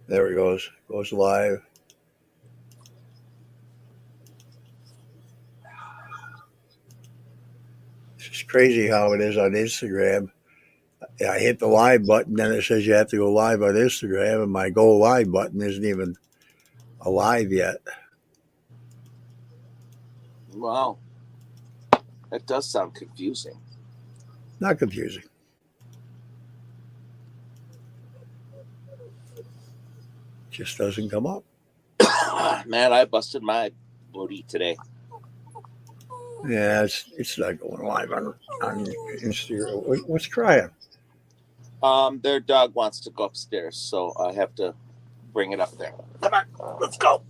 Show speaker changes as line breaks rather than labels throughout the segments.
There it goes. Goes live. It's just crazy how it is on Instagram. I hit the live button, then it says you have to go live on Instagram, and my go live button isn't even alive yet.
Wow. That does sound confusing.
Not confusing. Just doesn't come up.
Man, I busted my booty today.
Yeah, it's not going live on Instagram. What's crying?
Their dog wants to go upstairs, so I have to bring it up there. Come on, let's go.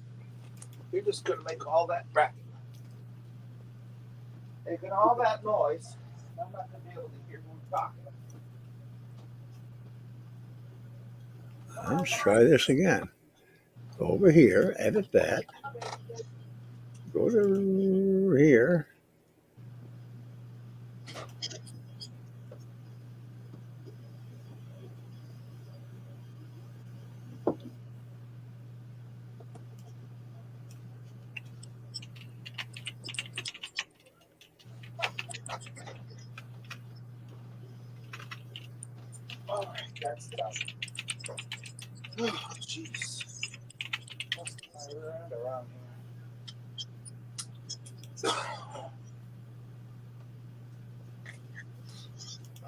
You're just gonna make all that racket, making all that noise. I'm not gonna be able to hear who we're talking.
Let's try this again. Go over here, edit that. Go to here.
All right, that's done. Oh, jeez. Around here.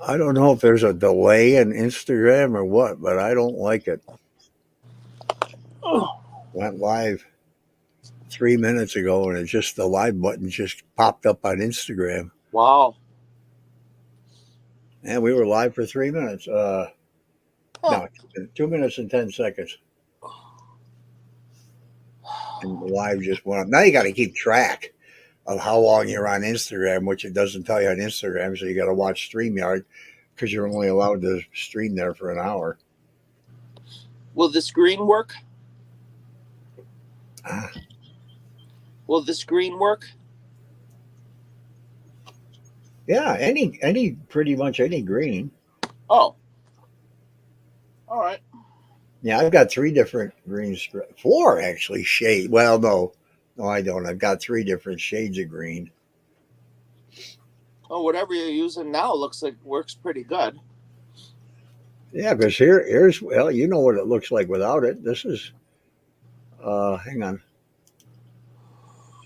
I don't know if there's a delay in Instagram or what, but I don't like it.
Oh.
Went live 3 minutes ago, and it's just the live button just popped up on Instagram.
Wow.
And we were live for 3 minutes. No, 2 minutes and 10 seconds. And the live just went up. Now you got to keep track of how long you're on Instagram, which it doesn't tell you on Instagram. So you got to watch StreamYard because you're only allowed to stream there for an hour.
Will the screen work?
Ah.
Will the screen work?
Yeah, any pretty much any green.
Oh. All right.
Yeah, I've got 3 different greens. 4 actually shade. Well, no, I don't. I've got 3 different shades of green.
Oh, whatever you're using now looks like works pretty good.
Yeah, because here's well, you know what it looks like without it. This is hang on.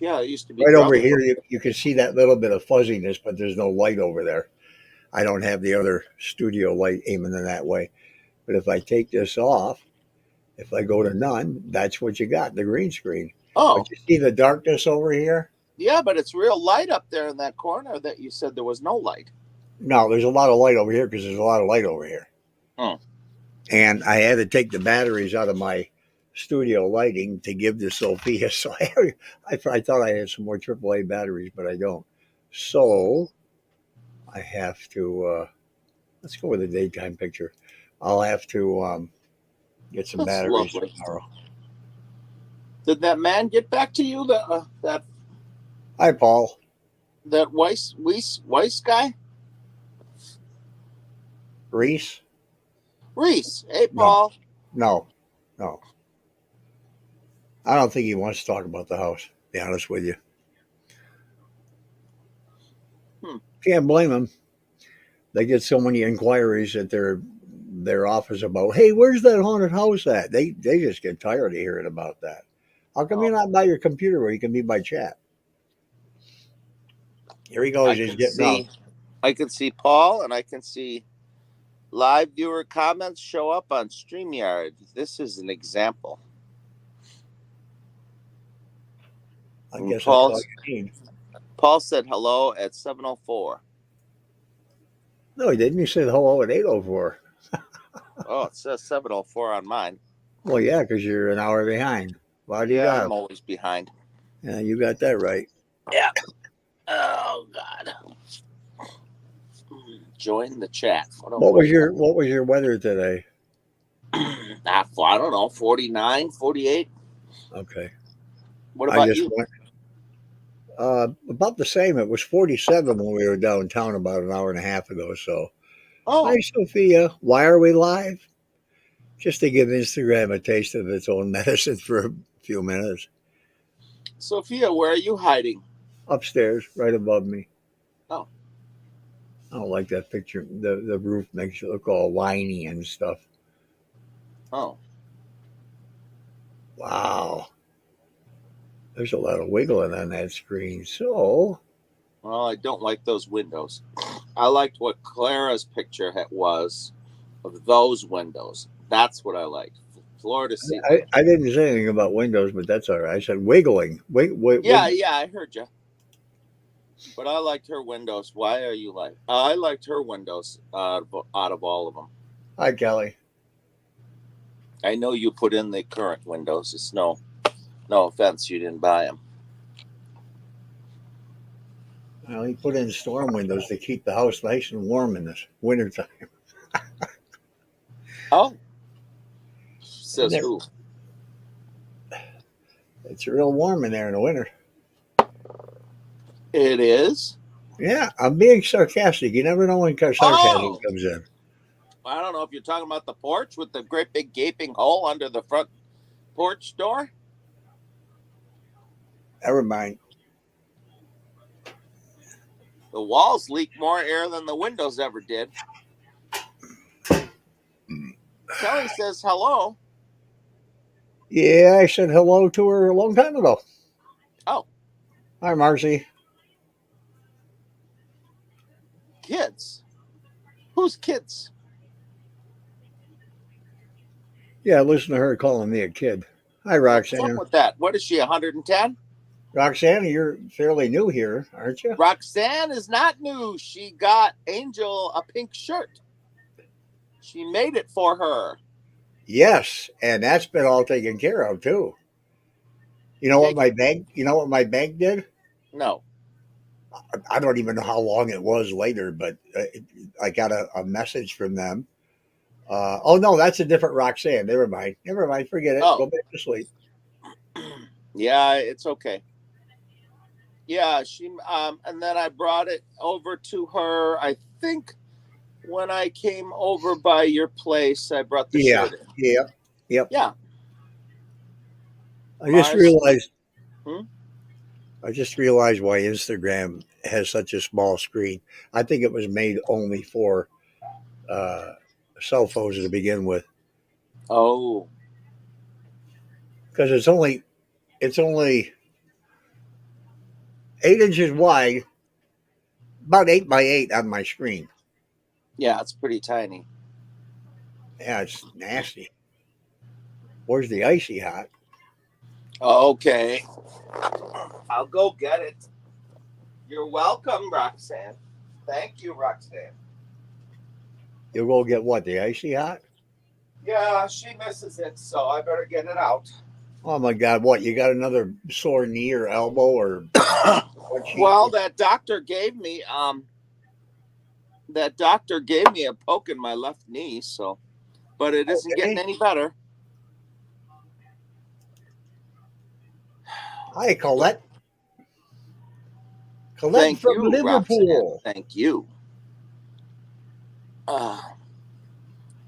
Yeah, it used to be
Right over here you can see that little bit of fuzziness, but there's no light over there. I don't have the other studio light aiming in that way. But if I take this off, if I go to none, that's what you got, the green screen.
Oh.
But you see the darkness over here?
Yeah, but it's real light up there in that corner that you said there was no light.
No, there's a lot of light over here because there's a lot of light over here.
Oh.
And I had to take the batteries out of my studio lighting to give to Sophia. So I thought I had some more AAA batteries, but I don't. So I have to, let's go with a daytime picture. I'll have to get some batteries tomorrow.
Did that man get back to you? That
Hi, Paul.
That Weiss guy?
Reese?
Reese. Hey, Paul.
No. I don't think he wants to talk about the house, to be honest with you. Can't blame him. They get so many inquiries at their office about, hey, where's that haunted house at? They just get tired of hearing about that. How come you're not by your computer where you can be by chat? Here he goes. He's getting up.
I can see Paul, and I can see live viewer comments show up on StreamYard. This is an example.
I guess that's all you need.
Paul said hello at 7:04.
No, he didn't. He said hello at 8:04.
Oh, it says 7:04 on mine.
Well, yeah, because you're an hour behind. Why do you got?
I'm always behind.
Yeah, you got that right.
Yeah. Oh God. Join the chat.
What was your weather today?
I don't know, 49, 48.
Okay.
What about you?
About the same. It was 47 when we were downtown about an hour and a half ago. So, hi, Sophia. Why are we live? just to give Instagram a taste of its own medicine for a few minutes.
Sophia, where are you hiding?
Upstairs, right above me.
Oh.
I don't like that picture. The roof makes you look all whiny and stuff.
Oh.
Wow. There's a lot of wiggling on that screen. So,
Well, I don't like those windows. I liked what Clara's picture was of those windows. That's what I liked. Floor to ceiling.
I didn't say anything about windows, but that's all right. I said wiggling.
Yeah, I heard you. But I liked her windows. Why are you like? I liked her windows out of all of them.
Hi, Kelly.
I know you put in the current windows. It's no offense, you didn't buy them.
Well, he put in storm windows to keep the house nice and warm in this wintertime.
Oh, says who?
It's real warm in there in the winter.
It is?
Yeah, I'm being sarcastic. You never know when sarcasm comes in.
I don't know if you're talking about the porch with the great big gaping hole under the front porch door.
Never mind.
The walls leak more air than the windows ever did. Kelly says hello.
Yeah, I said hello to her a long time ago.
Oh.
Hi, Marcy.
Kids? Who's kids?
Yeah, listen to her calling me a kid. Hi, Roxanne.
What's up with that? What is she, 110?
Roxanne, you're fairly new here, aren't you?
Roxanne is not new. She got Angel a pink shirt. She made it for her.
Yes, and that's been all taken care of too. You know what my bank? You know what my bank did?
No.
I don't even know how long it was later, but I got a message from them. Oh no, that's a different Roxanne. Never mind. Never mind. Forget it.
Oh.
Go back to sleep.
Yeah, it's okay. Yeah, she and then I brought it over to her. I think when I came over by your place, I brought the shirt in.
Yep.
Yeah.
I just realized.
Hmm?
I just realized why Instagram has such a small screen. I think it was made only for uh, cell phones to begin with.
Oh.
Because it's only 8 inches wide, about 8 by 8 on my screen.
Yeah, it's pretty tiny.
Yeah, it's nasty. Where's the icy hot?
Okay. I'll go get it. You're welcome, Roxanne. Thank you, Roxanne.
You'll go get what? The icy hot?
Yeah, she misses it, so I better get it out.
Oh my God! What? You got another sore knee or elbow or?
Well, that doctor gave me a poke in my left knee, so but it isn't getting any better.
Hi, Colette. Colette
Thank
from
you,
Liverpool.
Roxanne. Thank you.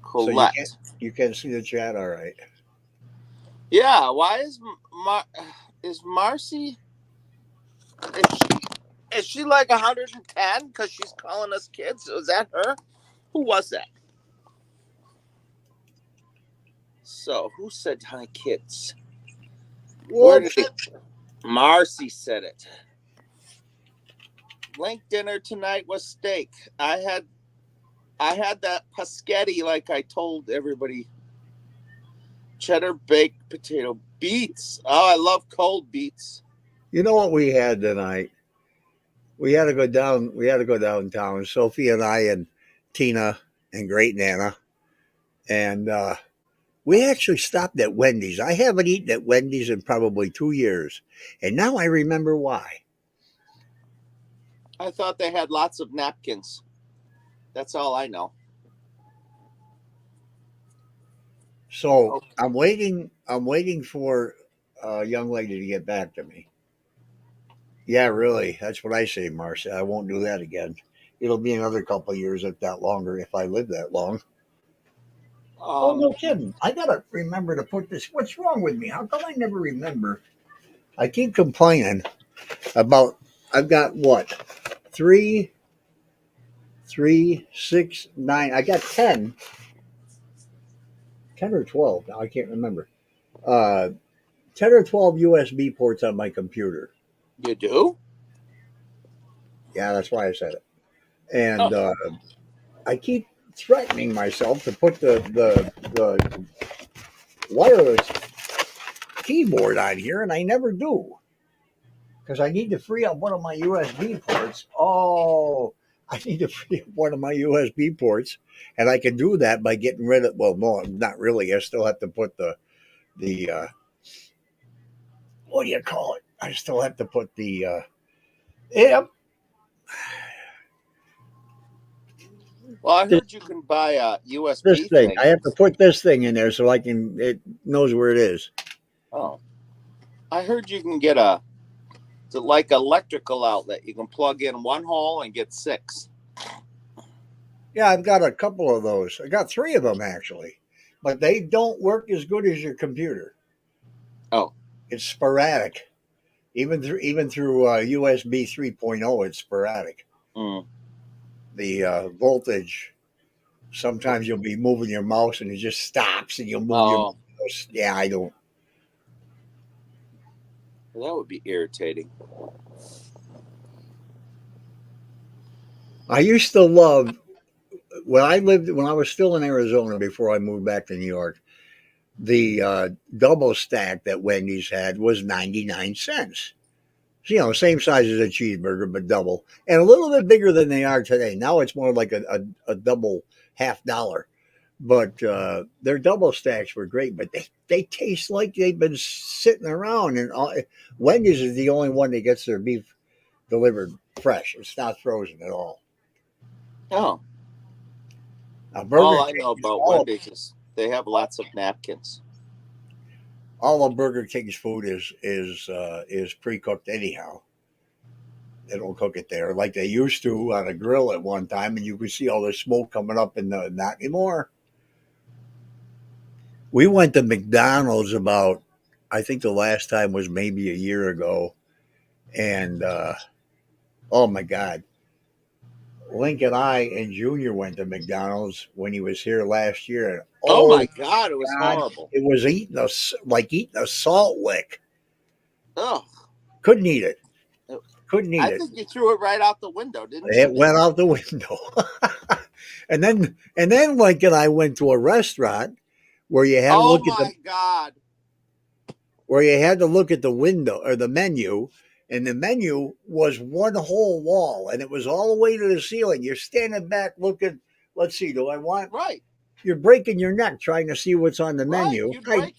Colette.
So you can see the chat, all right?
Yeah. Why is Marcy? Is she like 110 because she's calling us kids? Was that her? Who was that? So who said hi, kids? Marcy said it. Link dinner tonight was steak. I had that paschetti like I told everybody. Cheddar baked potato beets. Oh, I love cold beets.
You know what we had tonight? We had to go down. We had to go downtown. Sophie and I and Tina and Great Nana, and we actually stopped at Wendy's. I haven't eaten at Wendy's in probably 2 years, and now I remember why.
I thought they had lots of napkins. That's all I know.
So okay. I'm waiting for a young lady to get back to me. Yeah, really. That's what I say, Marcia. I won't do that again. It'll be another couple of years, if not longer, if I live that long. Oh, no kidding. I gotta remember to put this. What's wrong with me? How come I never remember? I keep complaining about. I've got what? Three, three, six, nine. I got 10. 10 or 12. Now I can't remember. Uh, 10 or 12 USB ports on my computer.
You do?
Yeah, that's why I said it. And
Oh,
I keep threatening myself to put the wireless keyboard on here, and I never do because I need to free up one of my USB ports. Oh, I need to free up one of my USB ports, and I can do that by getting rid of. Well, no, not really. I still have to put the what do you call it? I still have to put the yeah.
well, I
This,
heard you can buy a
this
USB
thing.
thing.
I have to put this thing in there so I can. It knows where it is.
Oh, I heard you can get it's like electrical outlet. You can plug in one hole and get six.
Yeah, I've got a couple of those. I got three of them actually, but they don't work as good as your computer.
Oh,
It's sporadic. Even through USB 3.0, it's sporadic.
mm.
The voltage. Sometimes you'll be moving your mouse and it just stops, and you'll move your
Oh,
mouse. Yeah, I don't.
that would be irritating.
I used to love when I was still in Arizona before I moved back to New York. The double stack that Wendy's had was 99 cents. Same size as a cheeseburger, but double, and a little bit bigger than they are today. Now it's more like a double $half. But their double stacks were great, but they taste like they've been sitting around. And Wendy's is the only one that gets their beef delivered fresh. It's not frozen at all.
Oh,
Now,
all
Burger
I know
King,
about Wendy's is they have lots of napkins.
all of Burger King's food is pre cooked anyhow. They don't cook it there like they used to on a grill at one time, and you could see all the smoke coming up. Not anymore. We went to McDonald's about, I think the last time was maybe a year ago, and oh my God, Link and I and Junior went to McDonald's when he was here last year, and
Oh
oh
my God, it was
God,
horrible.
it was like eating a salt lick.
Oh,
Couldn't eat it. Couldn't eat
I
it.
think you threw it right out the window, didn't
It
you?
went out the window. and then Link and I went to a restaurant where you had to
Oh
look at the
my God.
where you had to look at the window or the menu, and the menu was one whole wall, and it was all the way to the ceiling. You're standing back looking. Let's see. Do I want?
Right,
You're breaking your neck trying to see what's on the
right.
menu.
You'd
Hi,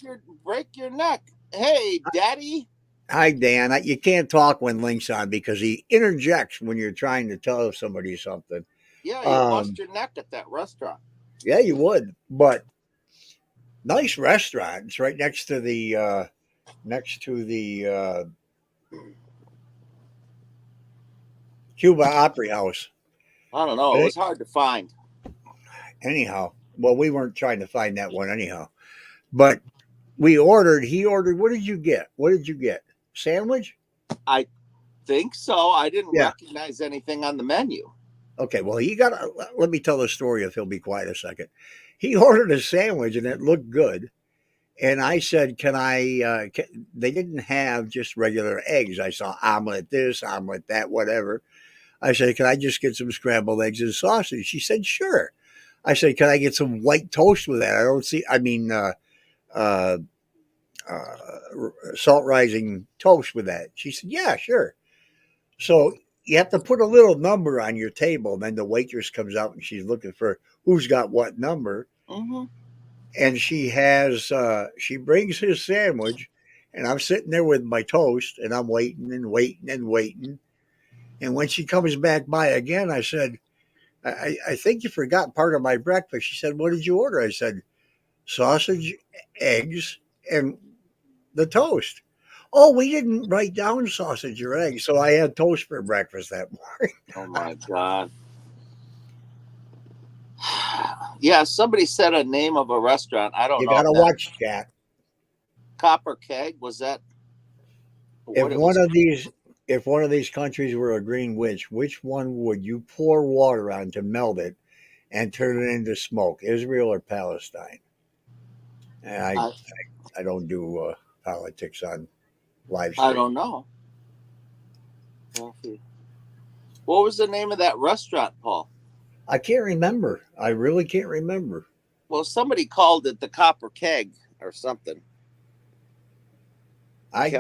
break your neck. Hey, Daddy.
hi, Dan. You can't talk when Link's on because he interjects when you're trying to tell somebody something.
Yeah, you'd bust
Um,
your neck at that restaurant.
yeah, you would, but nice restaurant. It's right next to the Cuba Opry House.
I don't know. It was hard to find.
Anyhow, well, we weren't trying to find that one anyhow, but we ordered. He ordered. What did you get? What did you get? Sandwich?
I think so. I didn't
Yeah.
recognize anything on the menu.
Okay. Well, he got. Let me tell the story if he'll be quiet a second. He ordered a sandwich and it looked good. And I said, "Can I?" They didn't have just regular eggs. I saw omelet this, omelet that, whatever. I said, "Can I just get some scrambled eggs and sausage?" She said, "Sure." I said, "Can I get some white toast with that?" I don't see. I mean, uh, salt rising toast with that. She said, "Yeah, sure." So you have to put a little number on your table, and then the waitress comes out and she's looking for who's got what number,
Mm-hmm.
and she brings his sandwich, and I'm sitting there with my toast, and I'm waiting and waiting and waiting, and when she comes back by again, I said, I think you forgot part of my breakfast. She said, "What did you order?" I said, "Sausage, eggs, and the toast." Oh, we didn't write down sausage or eggs, so I had toast for breakfast that morning.
Oh my God. Yeah, somebody said a name of a restaurant. I don't
You
know
got
if
to
that
watch chat.
Copper Keg was that
If
what it
one
was.
of these, if one of these countries were a green witch, which one would you pour water on to melt it and turn it into smoke? Israel or Palestine? And
I
I don't do politics on live
I
stream.
don't know. What was the name of that restaurant, Paul?
I can't remember. I really can't remember.
Well, somebody called it the Copper Keg or something.
I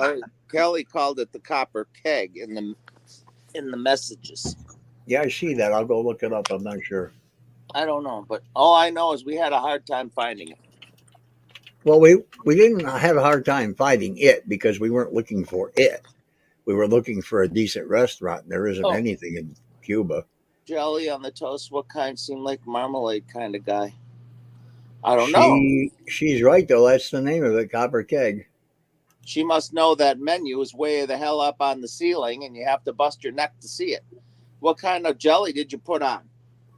Kelly called it the Copper Keg in the messages.
Yeah, I see that. I'll go look it up. I'm not sure.
I don't know, but all I know is we had a hard time finding it.
Well, we didn't have a hard time finding it because we weren't looking for it. We were looking for a decent restaurant. There isn't
Oh,
anything in Cuba.
jelly on the toast. What kind? Seemed like marmalade kind of guy. I don't know.
She's right though. That's the name of it, Copper Keg.
She must know that menu is way the hell up on the ceiling, and you have to bust your neck to see it. What kind of jelly did you put on?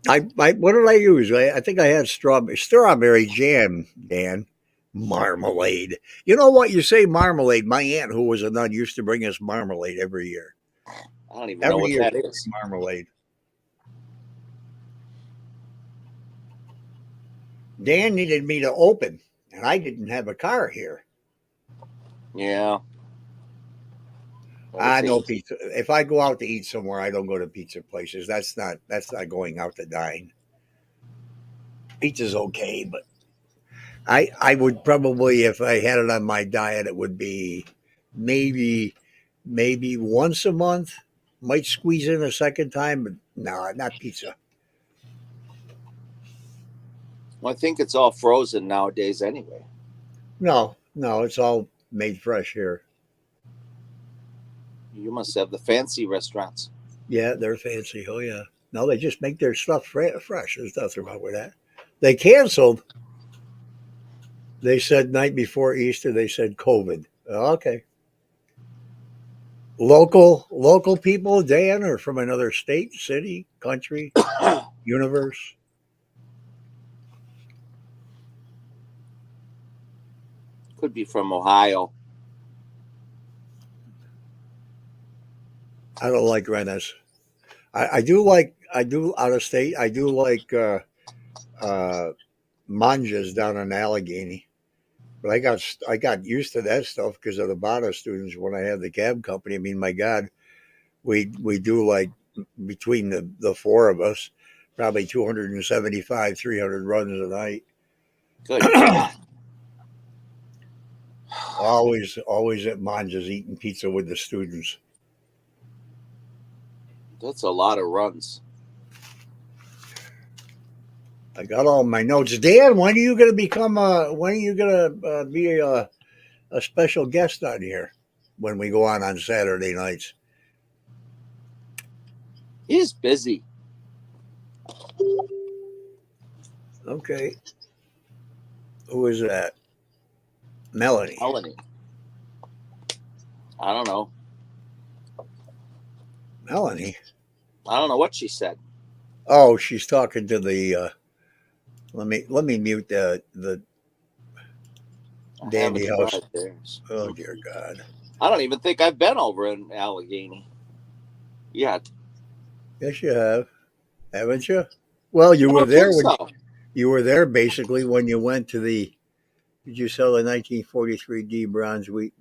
I what did I use? I think I had strawberry jam, Dan. Marmalade. You know what? You say marmalade. My aunt, who was a nun, used to bring us marmalade every year.
I don't even know
Every
what
year
that
she
is.
bring marmalade. Dan needed me to open, and I didn't have a car here.
Yeah.
I
Let's
know
see.
pizza. If I go out to eat somewhere, I don't go to pizza places. That's not going out to dine. Pizza's okay, but I would probably, if I had it on my diet, it would be maybe maybe once a month. Might squeeze in a second time, but no, not pizza.
Well, I think it's all frozen nowadays anyway.
No, no, it's all made fresh here.
You must have the fancy restaurants.
Yeah, they're fancy. Oh yeah. No, they just make their stuff fresh. There's nothing wrong with that. They canceled. They said night before Easter. They said COVID. Okay. Local people, Dan, or from another state, city, country, universe.
Could be from Ohio.
I don't like Rennes. I do out of state. I do like uh, manjas down in Allegheny. But I got used to that stuff because of the Bata students when I had the cab company. I mean, my God, we do like between the four of us, probably 275, 300 runs a night.
Good God.
Always at Manja's eating pizza with the students.
That's a lot of runs.
I got all my notes. Dan, when are you going to become when are you going to be a special guest on here when we go on Saturday nights?
He's busy.
Okay. Who is that? Melanie.
Melanie. I don't know.
Melanie.
I don't know what she said.
Oh, she's talking to the let me mute the
I
dandy
haven't
house.
tried theirs.
Oh dear God.
I don't even think I've been over in Allegheny yet.
Yes, you have, haven't you? Well, you
I
were
don't
there
think
when
so.
you were there basically when you went to the. Did you sell the 1943 D bronze wheat?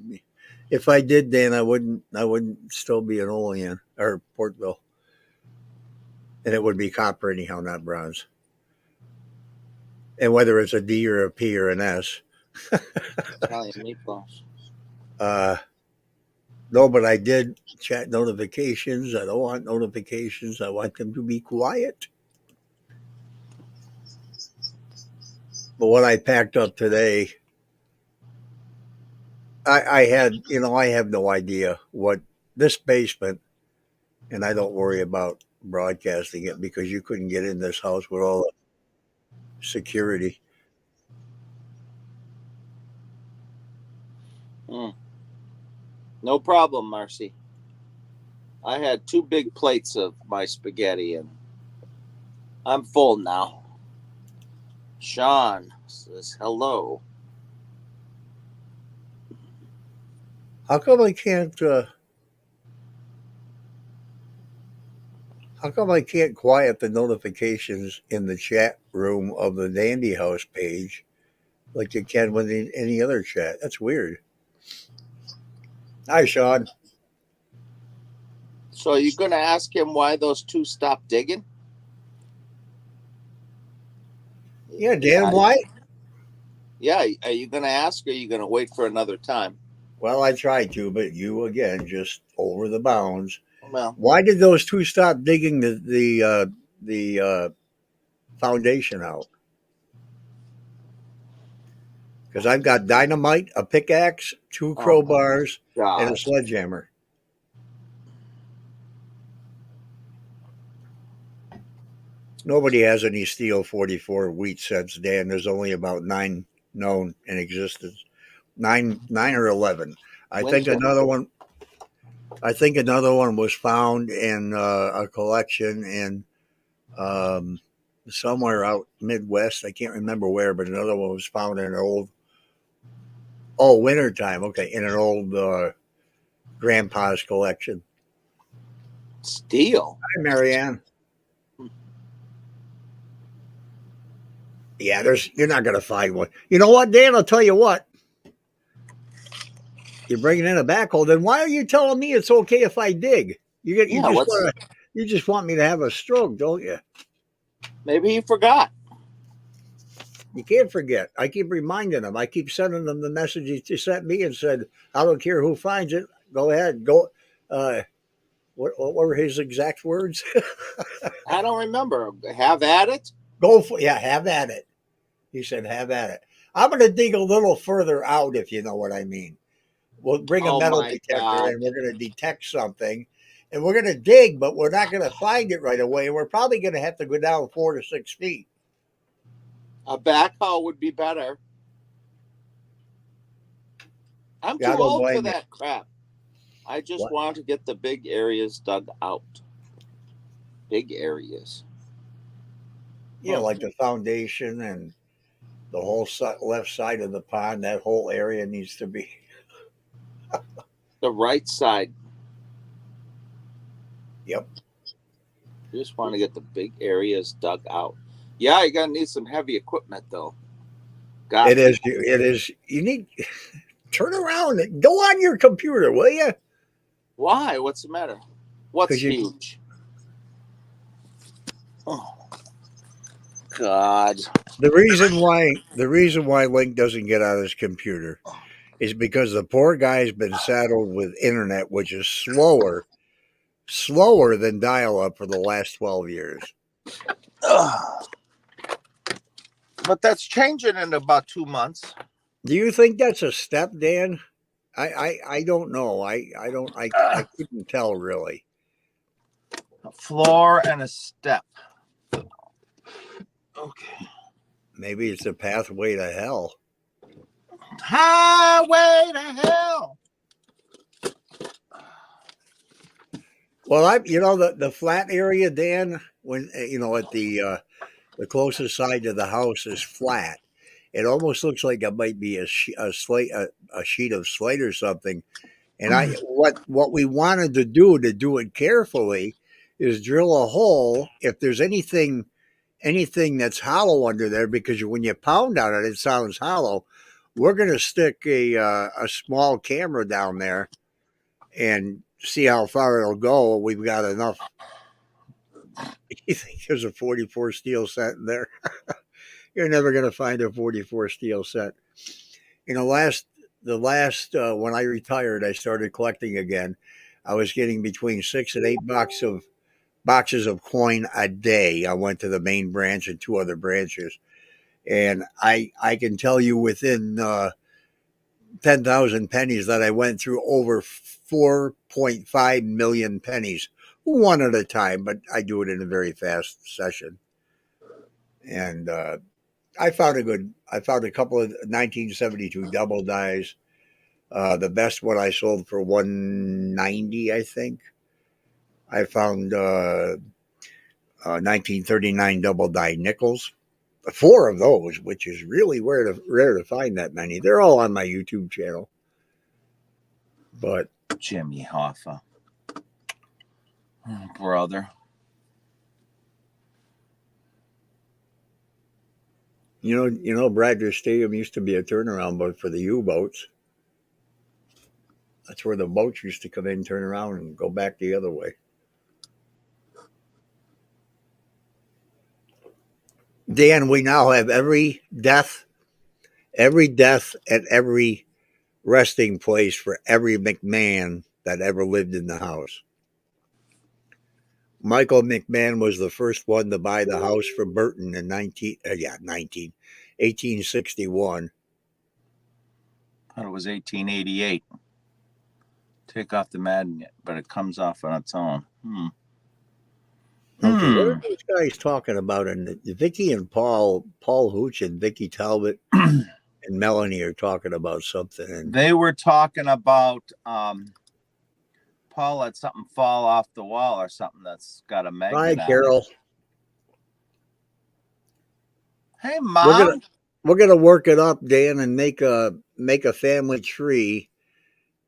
If I did, Dan, I wouldn't still be an Olean or Portville, and it would be copper anyhow, not bronze. And whether it's a D or a P or an S.
Italian meatballs.
uh, no, but I did chat notifications. I don't want notifications. I want them to be quiet. But what I packed up today, I had, I have no idea what this basement, and I don't worry about broadcasting it because you couldn't get in this house with all the security.
Mm. No problem, Marcy. I had 2 big plates of my spaghetti and I'm full now. Sean says hello.
How come I can't? How come I can't quiet the notifications in the chat room of the Dandy House page like you can with any other chat? That's weird. Hi, Sean.
So are you going to ask him why those two stopped digging?
Yeah, Dan, why?
Yeah, are you going to ask or are you going to wait for another time?
Well, I tried to, but you again just over the bounds.
Well,
Why did those two stop digging the foundation out? Because I've got dynamite, a pickaxe, two
oh my
crowbars, and a
God.
sledgehammer. Nobody has any steel 44 wheat sets, Dan. There's only about 9 known in existence. Nine or 11. I think
Winter.
another one. I think another one was found in a collection in um, somewhere out Midwest. I can't remember where, but another one was found in an old. Oh, wintertime. Okay, in an old grandpa's collection.
Steel.
Hi, Marianne. Yeah, you're not going to find one. You know what, Dan? I'll tell you what. You're bringing in a backhoe. Then why are you telling me it's okay if I dig? You
Yeah,
just
what's
want to you just want me to have a stroke, don't you?
maybe he forgot.
You can't forget. I keep reminding them. I keep sending them the message he sent me and said, "I don't care who finds it. Go ahead. Go." What were his exact words?
I don't remember. Have at it.
Go for yeah. Have at it. He said, "Have at it." I'm going to dig a little further out, if you know what I mean. We'll bring a
Oh
metal
my
detector
God.
and we're going to detect something, and we're going to dig, but we're not going to find it right away. We're probably going to have to go down 4 to 6 feet.
A backhoe would be better. I'm
Yeah,
too
I don't
old for
blame you.
that crap. I just
What?
want to get the big areas dug out. Big areas.
Yeah, like the foundation and the whole left side of the pond. That whole area needs to be.
The right side.
Yep.
You just want to get the big areas dug out. Yeah, you're gonna need some heavy equipment though. Got
It
to.
is. It is. You need turn around. And go on your computer, will you?
Why? What's the matter? What's
Because you.
huge? Oh God.
The reason why Link doesn't get on his computer is because the poor guy's been saddled with internet, which is slower than dial-up for the last 12 years.
Ugh. But that's changing in about 2 months.
Do you think that's a step, Dan? I don't know. I couldn't tell really.
A floor and a step. Okay.
Maybe it's a pathway to hell.
Highway to hell.
Well, the flat area, Dan, when at the closest side to the house is flat. It almost looks like it might be a sheet of slate or something. And what we wanted to do it carefully is drill a hole if there's anything that's hollow under there, because when you pound on it, it sounds hollow. We're going to stick a small camera down there and see how far it'll go. We've got enough. You think there's a 44 steel set in there? You're never going to find a 44 steel set. In the last when I retired, I started collecting again. I was getting between 6 and 8 boxes of coin a day. I went to the main branch and two other branches, and I can tell you within 10,000 pennies that I went through over 4.5 million pennies, one at a time. But I do it in a very fast session, and I found a couple of 1972 double dies. The best one I sold for 190, I think. I found 1939 double die nickels. 4 of those, which is really rare to find that many. They're all on my YouTube channel. But
Jimmy Hoffa. Oh, brother.
you know, Bradford Stadium used to be a turnaround boat for the U-boats. That's where the boats used to come in, turn around, and go back the other way. Dan, we now have every death at every resting place for every McMahon that ever lived in the house. Michael McMahon was the first one to buy the house from Burton in 1861.
I thought it was 1888. Take off the magnet, but it comes off on its own.
Okay, what are those guys talking about? And Vicky and Paul Hooch and Vicky Talbot and Melanie are talking about something. And
they were talking about Paul had something fall off the wall or something that's got a magnet
hi, Carol.
on it. Hey, Mom.
We're gonna work it up, Dan, and make a family tree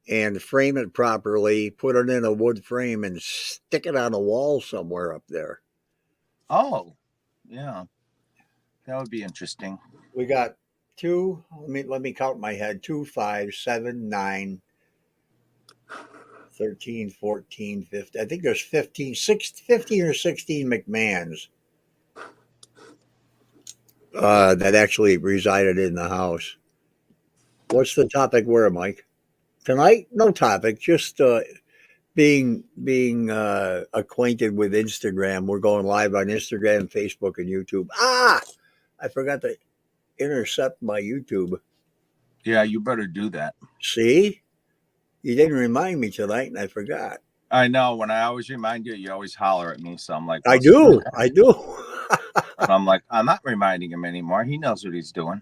and frame it properly, put it in a wood frame, and stick it on a wall somewhere up there.
Oh, yeah, that would be interesting.
We got 2. Let me count in my head: 2, 5, 7, 9, 13, 14, 15. I think there's 15 or 16 McMahons that actually resided in the house. What's the topic where, Mike? Tonight? No topic, just being acquainted with Instagram. We're going live on Instagram, Facebook, and YouTube. I forgot to intercept my YouTube.
Yeah, you better do that.
See? You didn't remind me tonight, and I forgot.
I know. When I always remind you, you always holler at me. So I'm like,
I do.
And I'm like, I'm not reminding him anymore. He knows what he's doing.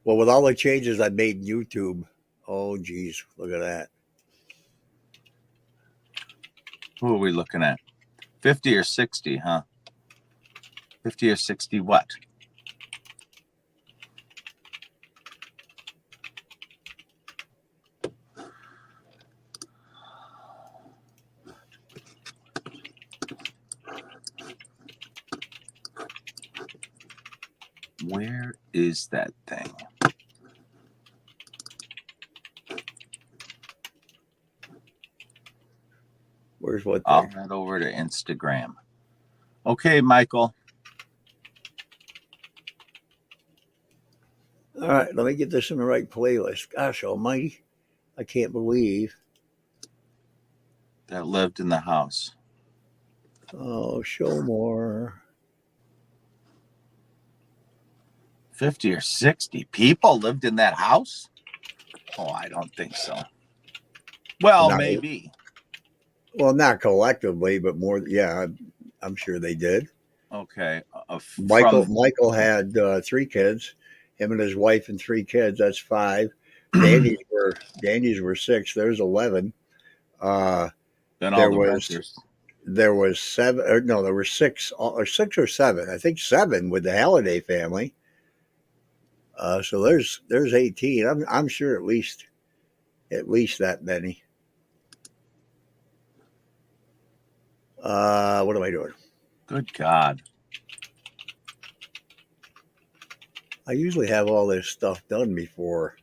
Well, with all the changes I made in YouTube, oh, geez, look at that.
Who are we looking at? 50 or 60, huh? 50 or 60 what? Where is that thing?
Where's what thing?
I'll head over to Instagram. Okay, Michael.
All right, let me get this in the right playlist. Gosh almighty, I can't believe.
That lived in the house.
Oh, show more.
50 or 60 people lived in that house? Oh, I don't think so. Well, maybe.
Well, not collectively, but more. Yeah, I'm sure they did.
Okay.
Michael had 3 kids. Him and his wife and 3 kids. That's 5. Danny's were 6. There's 11.
Then all the renters.
There was 7. Or no, there were 6 or 6 or 7. I think 7 with the Halliday family. So there's 18. I'm sure at least that many. What am I doing?
Good God.
I usually have all this stuff done before.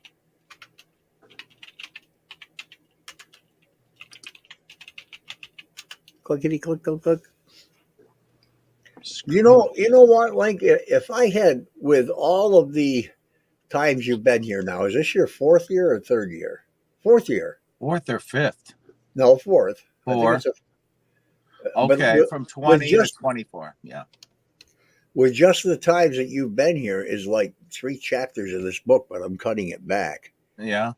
Clickety click click click. You know what, Link? If I had, with all of the times you've been here now, is this your 4th year or 3rd year? 4th year.
4th or 5th?
No, 4th.
4.
I think it's
okay, from 20 to 24. Yeah.
With just the times that you've been here is like 3 chapters of this book, but I'm cutting it back.
Yeah.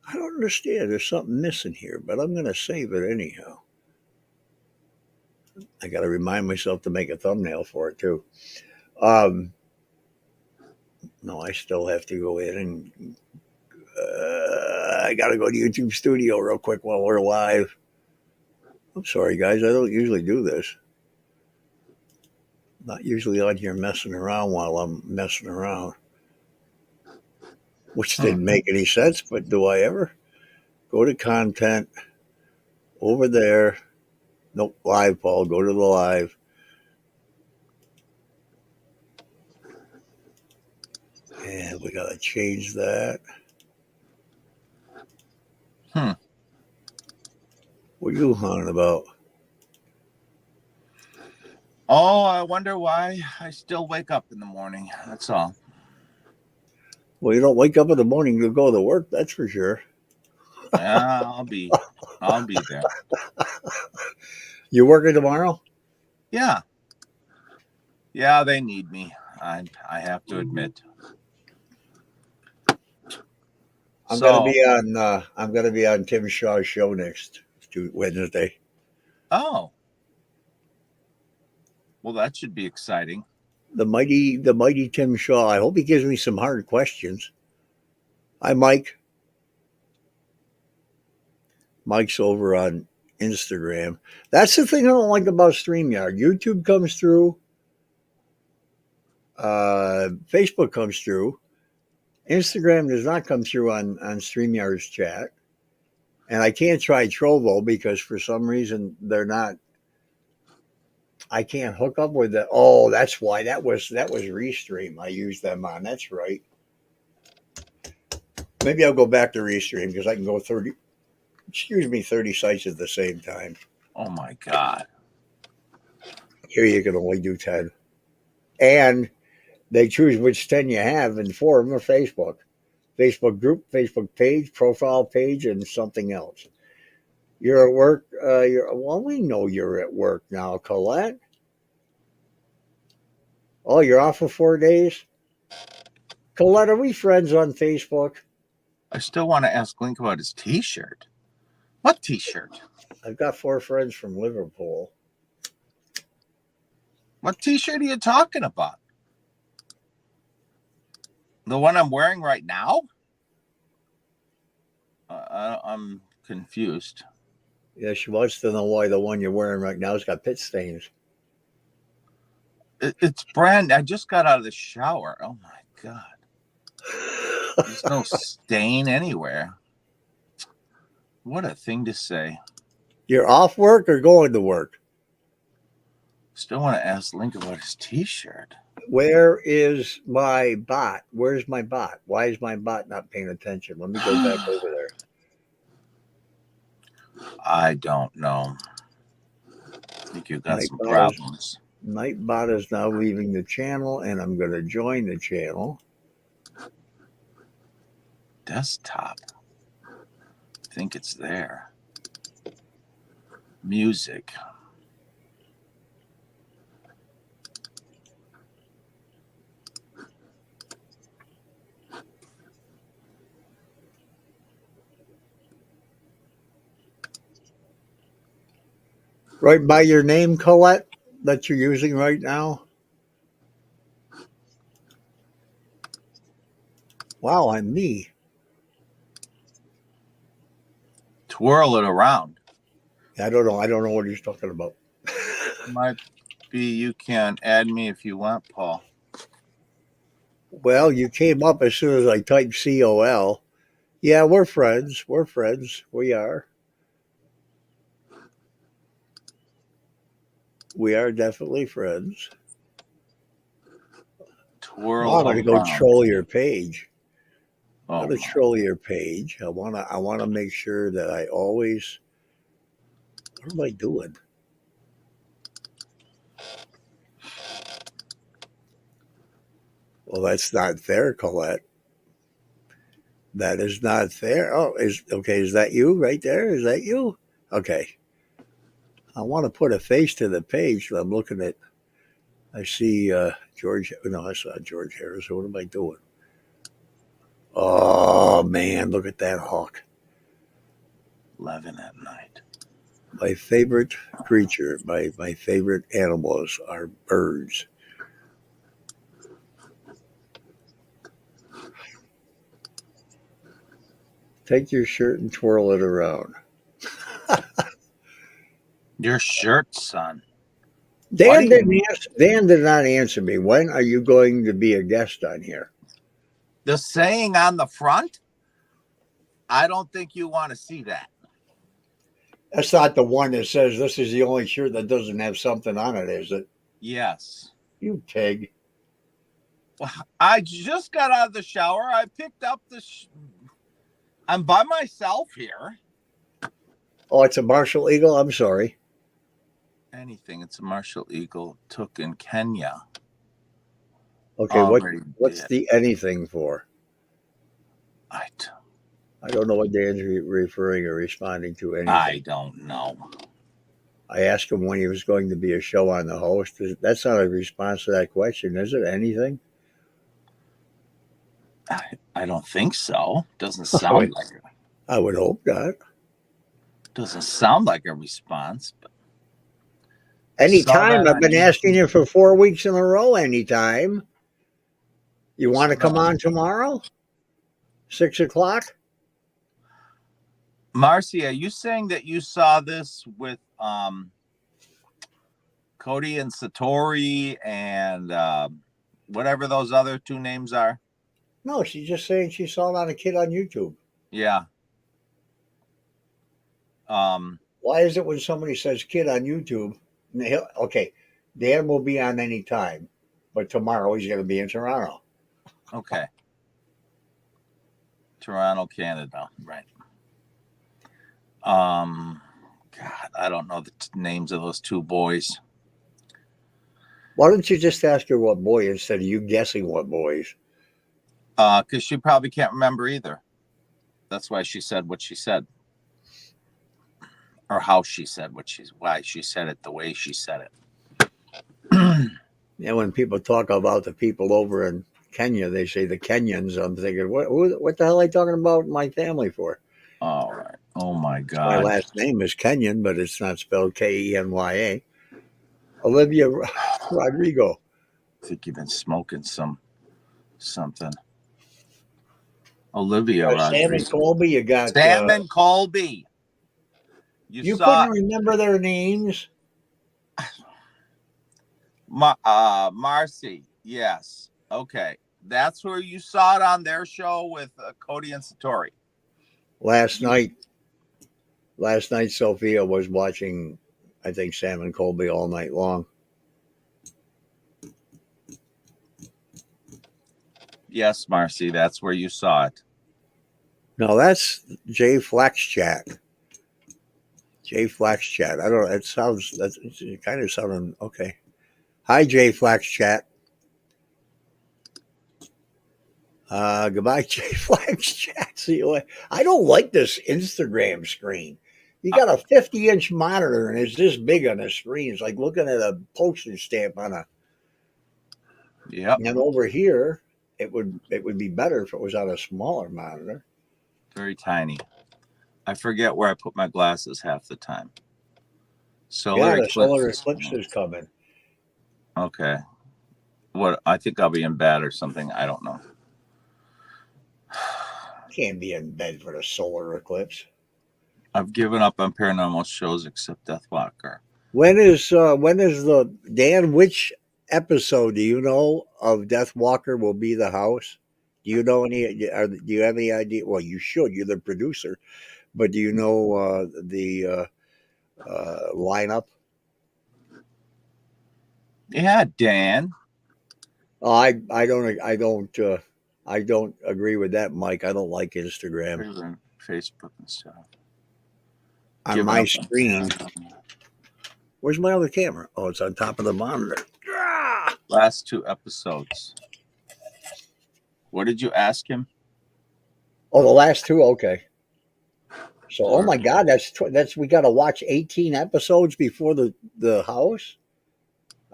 I don't understand. There's something missing here, but I'm going to save it anyhow. I got to remind myself to make a thumbnail for it too. No, I still have to go in and I got to go to YouTube Studio real quick while we're live. I'm sorry, guys. I don't usually do this. Not usually on here messing around while I'm messing around, which didn't make any sense. But do I ever? Go to content over there. Nope, live, Paul. Go to the live. And we got to change that. What are you on about?
Oh, I wonder why I still wake up in the morning. That's all.
Well, you don't wake up in the morning to go to work, that's for sure.
Yeah, I'll be there.
You working tomorrow?
Yeah. Yeah, they need me. I have to admit.
I'm gonna
So,
be on. I'm gonna be on Tim Shaw's show next Wednesday.
oh, well, that should be exciting.
The mighty Tim Shaw. I hope he gives me some hard questions. Hi, Mike. Mike's over on Instagram. That's the thing I don't like about StreamYard. YouTube comes through. Facebook comes through. Instagram does not come through on StreamYard's chat. And I can't try Trovo because for some reason they're not. I can't hook up with that. Oh, that's why that was Restream. I used them on. That's right. Maybe I'll go back to Restream because I can go 30 sites at the same time.
Oh my God.
Here you can only do 10. And they choose which 10 you have, and 4 of them are Facebook. Facebook group, Facebook page, profile page, and something else. You're at work. Well, we know you're at work now, Colette. Oh, you're off for 4 days? Colette, are we friends on Facebook?
I still want to ask Link about his T-shirt. What T-shirt?
I've got 4 friends from Liverpool.
What T-shirt are you talking about? The one I'm wearing right now? I'm confused.
Yeah, she wants to know why the one you're wearing right now has got pit stains.
It's brand. I just got out of the shower. Oh my God. There's no stain anywhere. What a thing to say.
You're off work or going to work?
Still want to ask Link about his T-shirt.
Where is my bot? Where's my bot? Why is my bot not paying attention? Let me go back over there.
I don't know. I think you've got some
Nightbot
problems.
Nightbot is now leaving the channel, and I'm going to join the channel.
Desktop. I think it's there. Music.
Right by your name, Colette, that you're using right now. Wow, I'm me.
Twirl it around.
I don't know. I don't know what he's talking about.
Might be you can add me if you want, Paul.
Well, you came up as soon as I typed COL. Yeah, we're friends. We're friends. We are. We are definitely friends.
Twirl
Now I'm going to go
around.
troll your page.
Oh,
I'm going to troll your page. I want to make sure that I always. What am I doing? Well, that's not fair, Colette. That is not fair. Oh, is that you right there? Is that you? Okay. I want to put a face to the page. So I'm looking at. I see George. No, I saw George Harris. What am I doing? Oh man, look at that hawk.
11 at night.
My favorite creature, my favorite animals are birds. Take your shirt and twirl it around.
Your shirt, son.
Dan did not answer me. When are you going to be a guest on here?
The saying on the front, I don't think you want to see that.
That's not the one that says this is the only shirt that doesn't have something on it, is it?
Yes.
You pig.
Well, I just got out of the shower. I picked up I'm by myself here.
Oh, it's a Marshall Eagle? I'm sorry.
Anything. It's a Marshall Eagle took in Kenya.
Okay, what's the anything for?
I
don't know what Dan's referring or responding to anything.
I don't know.
I asked him when he was going to be a show on the host. That's not a response to that question, is it? Anything?
I don't think so. Doesn't sound like it.
I would hope not.
Doesn't sound like a response. But
anytime. I've been asking you for 4 weeks in a row. Anytime. You want to come on tomorrow? 6 o'clock?
Marcy, are you saying that you saw this with Cody and Satori and whatever those other two names are?
No, she's just saying she saw it on a kid on YouTube.
Yeah.
Why is it when somebody says kid on YouTube? Okay, Dan will be on any time, but tomorrow he's going to be in Toronto.
Okay. Toronto, Canada, right. God, I don't know the names of those two boys.
Why don't you just ask her what boy instead of you guessing what boys?
Because she probably can't remember either. That's why she said what she said. Or how she said why she said it the way she said
it. Yeah, when people talk about the people over in Kenya, they say the Kenyans. I'm thinking, what the hell are they talking about my family for?
All right. Oh, my God.
My last name is Kenyon, but it's not spelled Kenya. Olivia Rodrigo.
I think you've been smoking something. Olivia
Rodrigo. Sam and Colby. You got
Sam and Colby.
You couldn't remember their names?
Marcy. Yes. Okay. That's where you saw it on their show with Cody and Satori.
Last night, Sophia was watching, I think, Sam and Colby all night long.
Yes, Marcy, that's where you saw it.
No, that's Jay Flax Chat. Jay Flax Chat. I don't know. It kind of sounding okay. Hi, Jay Flax Chat. Goodbye, Jay Flax Chat. See you later. I don't like this Instagram screen. You got a 50-inch monitor and it's this big on the screen. It's like looking at a postage stamp on a.
Yeah.
And over here, it would be better if it was on a smaller monitor.
Very tiny. I forget where I put my glasses half the time.
Solar eclipse is coming.
Okay. What? I think I'll be in bed or something. I don't know.
Can't be in bed for the solar eclipse.
I've given up on paranormal shows except Deathwalker.
When is the Dan? Which episode do you know of Deathwalker will be the house? Do you know any? Do you have any idea? Well, you should. You're the producer, but do you know the lineup?
Yeah, Dan.
Oh, I don't agree with that, Mike. I don't like Instagram.
Facebook and stuff.
On my screen. Where's my other camera? Oh, it's on top of the monitor.
Last 2 episodes. What did you ask him?
Oh, the last 2. Okay. So, oh my God, that's we got to watch 18 episodes before the house.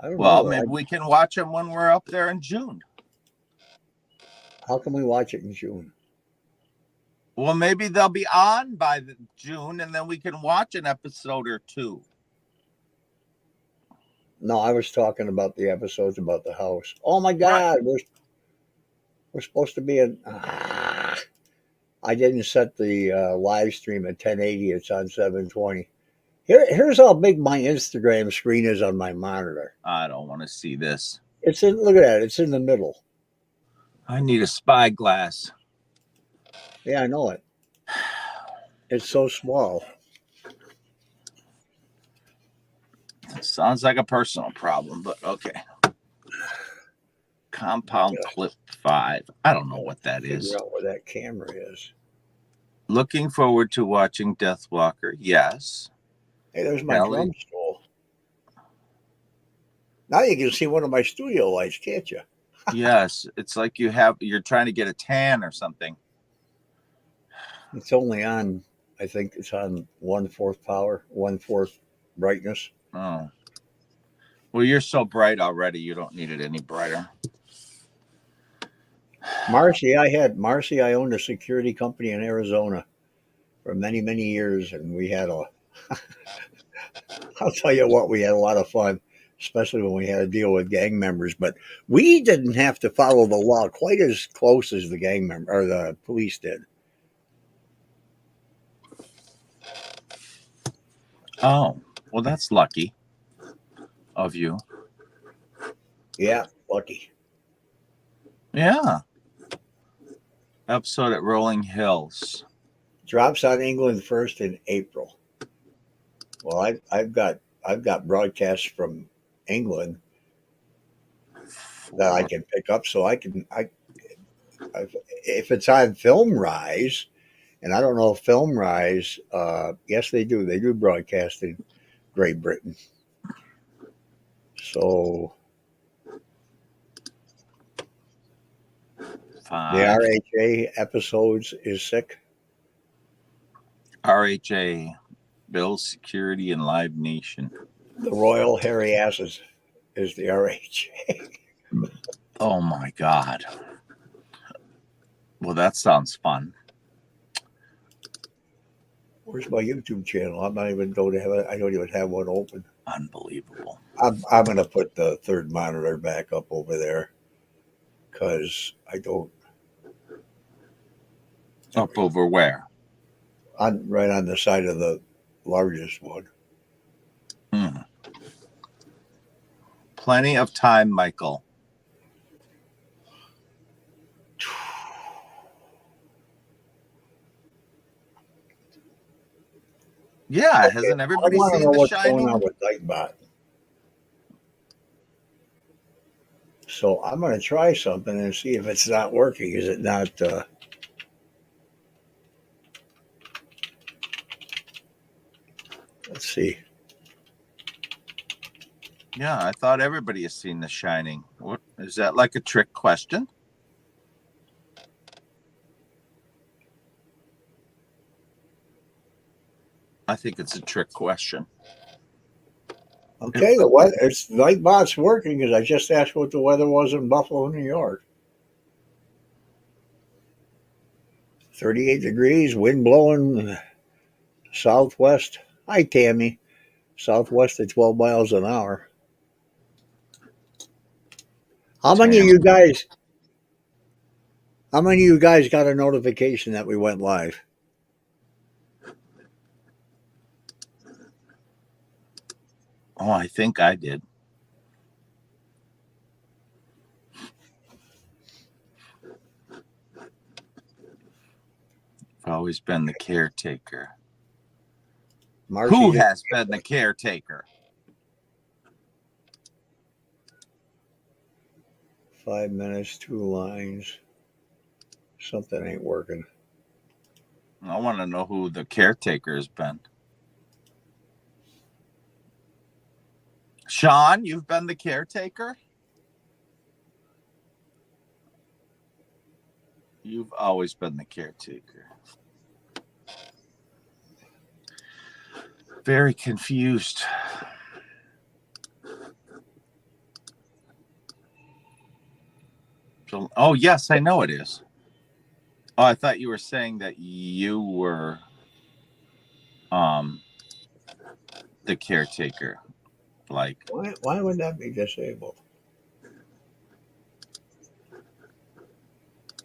I don't know.
Well, maybe we can watch them when we're up there in June.
How can we watch it in June?
Well, maybe they'll be on by June, and then we can watch an episode or 2.
No, I was talking about the episodes about the house. Oh my God, right. We're supposed to be in. I didn't set the live stream at 1080. It's on 720. Here's how big my Instagram screen is on my monitor.
I don't want to see this.
It's in. Look at that. It's in the middle.
I need a spyglass.
Yeah, I know it. It's so small.
Sounds like a personal problem, but okay. Compound clip 5. I don't know what that is.
Figure out where that camera is.
Looking forward to watching Deathwalker. Yes.
Hey, there's my drum stool. Now you can see one of my studio lights, can't you?
Yes, it's like you're trying to get a tan or something.
It's only on. I think it's on 1/4 power, 1/4 brightness.
Oh. Well, you're so bright already. You don't need it any brighter.
Marcy, I owned a security company in Arizona for many, many years, and we had I'll tell you what, we had a lot of fun, especially when we had to deal with gang members. But we didn't have to follow the law quite as close as the gang member or the police did.
Oh, well, that's lucky of you.
Yeah, lucky.
Yeah. Episode at Rolling Hills.
Drops on England first in April. Well, I've got broadcasts from England that I can pick up, so if it's on Film Rise, and I don't know if Film Rise, yes, they do broadcast in Great Britain. So
5.
the RHA episodes is sick.
RHA, Bill Security and Live Nation.
The Royal Hairy Asses is the RHA.
Oh my God. Well, that sounds fun.
Where's my YouTube channel? I don't even have one open.
Unbelievable.
I'm going to put the third monitor back up over there because I don't.
Up over where?
Right on the side of the largest one.
Plenty of time, Michael. Yeah, okay. Hasn't everybody
I want to
seen
know
The
what's
Shining?
going on with Nightbot. So I'm going to try something and see if it's not working. Is it not? Let's see.
Yeah, I thought everybody has seen The Shining. What is that, like a trick question? I think it's a trick question.
Okay, the weather. It's Nightbot's working because I just asked what the weather was in Buffalo, New York. 38 degrees, wind blowing southwest. Hi, Tammy. Southwest at 12 miles an hour. How many of you guys got a notification that we went live?
Oh, I think I did. I've always been the caretaker. Marcy, who has been the caretaker?
5 minutes, 2 lines. Something ain't working.
I want to know who the caretaker has been. Sean, you've been the caretaker? You've always been the caretaker. Very confused. So, oh, yes, I know it is. Oh, I thought you were saying that you were the caretaker. Like,
why would that be disabled?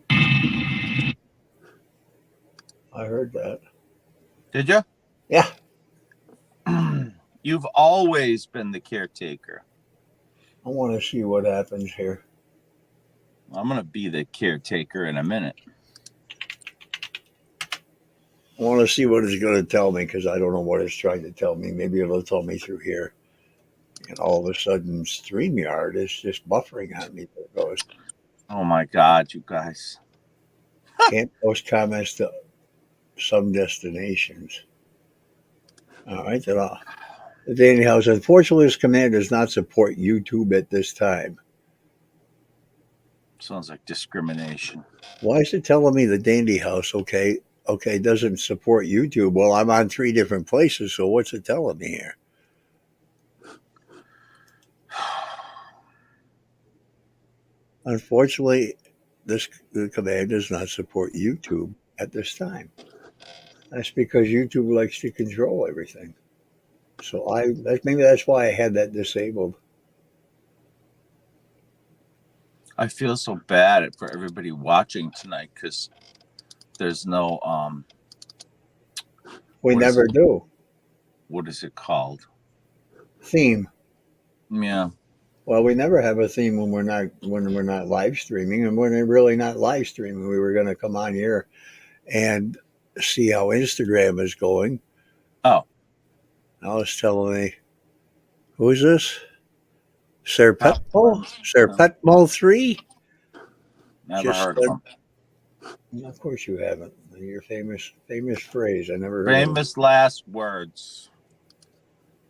I heard that.
Did you?
Yeah.
You've always been the caretaker.
I want to see what happens here.
I'm going to be the caretaker in a minute.
I want to see what it's going to tell me because I don't know what it's trying to tell me. Maybe it'll tell me through here. And all of a sudden, StreamYard is just buffering on me. There it goes.
Oh my God, you guys.
Can't post comments to some destinations. All right. Then the Dandy House. Unfortunately, this command does not support YouTube at this time.
Sounds like discrimination.
Why is it telling me the Dandy House, okay, doesn't support YouTube? Well, I'm on 3 different places, so what's it telling me here? Unfortunately, the command does not support YouTube at this time. That's because YouTube likes to control everything. So maybe that's why I had that disabled.
I feel so bad for everybody watching tonight because there's no
We never do.
What is it called?
Theme.
Yeah.
Well, we never have a theme when we're not live streaming, and when we're really not live streaming, we were going to come on here and see how Instagram is going.
Oh.
Now it's telling me, who is this? Serpetmo 3?
Never heard of him.
Of course you haven't. Your famous phrase. I never heard
famous of it. Last words.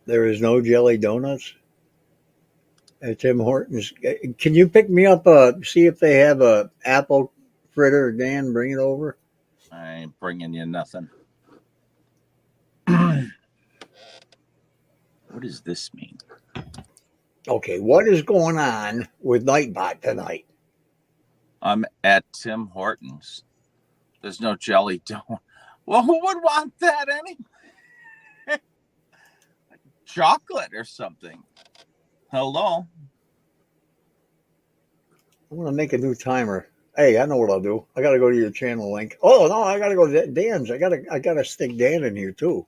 There is no jelly donuts at Tim Hortons. Can you pick me up see if they have a apple fritter, Dan? Bring it over.
I ain't bringing you nothing. What does this mean?
Okay, what is going on with Nightbot tonight?
I'm at Tim Hortons. There's no jelly donut. Well, who would want that anyway? Chocolate or something. Hello?
I'm going to make a new timer. Hey, I know what I'll do. I got to go to your channel link. Oh, no, I got to go to Dan's. I got to stick Dan in here, too.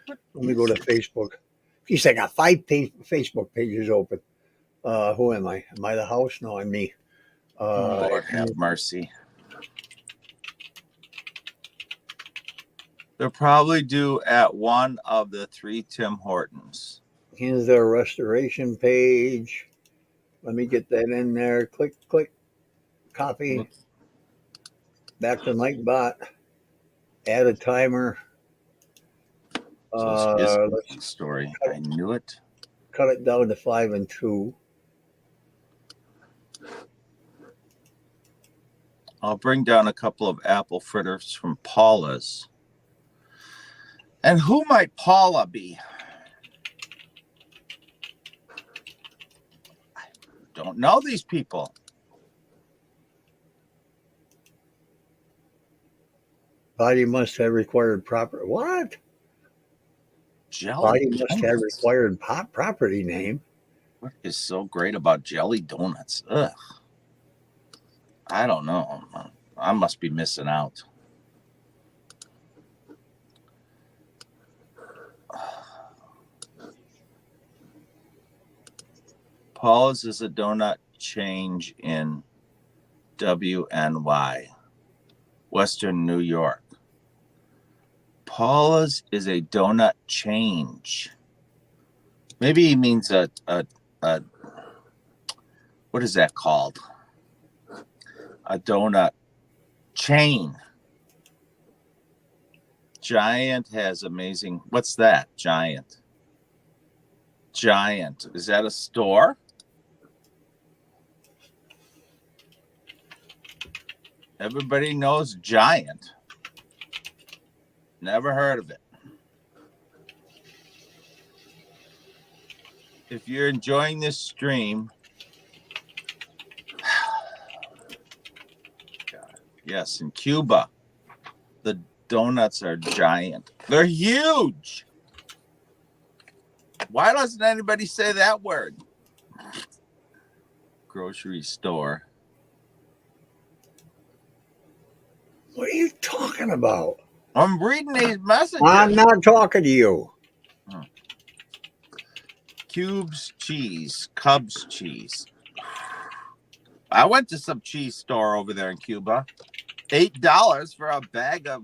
Let me go to Facebook. Geez, I got 5 Facebook pages open. Who am I? Am I the house? No, I'm me.
Lord have mercy. They'll probably do at one of the 3 Tim Hortons.
Here's their restoration page. Let me get that in there. Click, copy. Back to Nightbot. Add a timer.
So it's a story. I knew it.
Cut it down to 5 and 2.
I'll bring down a couple of apple fritters from Paula's. And who might Paula be? I don't know these people.
Body must have required proper. What?
Jelly
Body
donuts.
must have required property name.
What is so great about jelly donuts? Ugh. I don't know. I must be missing out. Paula's is a donut change in WNY, Western New York. Paula's is a donut change. Maybe he means a what is that called? A donut chain. Giant has amazing. What's that? Giant. Is that a store? Everybody knows Giant. Never heard of it. If you're enjoying this stream, yes, in Cuba, the donuts are giant. They're huge. Why doesn't anybody say that word? Grocery store.
What are you talking about?
I'm reading these messages.
I'm not talking to you.
Cubes cheese, Cubs cheese. I went to some cheese store over there in Cuba. $8 for a bag of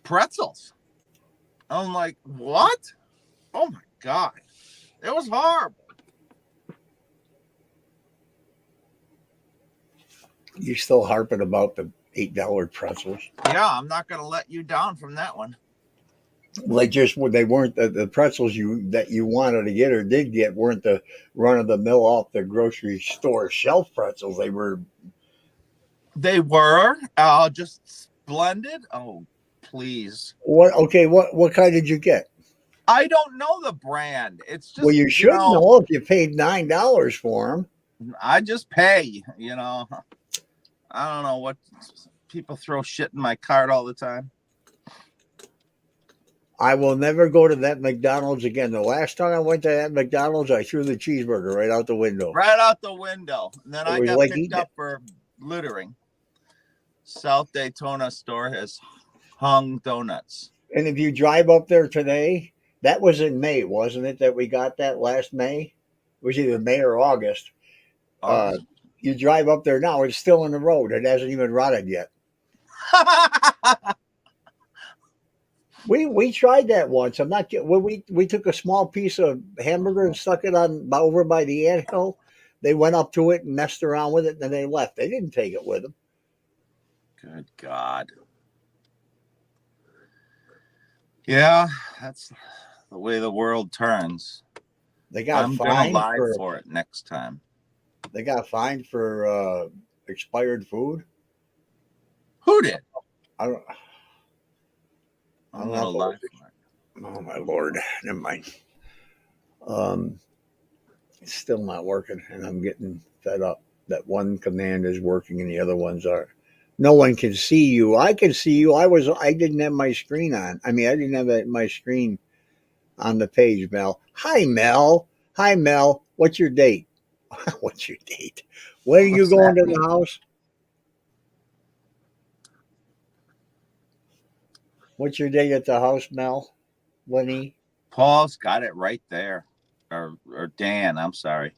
pretzels. I'm like, what? Oh my God. It was horrible.
You still harping about the $8 pretzels?
Yeah, I'm not going to let you down from that one.
They weren't the pretzels that you wanted to get or did get weren't the run of the mill off the grocery store shelf pretzels. They were
just splendid. Oh, please.
what? Okay, what kind did you get?
I don't know the brand. It's
Well,
just,
you should know if you paid $9 for them.
I just pay, I don't know what people throw shit in my cart all the time.
I will never go to that McDonald's again. The last time I went to that McDonald's, I threw the cheeseburger right out the window.
Right out the window. And then I got picked up for littering. South Daytona store has hung donuts.
And if you drive up there today, that was in May, wasn't it? That we got that last May? It was either May or August. You drive up there now, it's still in the road. It hasn't even rotted yet. We tried that once. I'm not kidding. We took a small piece of hamburger and stuck it on over by the anthill. They went up to it and messed around with it, and then they left. They didn't take it with them.
Good God. Yeah, that's the way the world turns. I'm gonna lie for it next time.
They got fined for expired food.
Who did?
I don't.
I'm gonna lie for it.
Oh my Lord! Never mind. It's still not working, and I'm getting fed up. That one command is working, and the other ones are. No one can see you. I can see you. I didn't have my screen on. I mean, I didn't have my screen on the page, Mel. Hi, Mel. Hi, Mel. What's your date? What's your date? When are you going to the house? What's your date at the house, Mel? Lenny?
Paul's got it right there. Or Dan, I'm sorry.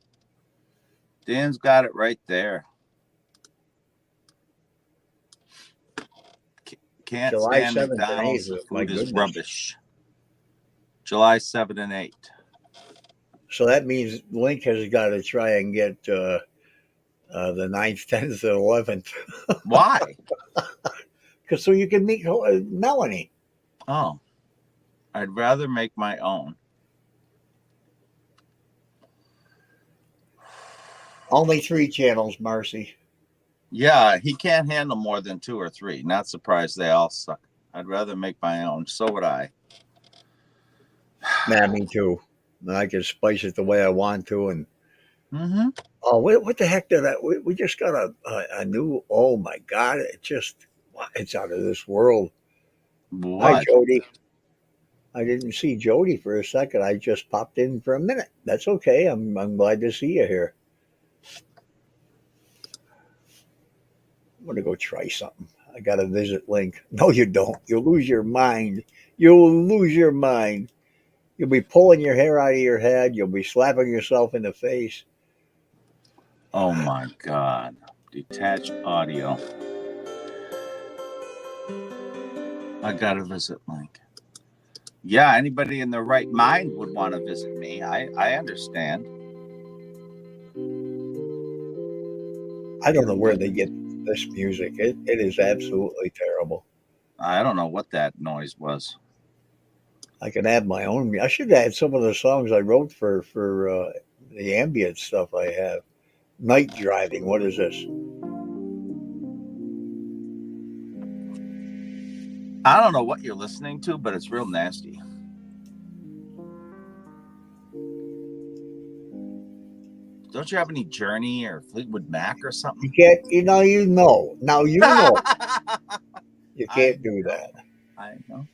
Dan's got it right there. Can't
July
stand
7th
McDonald's.
and 8th.
The food is rubbish. July 7th and 8th.
So that means Link has got to try and get the 9th, 10th, and 11th.
Why?
Because so you can meet Melanie.
Oh, I'd rather make my own.
Only 3 channels, Marcy.
Yeah, he can't handle more than 2 or 3. Not surprised they all suck. I'd rather make my own. So would I.
Nah, me too. I can spice it the way I want to. And oh, what the heck did that? We just got a new. Oh my God! It's out of this world.
What?
Hi, Jody. I didn't see Jody for a second. I just popped in for a minute. That's okay. I'm glad to see you here. I'm gonna go try something. I got to visit Link. No, you don't. You'll lose your mind. You'll lose your mind. You'll be pulling your hair out of your head. You'll be slapping yourself in the face.
Oh my God. Detach audio. I gotta visit Link. Yeah, anybody in their right mind would want to visit me. I understand.
I don't know where they get this music. It is absolutely terrible.
I don't know what that noise was.
I can add my own. I should add some of the songs I wrote for the ambient stuff I have. Night driving. What is this?
I don't know what you're listening to, but it's real nasty. Don't you have any Journey or Fleetwood Mac or something?
You can't. Now you know. You can't do that.
I know.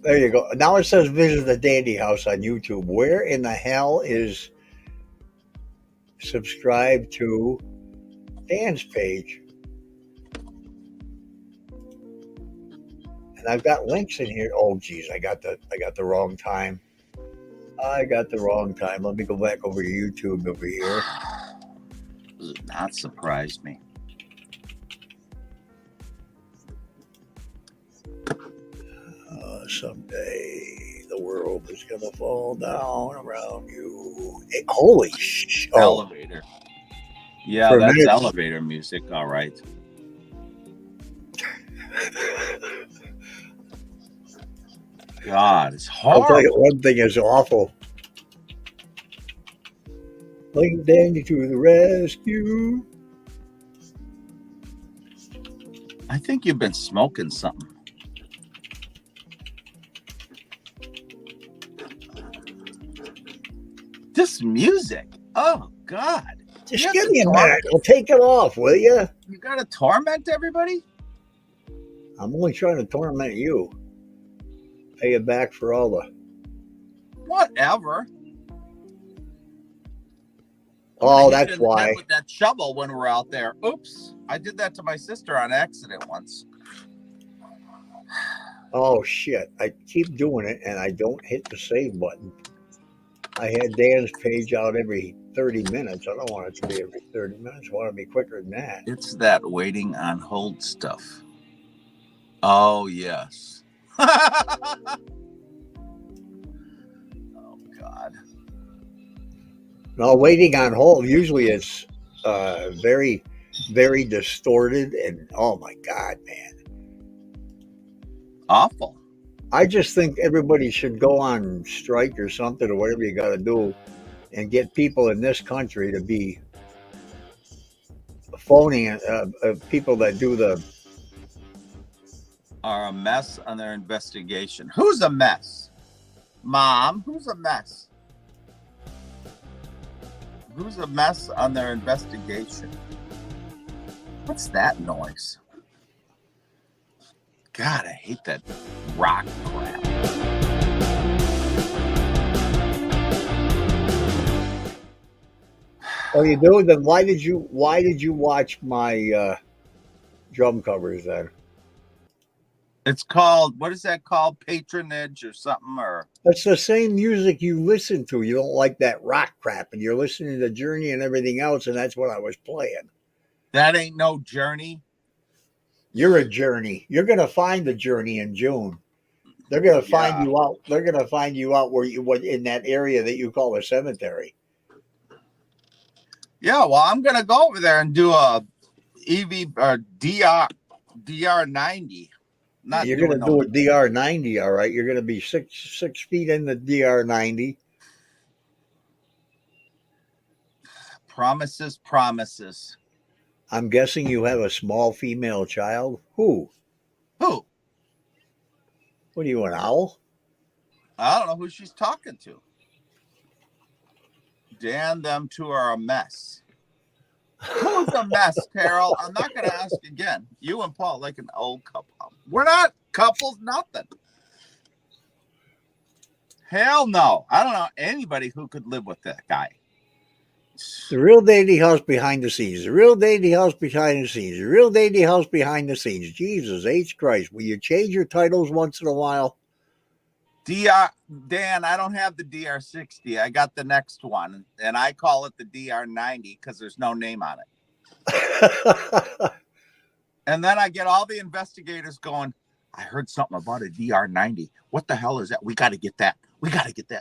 There you go. Now it says visit the Dandy House on YouTube. Where in the hell is subscribe to Dan's page? And I've got links in here. Oh, geez, I got the wrong time. I got the wrong time. Let me go back over to YouTube over here.
Does not surprise me.
Someday the world is gonna fall down around you. Hey, holy sh! Oh,
Elevator. Yeah,
for a
that's
minute,
elevator music. All right. God, it's
I'll tell you
horrible.
one thing is awful. Link Dandy to the rescue.
I think you've been smoking something. This music. Oh God.
Just give me a minute. I'll take it off, will you?
You gotta torment everybody?
I'm only trying to torment you. Pay you back for all the.
Whatever.
Oh, that's why.
With that shovel when we're out there. Oops. I did that to my sister on accident once.
Oh shit! I keep doing it and I don't hit the save button. I had Dan's page out every 30 minutes. I don't want it to be every 30 minutes. I want it to be quicker than that.
It's that waiting on hold stuff. Oh, yes. Oh, God.
No, waiting on hold, usually it's very, very distorted. And oh my God, man.
Awful.
I just think everybody should go on strike or something or whatever you got to do and get people in this country to be phoning people that do the.
Are a mess on their investigation. Who's a mess? Mom, who's a mess? Who's a mess on their investigation? What's that noise? God, I hate that rock crap.
Oh, you do? Then why did you watch my drum covers then?
It's called, what is that called? Patronage or something? Or
That's the same music you listen to. You don't like that rock crap, and you're listening to Journey and everything else, and that's what I was playing.
that ain't no Journey.
You're a Journey. You're gonna find the Journey in June. They're gonna find you out. They're gonna find you out where you in that area that you call a cemetery.
Yeah, well, I'm gonna go over there and do a EV or DR90. Not
You're
doing
gonna do a DR90, all right. You're gonna be six feet in the DR90.
Promises.
I'm guessing you have a small female child. Who?
Who?
What are you, an owl?
I don't know who she's talking to. Dan, them two are a mess. Who's a mess, Carol? I'm not going to ask again. You and Paul, like an old couple. We're not couples, nothing. Hell no. I don't know anybody who could live with that guy.
The Real Dandy House behind the scenes. The Real Dandy House behind the scenes. The Real Dandy House behind the scenes. Jesus H. Christ. Will you change your titles once in a while?
Dan, I don't have the DR60. I got the next one, and I call it the DR90 because there's no name on it. And then I get all the investigators going, I heard something about a DR90. What the hell is that? We got to get that.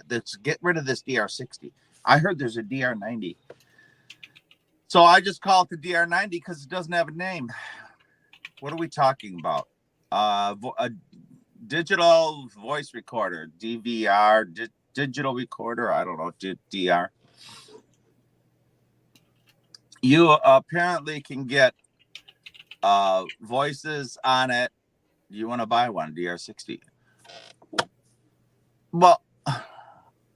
Let's get rid of this DR60. I heard there's a DR90. So I just call it the DR90 because it doesn't have a name. What are we talking about? A digital voice recorder, DVR, digital recorder. I don't know, DR. You apparently can get voices on it. You want to buy one, DR60? Well,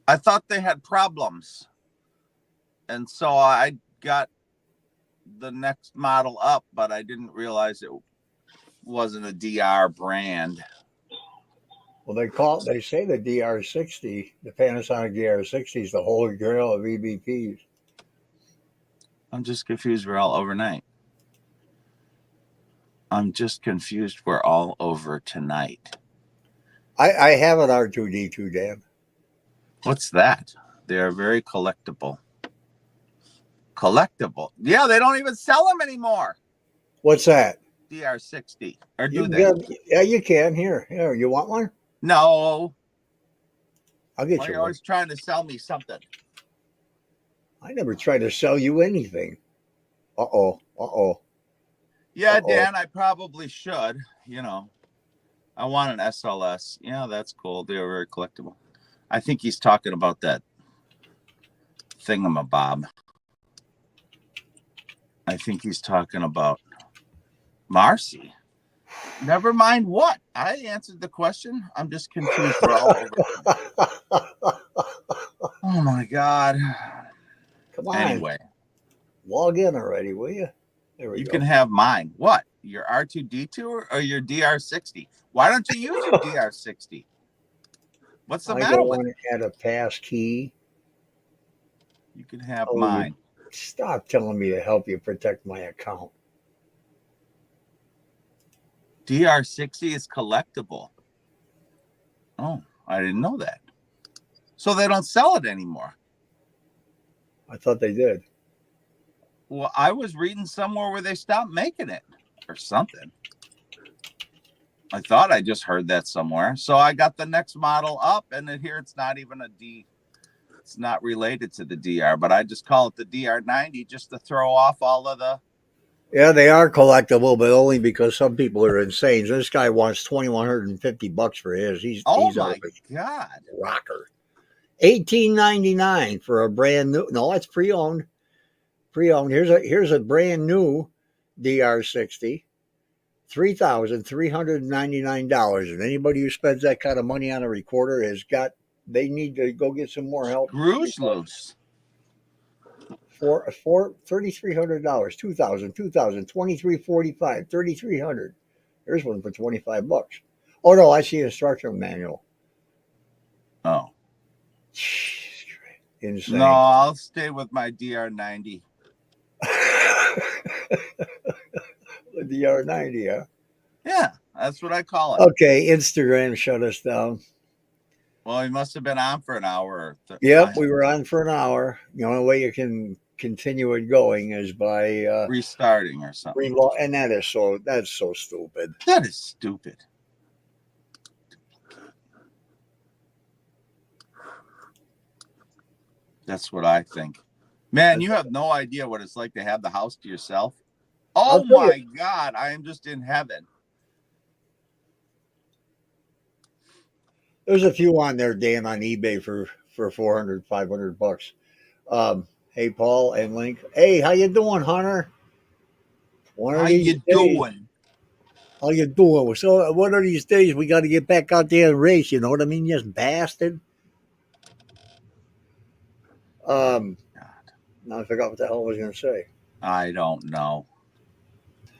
I thought they had problems. And so I got the next model up, but I didn't realize it wasn't a DR brand.
Well, they say the DR60, the Panasonic DR60 is the holy grail of EVPs.
I'm just confused. We're all overnight. I'm just confused. We're all over tonight.
I have an R2D2, Dan.
What's that? They are very collectible. Collectible? Yeah, they don't even sell them anymore.
What's that?
DR60. Or
You
do
can
they?
get. Yeah, you can. Here. You want one?
No.
I'll get
Why are
you
you
one.
always trying to sell me something?
I never tried to sell you anything. Uh oh.
Yeah, Dan, I probably should. I want an SLS. Yeah, that's cool. They're very collectible. I think he's talking about that thingamabob. I think he's talking about Marcy. Never mind what. I answered the question. I'm just confused. We're all over. Oh my God.
Come on.
Anyway.
Log in already, will you? There we
You
go.
can have mine. What? Your R2D2 or your DR60? Why don't you use your DR60? What's the matter with it?
I don't want to add a pass key.
You can have mine.
Stop telling me to help you protect my account.
DR60 is collectible. Oh, I didn't know that. So they don't sell it anymore.
I thought they did.
Well, I was reading somewhere where they stopped making it or something. I thought I just heard that somewhere. So I got the next model up, and here it's not even a D. It's not related to the DR, but I just call it the DR90 just to throw off all of the.
Yeah, they are collectible, but only because some people are insane. This guy wants $2,150 for his. He's
my God,
rocker. $1,899 for a brand new. No, it's pre-owned. Pre-owned. Here's a brand new DR60. $3,399. And anybody who spends that kind of money on a recorder they need to go get some more help.
Screws loose.
For $3,300, 2,000, 2,345, 3,300. There's one for $25. Oh no, I see an instructional manual.
Oh,
insane.
No, I'll stay with my DR90.
The DR90, huh?
Yeah, that's what I call it.
Okay, Instagram shut us down.
Well, he must have been on for an hour.
Yep, we were on for an hour. The only way you can continue it going is by
restarting or something.
And that's so stupid.
That is stupid. That's what I think. Man, you have no idea what it's like to have the house to yourself. Oh my God, I am just in heaven.
There's a few on there, Dan, on eBay for $400, $500. Hey, Paul and Link. Hey, how you doing, Hunter? How you doing? So one of these days we got to get back out there and race. You know what I mean? You bastard. Now I forgot what the hell I was going to say.
I don't know.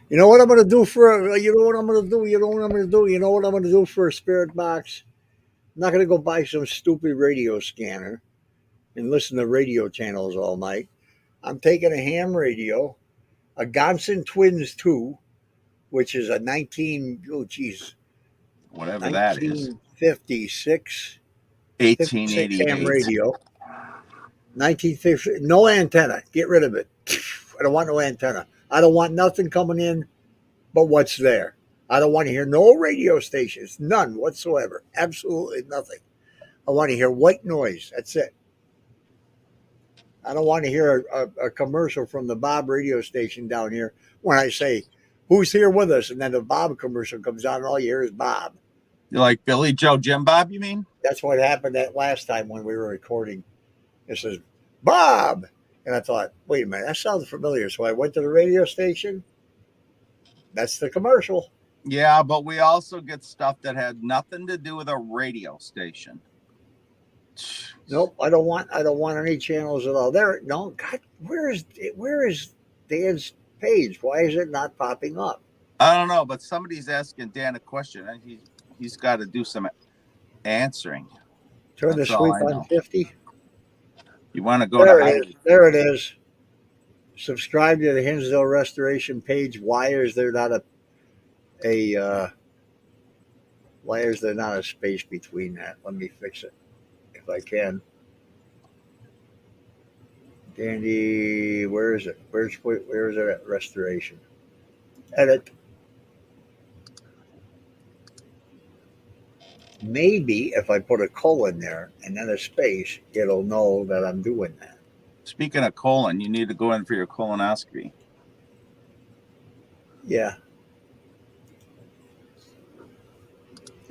You know what I'm going to do for? You know what I'm going to do? You know what I'm going to do? You know what I'm going to do for a spirit box? I'm not going to go buy some stupid radio scanner and listen to radio channels all night. I'm taking a ham radio, a Gonson Twins 2, which is a 1956 ham radio. 1950, no antenna. Get rid of it. I don't want no antenna. I don't want nothing coming in but what's there. I don't want to hear no radio stations, none whatsoever. Absolutely nothing. I want to hear white noise. That's it. I don't want to hear a commercial from the Bob radio station down here when I say, who's here with us? And then the Bob commercial comes on and all you hear is Bob.
You like Billy Joe Jim Bob, you mean?
That's what happened that last time when we were recording. It says, Bob. And I thought, wait a minute, that sounds familiar. So I went to the radio station. That's the commercial.
Yeah, but we also get stuff that had nothing to do with a radio station.
Nope, I don't want any channels at all. There, no, God, where is Dan's page? Why is it not popping up?
I don't know, but somebody's asking Dan a question, and he's got to do some answering.
Turn the sweep on 50.
You want to go to
Heidi? There it is. Subscribe to the Hinsdale Restoration page. Why is there not a why is there not a space between that? Let me fix it if I can. Dandy, where is it? Where is it at restoration? Edit. Maybe if I put a colon there and then a space, it'll know that I'm doing that.
Speaking of colon, you need to go in for your colonoscopy.
Yeah.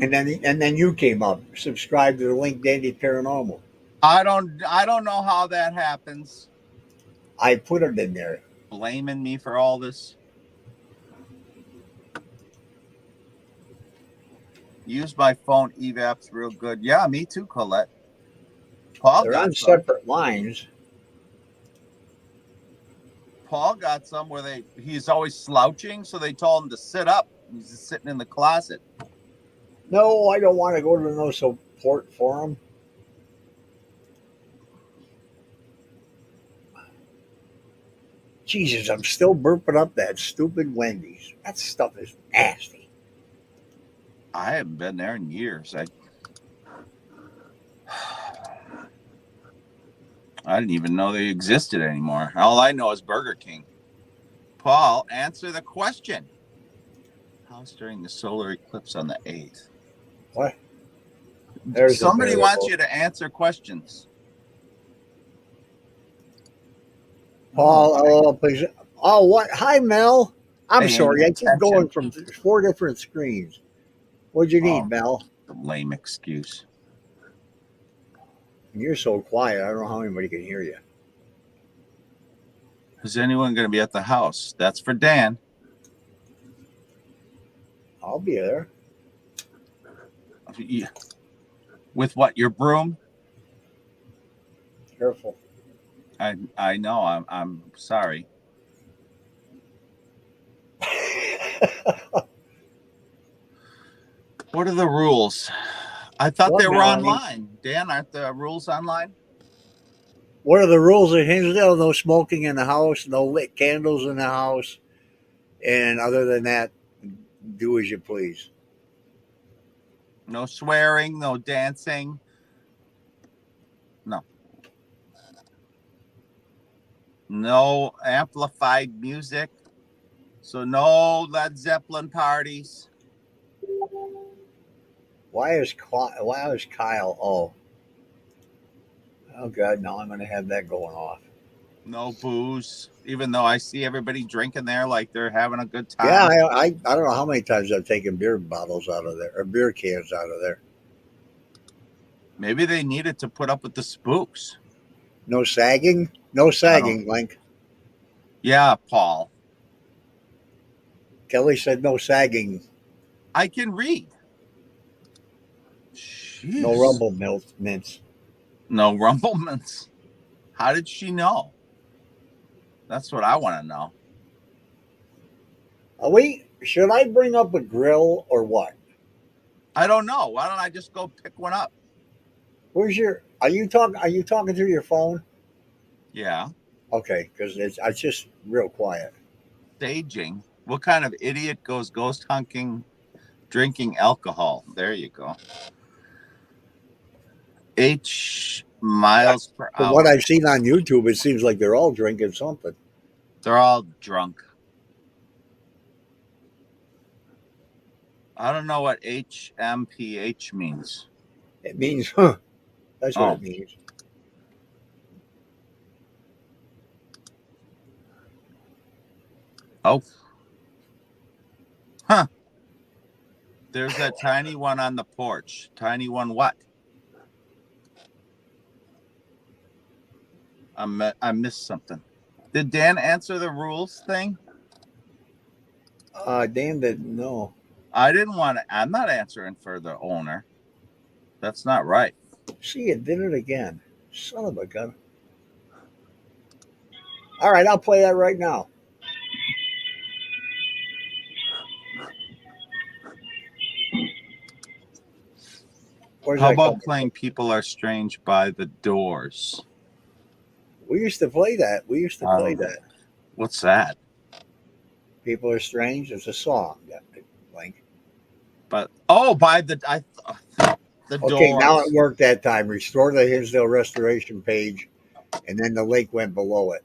And then you came up. Subscribe to the link, Dandy Paranormal.
I don't know how that happens.
I put it in there.
Blaming me for all this. Use my phone evap's real good. Yeah, me too, Colette. Paul
They're
got
on
some.
separate lines.
Paul got some where he's always slouching, so they told him to sit up. He's just sitting in the closet.
No, I don't want to go to no support forum. Jesus, I'm still burping up that stupid Wendy's. That stuff is nasty.
I haven't been there in years. I didn't even know they existed anymore. All I know is Burger King. Paul, answer the question. House during the solar eclipse on the 8th.
What? There's
Somebody wants you to answer questions.
Paul, please. Oh, what? Hi, Mel. I'm sorry. I keep going from 4 different screens. What'd you need, Mel?
Lame excuse.
You're so quiet. I don't know how anybody can hear you.
Is anyone going to be at the house? That's for Dan.
I'll be there.
With what? Your broom?
Careful.
I know. I'm sorry. What are the rules? I thought they were online. Dan, aren't the rules online?
What are the rules at Hinsdale? No smoking in the house, no lit candles in the house, and other than that, do as you please.
No swearing, no dancing. No. No amplified music. So no Led Zeppelin parties.
Why is Kyle? Oh God! Now I'm going to have that going off.
No booze, even though I see everybody drinking there like they're having a good time.
Yeah, I don't know how many times I've taken beer bottles out of there or beer cans out of there.
Maybe they needed to put up with the spooks.
No sagging, Link.
Yeah, Paul.
Kelly said no sagging.
I can read. Jeez.
No rumble mints.
No rumble mints. How did she know? That's what I want to know.
Should I bring up a grill or what?
I don't know. Why don't I just go pick one up?
Are you talking through your phone?
Yeah.
Okay, because it's just real quiet.
Staging. What kind of idiot goes ghost hunting, drinking alcohol? There you go. H miles per hour.
From what I've seen on YouTube, it seems like they're all drinking something.
They're all drunk. I don't know what HMPH means.
It means, huh? That's what it means.
Oh. Huh. There's that tiny one on the porch. Tiny one what? I missed something. Did Dan answer the rules thing?
Dan didn't know.
I'm not answering for the owner. That's not right.
See, it did it again. Son of a gun. All right, I'll play that right now.
How about playing People Are Strange by the Doors?
We used to play that.
What's that?
People Are Strange. It's a song. link.
But by the the
Okay, now
doors.
it worked that time. Restore the Hinsdale Restoration page, and then the link went below it.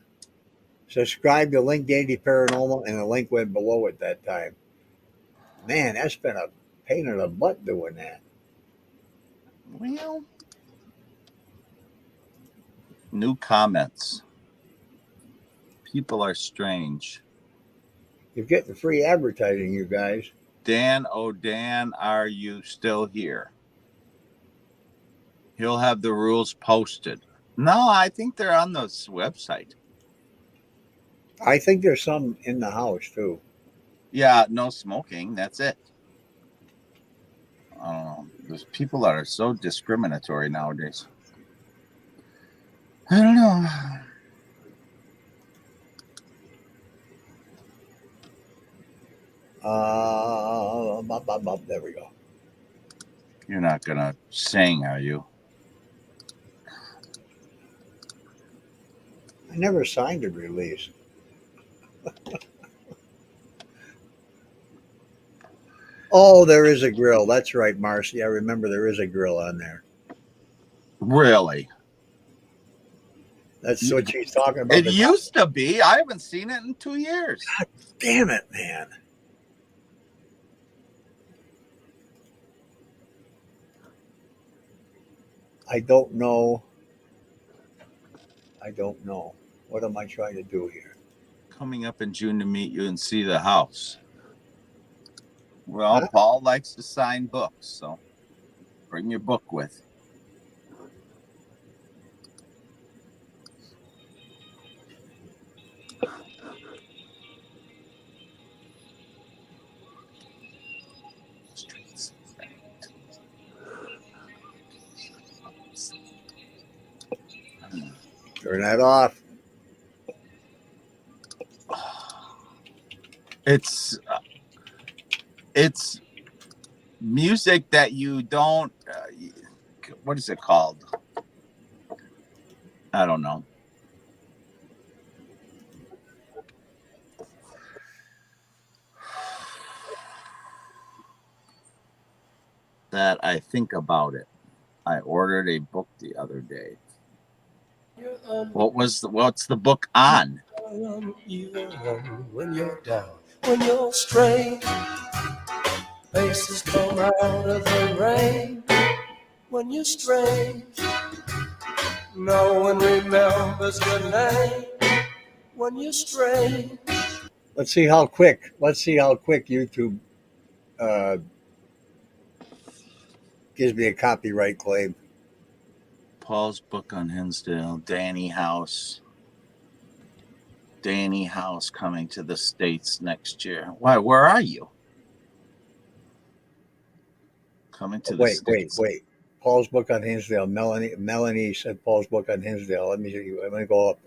Subscribe to Link Dandy Paranormal, and the link went below it that time. Man, that's been a pain in the butt doing that.
Well, new comments. People are strange.
You're getting free advertising, you guys.
Dan, oh Dan, are you still here? He'll have the rules posted. No, I think they're on the website.
I think there's some in the house too.
Yeah, no smoking. That's it. I don't know. There's people that are so discriminatory nowadays. I don't know.
There we go.
You're not gonna sing, are you?
I never signed a release. Oh, there is a grill. That's right, Marcy. I remember there is a grill on there.
Really?
That's what she's talking about.
It used to be. I haven't seen it in 2 years.
God damn it, man. I don't know. What am I trying to do here?
Coming up in June to meet you and see the house. Well, Paul likes to sign books, so bring your book with.
Turn that off.
It's music that you don't. What is it called? I don't know. That I think about it. I ordered a book the other day. What's the book on?
When you're down, when you're strange, faces come out of the rain. When you're strange, no one remembers your name. When you're strange.
Let's see how quick YouTube gives me a copyright claim.
Paul's book on Hinsdale, Danny House coming to the States next year. Why? Where are you? Coming to the States.
Wait. Paul's book on Hinsdale. Melanie said Paul's book on Hinsdale. Let me see. I'm going to go up.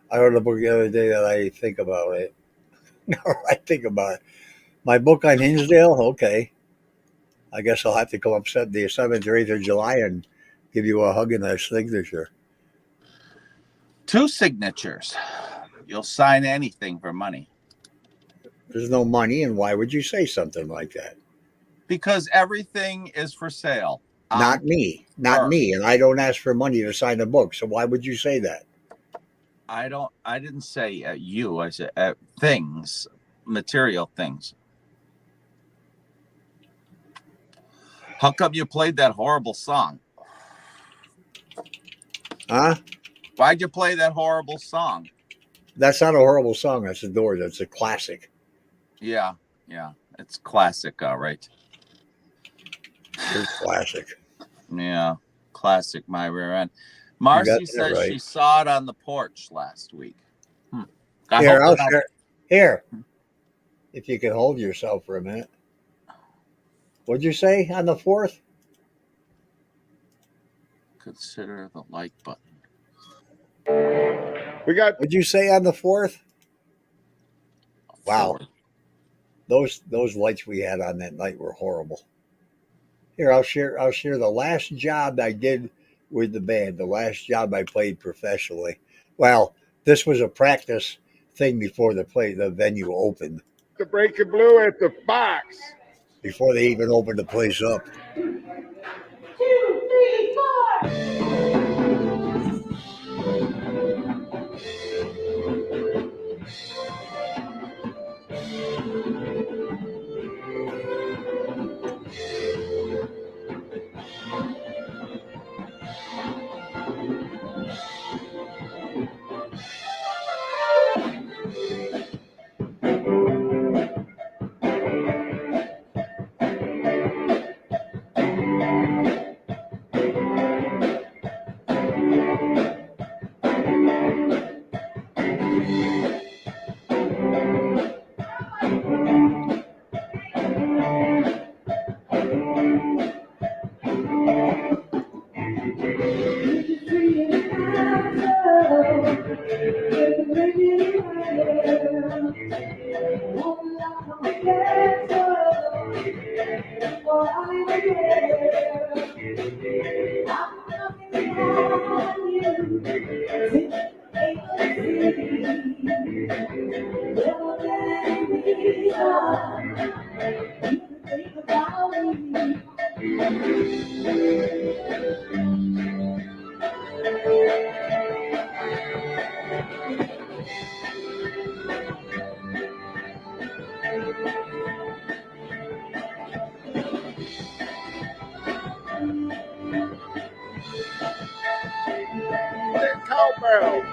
I read a book the other day that I think about it. No, I think about it. My book on Hinsdale? Okay. I guess I'll have to come up the 7th or 8th of July and give you a hug and a signature.
2 signatures. You'll sign anything for money.
There's no money, and why would you say something like that?
Because everything is for sale.
Not me. And I don't ask for money to sign a book. So why would you say that?
I didn't say you. I said things, material things. How come you played that horrible song?
Huh?
Why'd you play that horrible song?
That's not a horrible song. That's The Doors. That's a classic.
Yeah. It's classic, all right.
It's classic.
Yeah, classic. My rear end. Marcy says she saw it on the porch last week.
Here, if you can hold yourself for a minute. What'd you say on the 4th?
Consider the like button.
What'd you say on the 4th? Wow. Those lights we had on that night were horrible. Here, I'll share the last job I did with the band, the last job I played professionally. Well, this was a practice thing before the venue opened.
To break your blue at the box.
before they even opened the place up.
2, 3, 4.
Cowbell.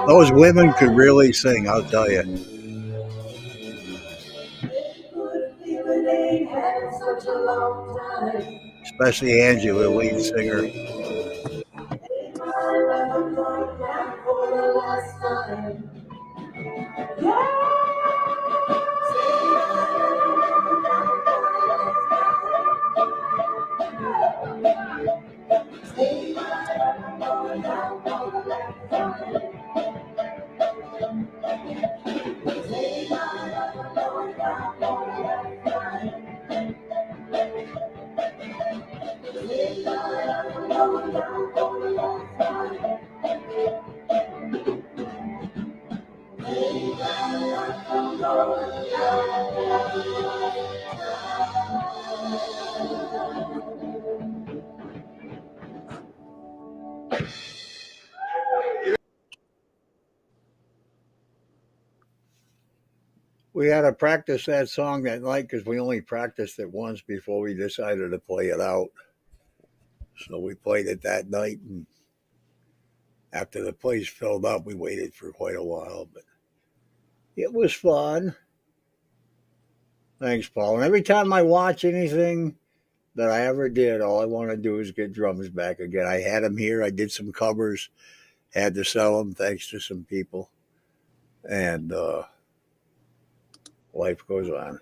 Those women could really sing, I'll tell you. Especially Angie, the lead singer. We had to practice that song that night because we only practiced it once before we decided to play it out. So we played it that night, and after the place filled up, we waited for quite a while, but it was fun. Thanks, Paul. And every time I watch anything that I ever did, all I want to do is get drums back again. I had them here. I did some covers, had to sell them thanks to some people, and life goes on.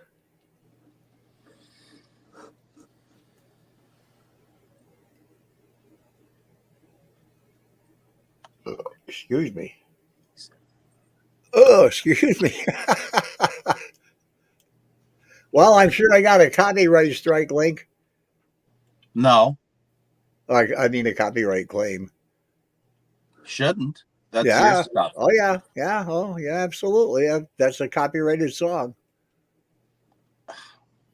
Excuse me. Oh, excuse me. Well, I'm sure I got a copyright strike link.
No,
I mean, a copyright claim.
shouldn't. That's your
Yeah.
stuff.
Oh, yeah. Yeah. Oh, yeah. Absolutely. That's a copyrighted song.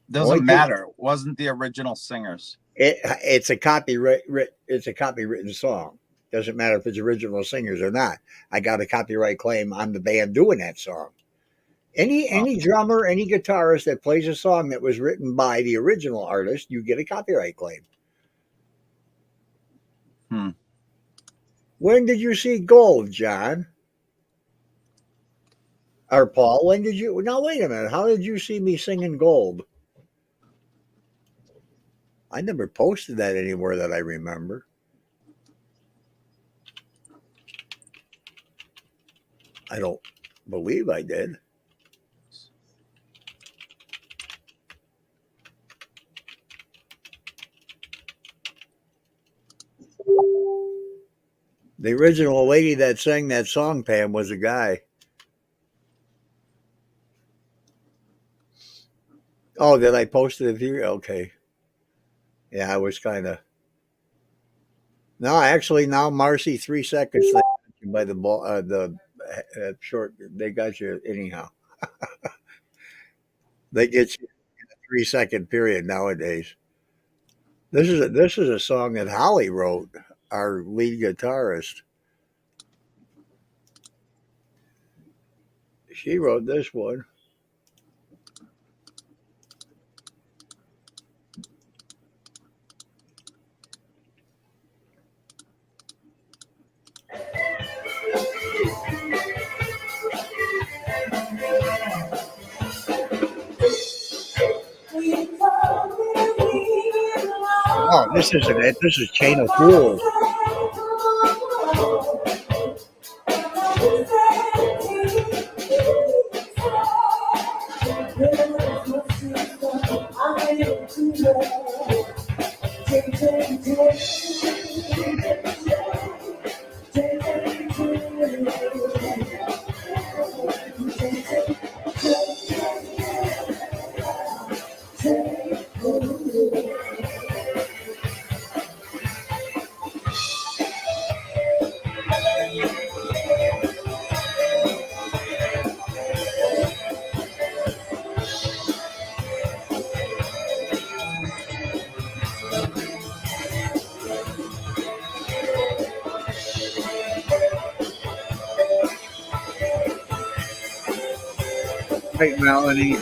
Doesn't matter. It wasn't the original singers.
It's a copyright. It's a copywritten song. Doesn't matter if it's original singers or not. I got a copyright claim on the band doing that song. Any drummer, any guitarist that plays a song that was written by the original artist, you get a copyright claim. When did you see Gold, John? Or Paul, when did you? Now, wait a minute. How did you see me singing Gold? I never posted that anywhere that I remember. I don't believe I did. The original lady that sang that song, Pam, was a guy. Oh, did I post it here? Okay. Yeah, I was kind of. No, actually, now Marcy, 3 seconds by the ball, the short. They got you anyhow. They get you in a 3 second period nowadays. This is a song that Holly wrote, our lead guitarist. She wrote this one. Oh, this isn't it. This is Chain of Fools. Great melody.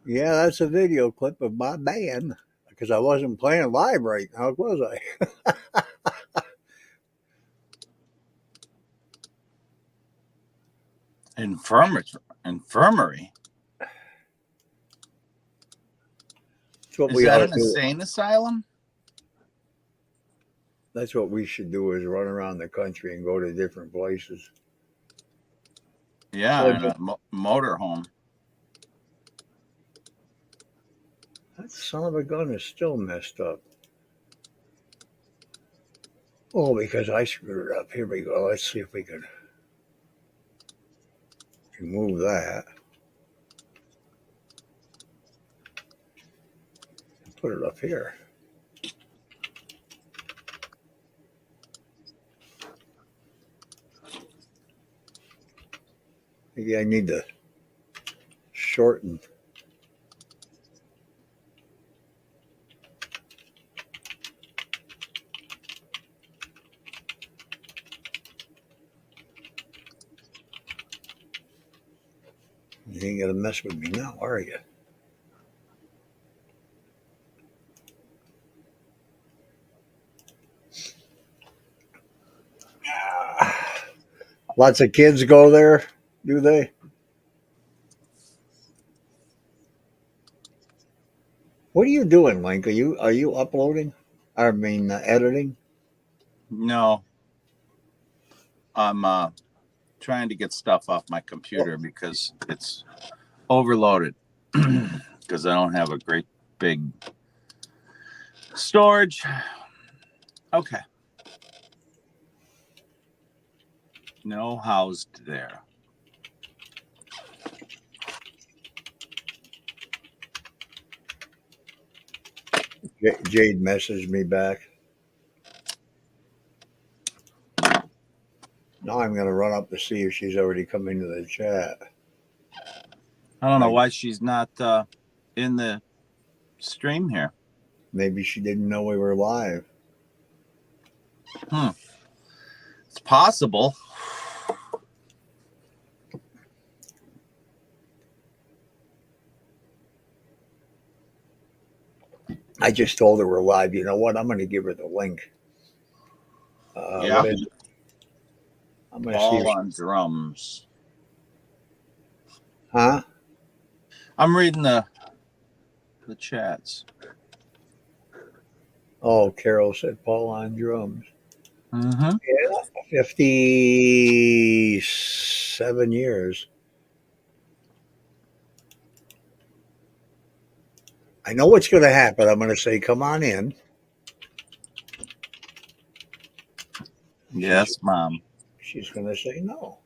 Yeah, that's a video clip of my band because I wasn't playing live right now, was I?
Infirmary.
That's what
Is
we
that
all
an
do.
insane asylum?
That's what we should do is run around the country and go to different places.
Yeah,
Well,
in a motorhome.
that son of a gun is still messed up. Oh, because I screwed it up. Here we go. Let's see if we can remove that. Put it up here. Maybe I need to shorten. You ain't gonna mess with me now, are you? Lots of kids go there, do they? What are you doing, Link? Are you uploading? I mean, editing?
No, I'm trying to get stuff off my
Oh,
computer because it's overloaded. Because I don't have a great big storage. Okay. No housed there.
Jade messaged me back. Now I'm gonna run up to see if she's already come into the chat.
I don't know
Like
why she's not in the stream here.
maybe she didn't know we were live.
It's possible.
I just told her we're live. You know what? I'm gonna give her the link.
Yeah.
What is it? I'm gonna see if
Paul on drums.
huh?
I'm reading the chats.
Oh, Carol said Paul on drums.
Mm-hmm.
Yeah, 57 years. I know what's going to happen. I'm going to say, come on in.
Yes, Mom.
She's going to say no.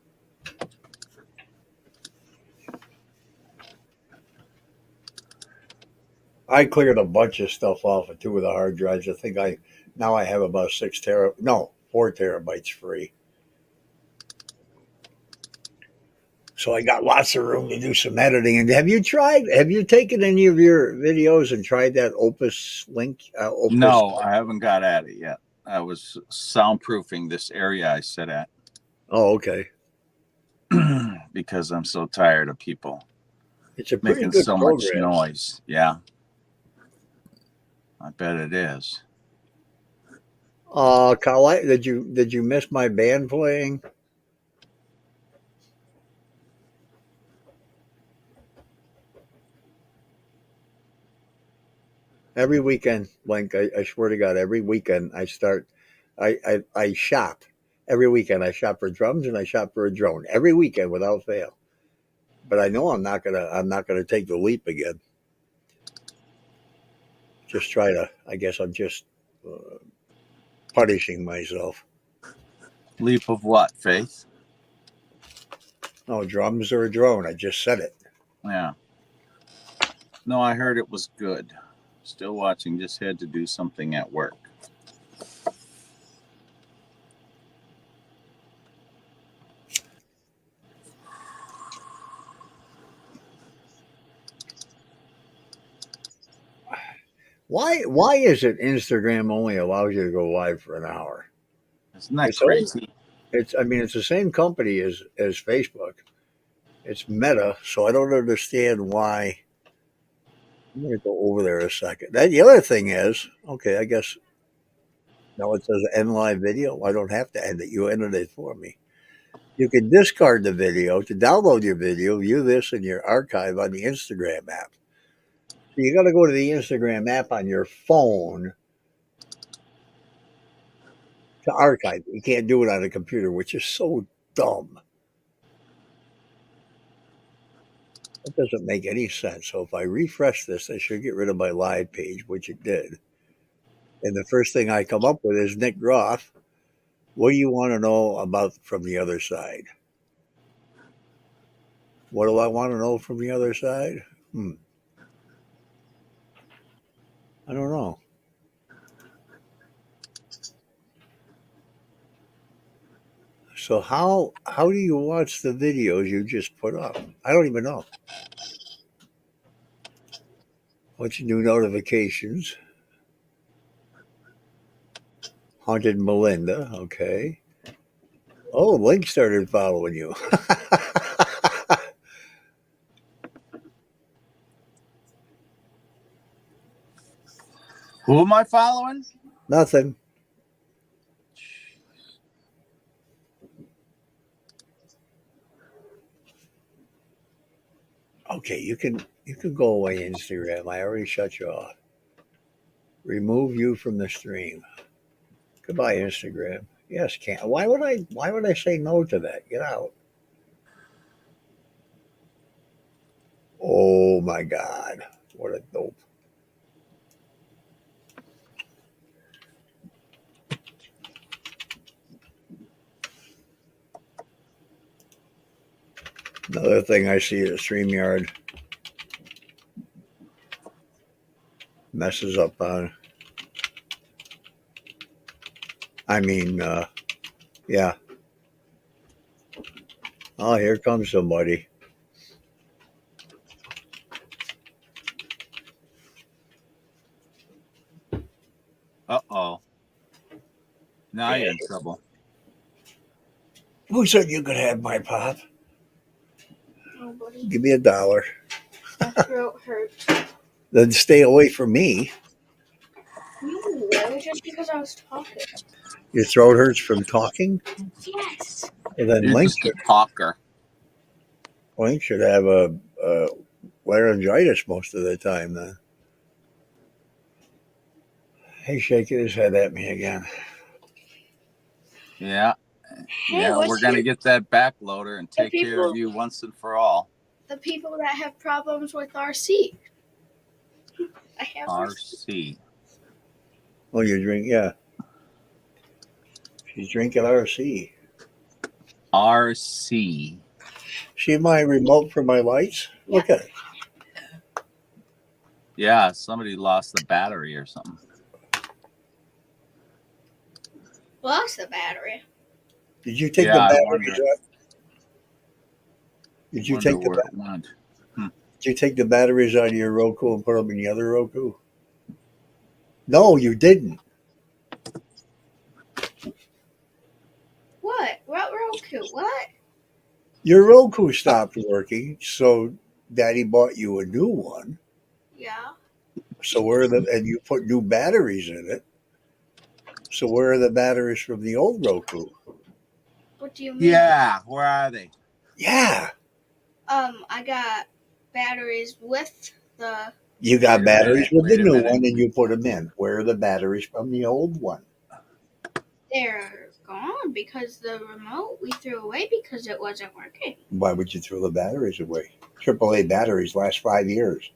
I cleared a bunch of stuff off of 2 of the hard drives. I think now I have about 4 terabytes free. So I got lots of room to do some editing. And have you taken any of your videos and tried that Opus link?
No, I haven't got at it yet. I was soundproofing this area I sit at.
Oh, okay.
Because I'm so tired of people
It's a pretty
making
good
so
program.
much noise. Yeah. I bet it is.
Kyle, did you miss my band playing? Every weekend, Link, I swear to God, every weekend I shop. Every weekend I shop for drums and I shop for a drone. Every weekend without fail. But I know I'm not gonna take the leap again. I guess I'm just punishing myself.
Leap of what? Faith?
No, drums or a drone. I just said it.
Yeah. No, I heard it was good. Still watching. Just had to do something at work.
Why is it Instagram only allows you to go live for an hour?
Isn't that
It's
crazy?
It's the same company as Facebook. It's Meta, so I don't understand why. I'm going to go over there a second. The other thing is, okay, I guess now it says end live video. I don't have to end it. You ended it for me. You can discard the video to download your video, view this in your archive on the Instagram app. So you got to go to the Instagram app on your phone to archive. You can't do it on a computer, which is so dumb. It doesn't make any sense. So if I refresh this, I should get rid of my live page, which it did. And the first thing I come up with is Nick Groff. What do you want to know about from the other side? What do I want to know from the other side? I don't know. So how do you watch the videos you just put up? I don't even know. What's your new notifications? Haunted Melinda, okay. Oh, Link started following you.
Who am I following?
Nothing. Okay, you can go away, Instagram. I already shut you off. Remove you from the stream. Goodbye, Instagram. Yes, can't. Why would I say no to that? Get out. Oh my God. What a dope. Another thing I see is StreamYard messes up on. Yeah. Oh, here comes somebody.
Uh-oh. Now you're in trouble.
Who said you could have my pop?
Nobody.
Give me $1.
My throat hurts.
Then stay away from me.
No, it was just because I was talking.
Your throat hurts from talking?
Yes.
And then
You're just a talker.
Link should have a laryngitis most of the time then. He's shaking his head at me again.
Yeah.
Hey,
Yeah, we're going to get that backloader and take care of you once and for all.
The people that have problems with RC. I have
RC.
Oh, you drink? Yeah. She's drinking RC.
RC.
See my remote for my lights?
Yeah.
Look at it.
Yeah, somebody lost the battery or something.
Lost the battery.
Did you take
Yeah,
the
I
batteries
wonder.
out? Did you take
Where it went.
Did you take the batteries out of your Roku and put them in the other Roku? No, you didn't.
What? What Roku? What?
Your Roku stopped working, so Daddy bought you a new one.
Yeah.
So and you put new batteries in it. So where are the batteries from the old Roku?
What do you mean?
Yeah, where are they?
Yeah.
I got batteries with the.
You got
Wait a
batteries
minute,
with the
wait a
new
minute.
one and you put them in. Where are the batteries from the old one?
They're gone because the remote we threw away because it wasn't working.
Why would you throw the batteries away? AAA batteries last 5 years,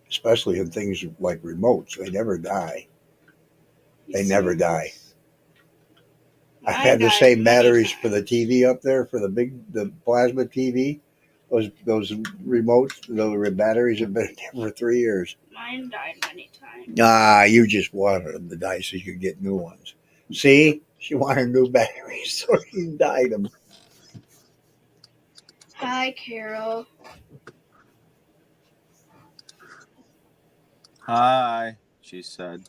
especially in things like remotes. They never die. They never die. I had the same batteries for the TV up there for the plasma TV. Those remotes, those batteries have been there for 3 years.
Mine died many times.
Ah, you just wanted them to die so you could get new ones. See, she wanted new batteries, so she died them.
Hi, Carol.
Hi, she said.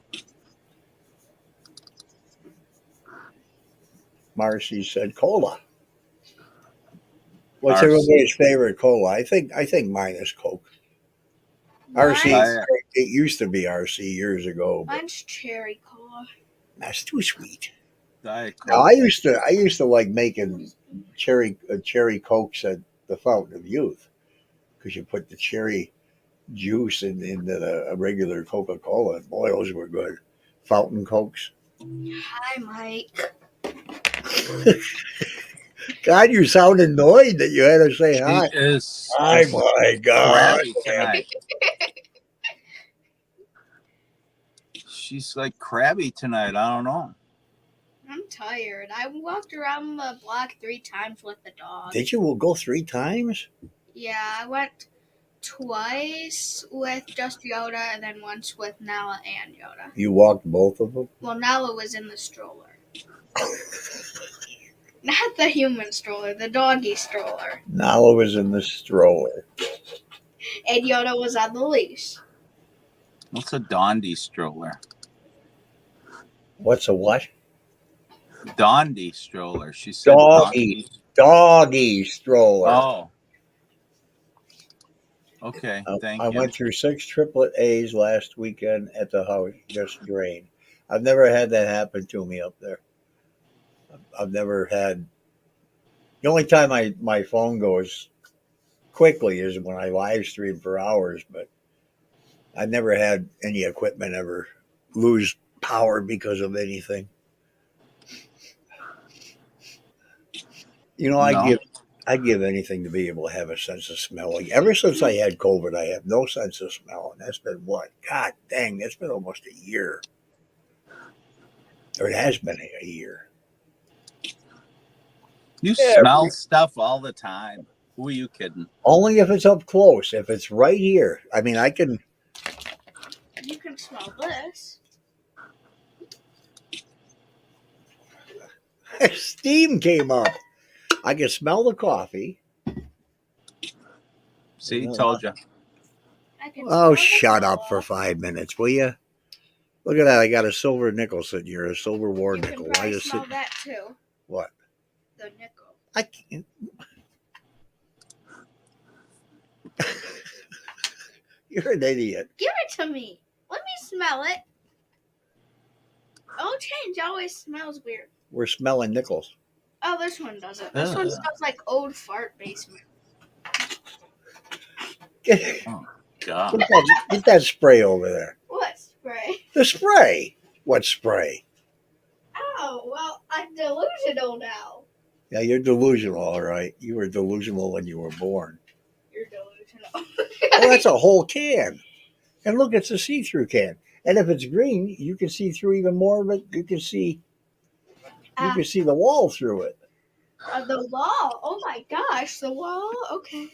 Marcy said cola. What's
RC.
everybody's favorite cola? I think mine is Coke. RC. It used to be RC years ago. But
Mine's cherry cola.
that's too sweet.
Diet Coke.
Now, I used to like making cherry Cokes at the Fountain of Youth because you put the cherry juice into a regular Coca-Cola. Boy, those were good. Fountain Cokes.
Hi, Mike.
God, you sound annoyed that you had to say
She
hi.
is
Hi,
just
my God.
crabby tonight. She's like crabby tonight. I don't know.
I'm tired. I walked around the block 3 times with the dog.
Did you go 3 times?
Yeah, I went twice with just Yoda and then once with Nala and Yoda.
You walked both of them?
Well, Nala was in the stroller. Not the human stroller, the doggy stroller.
Nala was in the stroller.
And Yoda was on the leash.
What's a Dondi stroller?
What's a what?
Dondi stroller. She said
Doggy. Doggy stroller.
Oh. Okay, thank
I
you.
went through 6 triplet A's last weekend at the house, just drained. I've never had that happen to me up there. I've never had. The only time my phone goes quickly is when I live stream for hours, but I've never had any equipment ever lose power because of anything. You know,
No.
I'd give anything to be able to have a sense of smell. Like, ever since I had COVID, I have no sense of smell, and that's been what? God dang, that's been almost a year. Or it has been a year.
You smell stuff all the time. Who are you kidding?
Only if it's up close. If it's right here, I mean, I can.
You can smell this.
Steam came up. I can smell the coffee.
See, told you.
I can
Oh,
smell
shut
the
up for
cola.
5 minutes, will you? Look at that. I got a silver nickel sitting here, a silver war
You
nickel.
can
Why
probably
just
smell
sit?
that too.
What?
The nickel.
I can't. You're an idiot.
Give it to me. Let me smell it. Oh, change always smells weird.
We're smelling nickels.
Oh, this one doesn't. This one smells like old fart basement.
Get,
Oh, God.
get that spray over there.
What spray?
The spray. What spray?
Oh, well, I'm delusional now.
Yeah, you're delusional, all right. You were delusional when you were born.
You're delusional.
Oh, that's a whole can. And look, it's a see-through can. And if it's green, you can see through even more of it. You can see the wall through it.
The wall. Oh my gosh, the wall. Okay.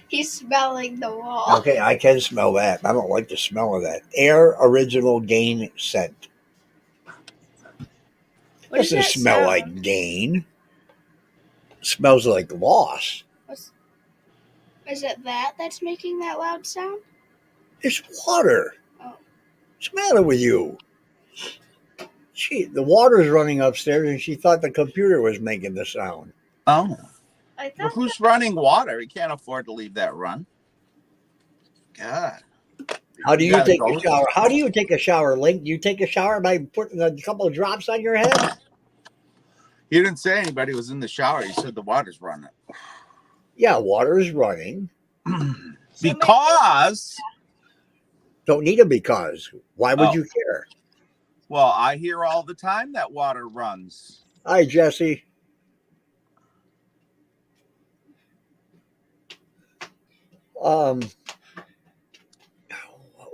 He's smelling the wall.
Okay, I can smell that. I don't like the smell of that. Air Original Gain scent.
What does
Doesn't
that
smell
sound?
like Gain. It smells like loss.
Is it that's making that loud sound?
It's water.
Oh.
What's the matter with you? The water's running upstairs, and she thought the computer was making the sound.
Oh.
I
Well,
thought
who's running water? He can't afford to leave that run. God.
How do you
gotta
take
go.
a shower? How do you take a shower, Link? You take a shower by putting a couple of drops on your head?
He didn't say anybody was in the shower. He said the water's running.
Yeah, water is running.
Because.
Don't need a because. Why would you care?
Well, I hear all the time that water runs.
Hi, Jesse. What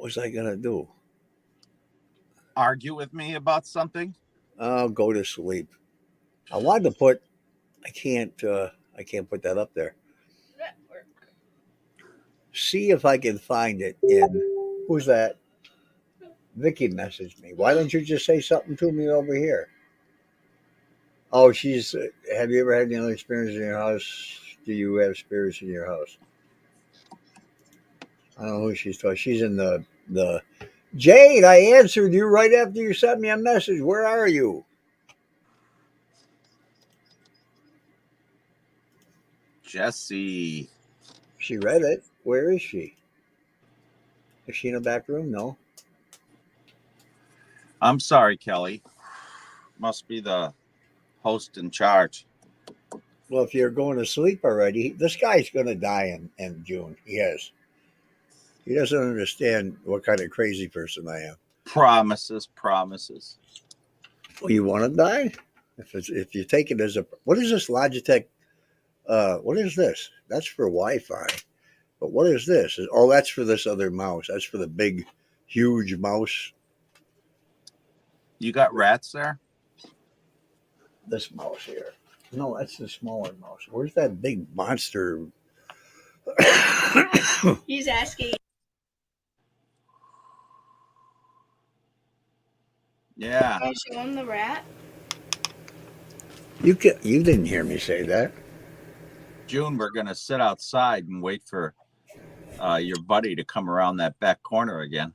was I gonna do?
Argue with me about something?
I'll go to sleep. I wanted to put. I can't put that up there. See if I can find it in. Who's that? Vicky messaged me. Why don't you just say something to me over here? Oh, she's. Have you ever had any other experience in your house? Do you have spirits in your house? I don't know who she's talking. She's in the. Jade, I answered you right after you sent me a message. Where are you?
Jesse.
She read it. Where is she? Is she in the back room? No.
I'm sorry, Kelly. Must be the host in charge.
Well, if you're going to sleep already, this guy's going to die in June. He is. He doesn't understand what kind of crazy person I am.
Promises, promises.
Well, you want to die? If you take it as a what is this Logitech? What is this? That's for Wi-Fi. But what is this? Oh, that's for this other mouse. That's for the big, huge mouse.
You got rats there?
This mouse here. No, that's the smaller mouse. Where's that big monster?
He's asking.
Yeah.
Can I show him the rat?
You didn't hear me say that.
June, we're going to sit outside and wait for your buddy to come around that back corner again.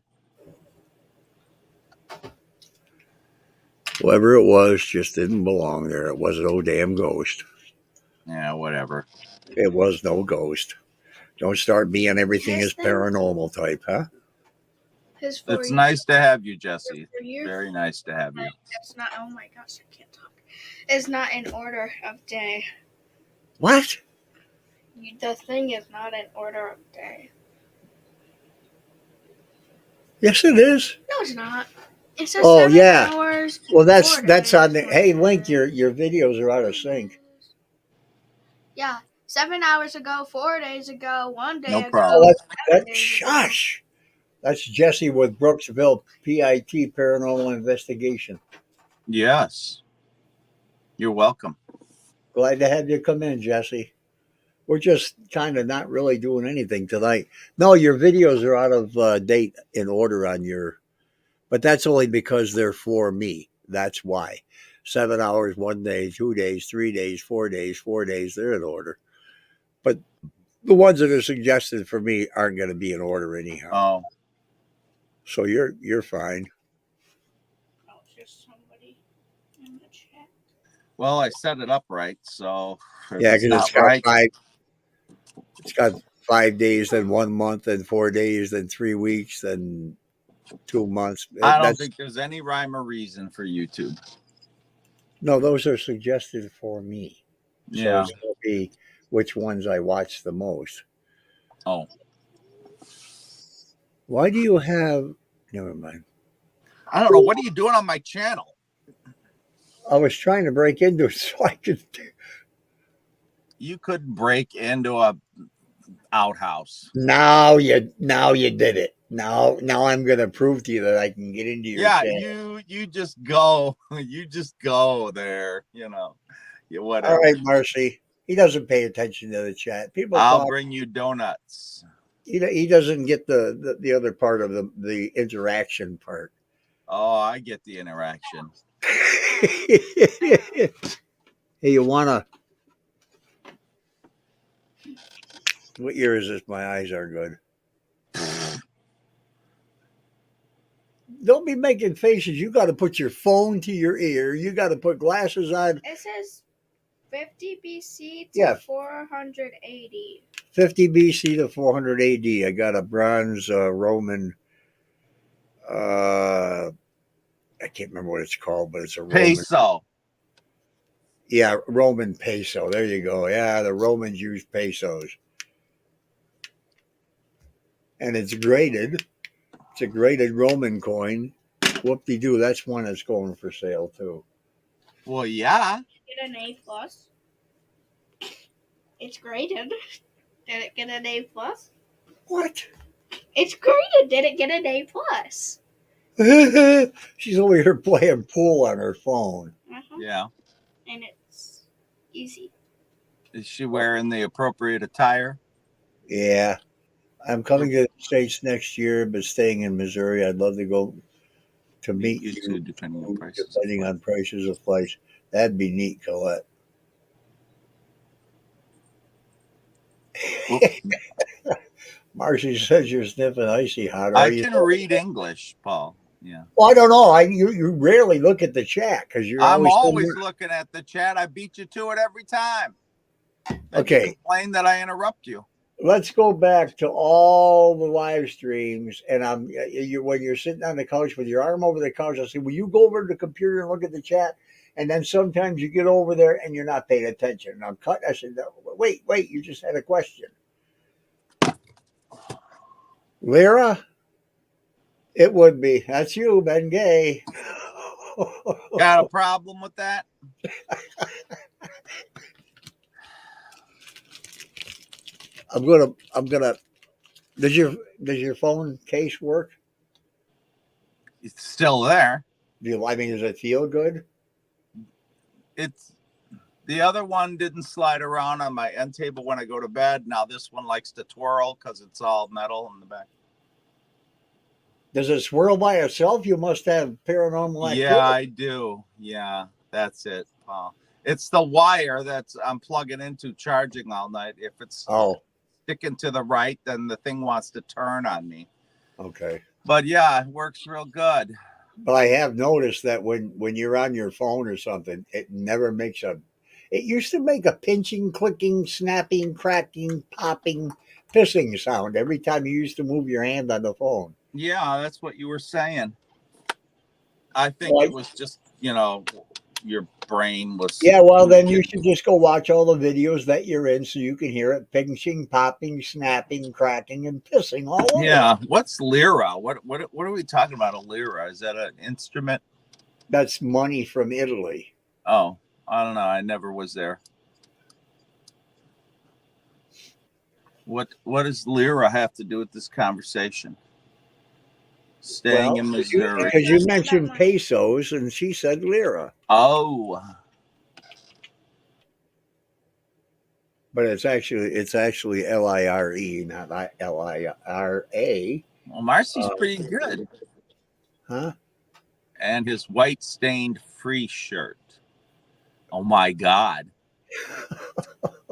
Whoever it was just didn't belong there. It was no damn ghost.
Yeah, whatever.
It was no ghost. Don't start being everything is
Yes,
paranormal type, huh?
His
It's nice to have you, Jesse.
For you.
Very nice to have you.
It's not. Oh my gosh, I can't talk. It's not in order of day.
What?
The thing is not in order of day.
Yes, it is.
No, it's not. It says
Oh,
7
yeah.
hours.
Well, that's
4
on the.
days,
Hey,
4
Link,
days.
your videos are out of sync.
Yeah, 7 hours ago, 4 days ago, 1 day
No
ago.
problem.
Oh,
7 days ago.
shush. That's Jesse with Brooksville PIT Paranormal Investigation.
Yes. You're welcome.
Glad to have you come in, Jesse. We're just kind of not really doing anything tonight. No, your videos are out of date in order on your, but that's only because they're for me. That's why. 7 hours, 1 day, 2 days, 3 days, 4 days, 4 days, they're in order. But the ones that are suggested for me aren't going to be in order anyhow.
Oh,
So you're fine.
Oh, it's just somebody in the chat.
well, I set it up right, so if
Yeah,
it's
because
not right.
It's got 5 days, then 1 month, then 4 days, then 3 weeks, then 2 months.
I don't think there's any rhyme or reason for YouTube.
No, those are suggested for me. So
Yeah.
it's going to be which ones I watch the most.
Oh,
Why do you have? Never mind.
I don't know. What are you doing on my channel?
I was trying to break into it so I could.
You could break into a outhouse.
Now you did it. Now I'm going to prove to you that I can get into your channel.
You just go. You just go there. You know. Yeah, whatever.
All right, Marcy. He doesn't pay attention to the chat. People
I'll
talk.
bring you donuts.
He doesn't get the other part of the interaction part.
Oh, I get the interaction.
Hey, you wanna? What year is this? My eyes are good. Don't be making faces. You got to put your phone to your ear. You got to put glasses on.
It says 50 BC to
Yeah.
480.
50 BC to 400 AD. I got a bronze Roman. I can't remember what it's called, but it's a Roman.
Peso.
Yeah, Roman peso. There you go. Yeah, the Romans used pesos. And it's graded. It's a graded Roman coin. Whoop-de-doo. That's one that's going for sale, too.
Well, yeah.
Get an A plus. It's graded. Did it get an A plus?
What?
It's graded. Did it get an A plus?
She's over here playing pool on her phone.
Yeah.
And it's easy.
Is she wearing the appropriate attire?
Yeah. I'm coming to the States next year, but staying in Missouri. I'd love to go to meet you,
too, depending on prices.
Depending on prices of flights. That'd be neat, Colette. Marcy says you're sniffing icy hot.
I can read English, Paul. Yeah.
Well, I don't know. You rarely look at the chat because you're
I'm always
somewhere.
looking at the chat. I beat you to it every time. Then
Okay.
you complain that I interrupt you.
Let's go back to all the live streams. And when you're sitting on the couch with your arm over the couch, I say, will you go over to the computer and look at the chat? And then sometimes you get over there and you're not paying attention. And I'm cut. I said, "No, wait, you just had a question. Lyra, it would be. That's you, Ben Gay.
Got a problem with that?
I'm gonna. Does your phone case work?
It's still there.
I mean, does it feel good?
It's the other one didn't slide around on my end table when I go to bed. Now this one likes to twirl because it's all metal in the back.
Does it swirl by itself? You must have paranormal activity.
Yeah, I do. Yeah, that's it, Paul. It's the wire that's I'm plugging into charging all night. If it's sticking to the right, then the thing wants to turn on me.
Okay.
But yeah, it works real good.
But I have noticed that when you're on your phone or something, it never makes a. It used to make a pinching, clicking, snapping, cracking, popping, pissing sound every time you used to move your hand on the phone.
Yeah, that's what you were saying. I think it was just, your brain was.
Yeah, well, then you should just go watch all the videos that you're in so you can hear it pinching, popping, snapping, cracking, and pissing all over.
Yeah. What's lira? What are we talking about? A lira? Is that an instrument?
That's money from Italy.
Oh, I don't know. I never was there. What does lira have to do with this conversation? Staying in Missouri.
Because you mentioned pesos and she said lira.
Oh.
But it's actually LIRE, not LIRA.
Well, Marcy's pretty good.
Huh?
And his white stained free shirt. Oh my God.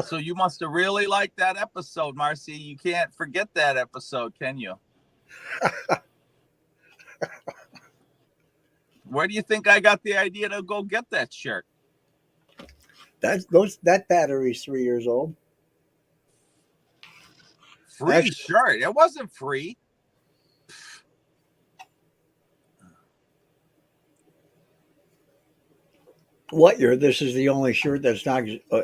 So you must have really liked that episode, Marcy. You can't forget that episode, can you? Where do you think I got the idea to go get that shirt?
That battery's 3 years old.
Free shirt. It wasn't free.
What year? This is the only shirt that's not.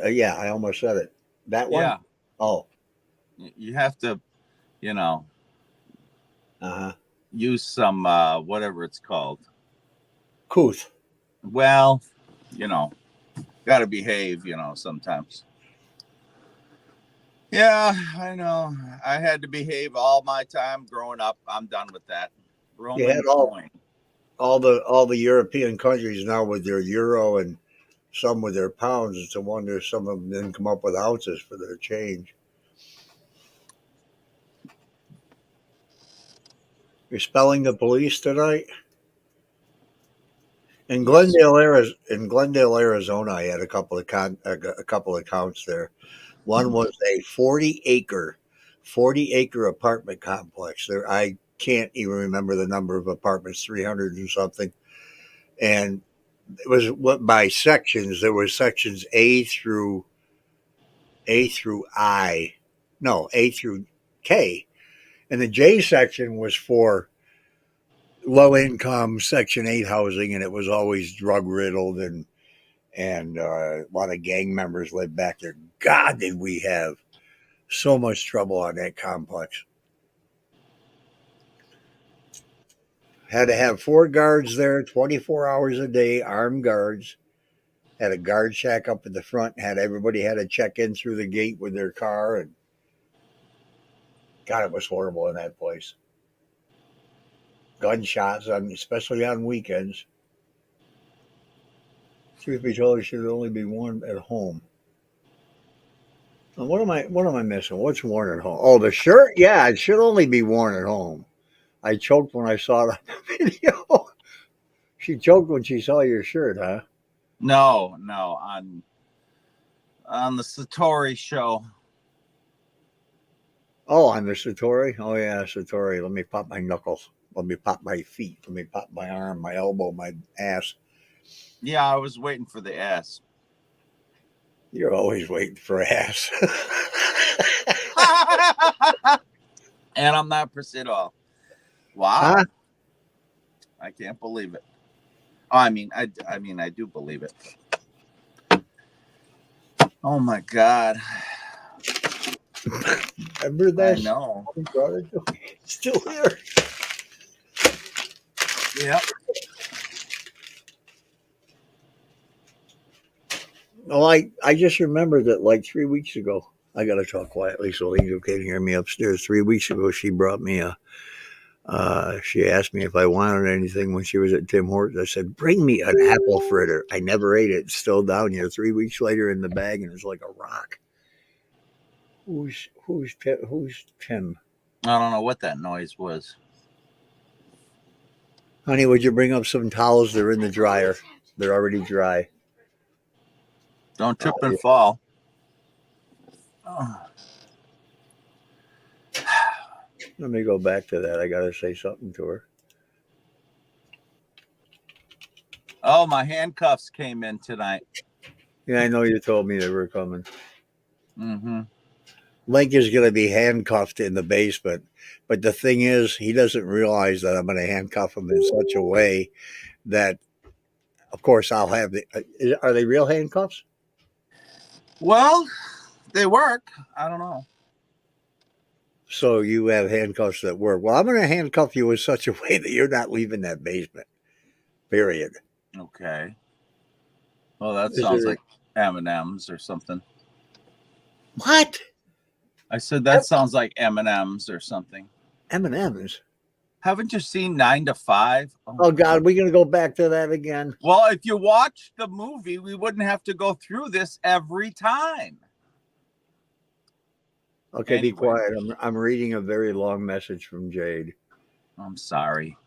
Yeah, I almost said it. That one.
Yeah.
Oh.
You have to,
Uh-huh.
use some whatever it's called.
Couth.
Well, got to behave, sometimes. Yeah, I know. I had to behave all my time growing up. I'm done with that.
You had all the European countries now with their euro and some with their pounds. It's a wonder some of them didn't come up with ounces for their change. You're spelling the police tonight? In Glendale, Arizona, I had a couple of accounts there. One was a 40-acre apartment complex. There, I can't even remember the number of apartments, 300 and something. And it was by sections. There was sections A through I, no, A through K, and the J section was for low income Section 8 housing, and it was always drug riddled and a lot of gang members lived back there. God, did we have so much trouble on that complex. Had to have 4 guards there 24 hours a day, armed guards. Had a guard shack up at the front. Everybody had to check in through the gate with their car. And God, it was horrible in that place. Gunshots, especially on weekends. Truth be told, it should only be worn at home. What am I missing? What's worn at home? Oh, the shirt? Yeah, it should only be worn at home. I choked when I saw it on the video. She choked when she saw your shirt, huh?
No, on the Satori show.
Oh, on the Satori? Oh yeah, Satori. Let me pop my knuckles. Let me pop my feet. Let me pop my arm, my elbow, my ass.
Yeah, I was waiting for the ass.
You're always waiting for ass.
And I'm not pissed at all. Wow.
Huh?
I can't believe it. I mean, I do believe it. Oh my God.
Remember that?
I know.
We brought it to me. It's still here.
Yep.
Oh, I just remembered that like 3 weeks ago. I got to talk quietly so Angel can hear me upstairs. 3 weeks ago, she brought me a. She asked me if I wanted anything when she was at Tim Hortons. I said, "Bring me an apple fritter." I never ate it. It's still down here. 3 weeks later in the bag, and it's like a rock. Who's Tim?
I don't know what that noise was.
Honey, would you bring up some towels? They're in the dryer. They're already dry.
Don't trip and
Yeah.
fall. Oh.
Let me go back to that. I got to say something to her.
Oh, my handcuffs came in tonight.
Yeah, I know you told me they were coming.
Mm-hmm.
Link is going to be handcuffed in the basement. But the thing is, he doesn't realize that I'm going to handcuff him in such a way that, of course, I'll have the. Are they real handcuffs?
Well, they work. I don't know.
So you have handcuffs that work. Well, I'm going to handcuff you in such a way that you're not leaving that basement. Period.
Okay. Well, that
Is
sounds
there
like M&M's or something.
what?
I said that sounds like M&M's or something.
M&M's.
Haven't you seen 9 to 5?
Oh God, we're going to go back to that again.
Well, if you watched the movie, we wouldn't have to go through this every time.
Okay,
Anyway.
be quiet. I'm reading a very long message from Jade.
I'm sorry.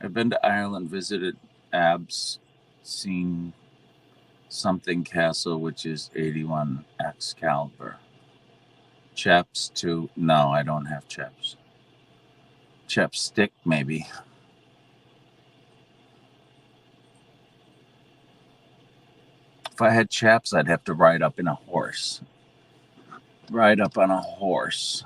I've been to Ireland, visited Abs, seen something castle, which is 81 Excalibur. Chaps too. No, I don't have chaps. Chapstick, maybe. If I had chaps, I'd have to ride up in a horse. Ride up on a horse.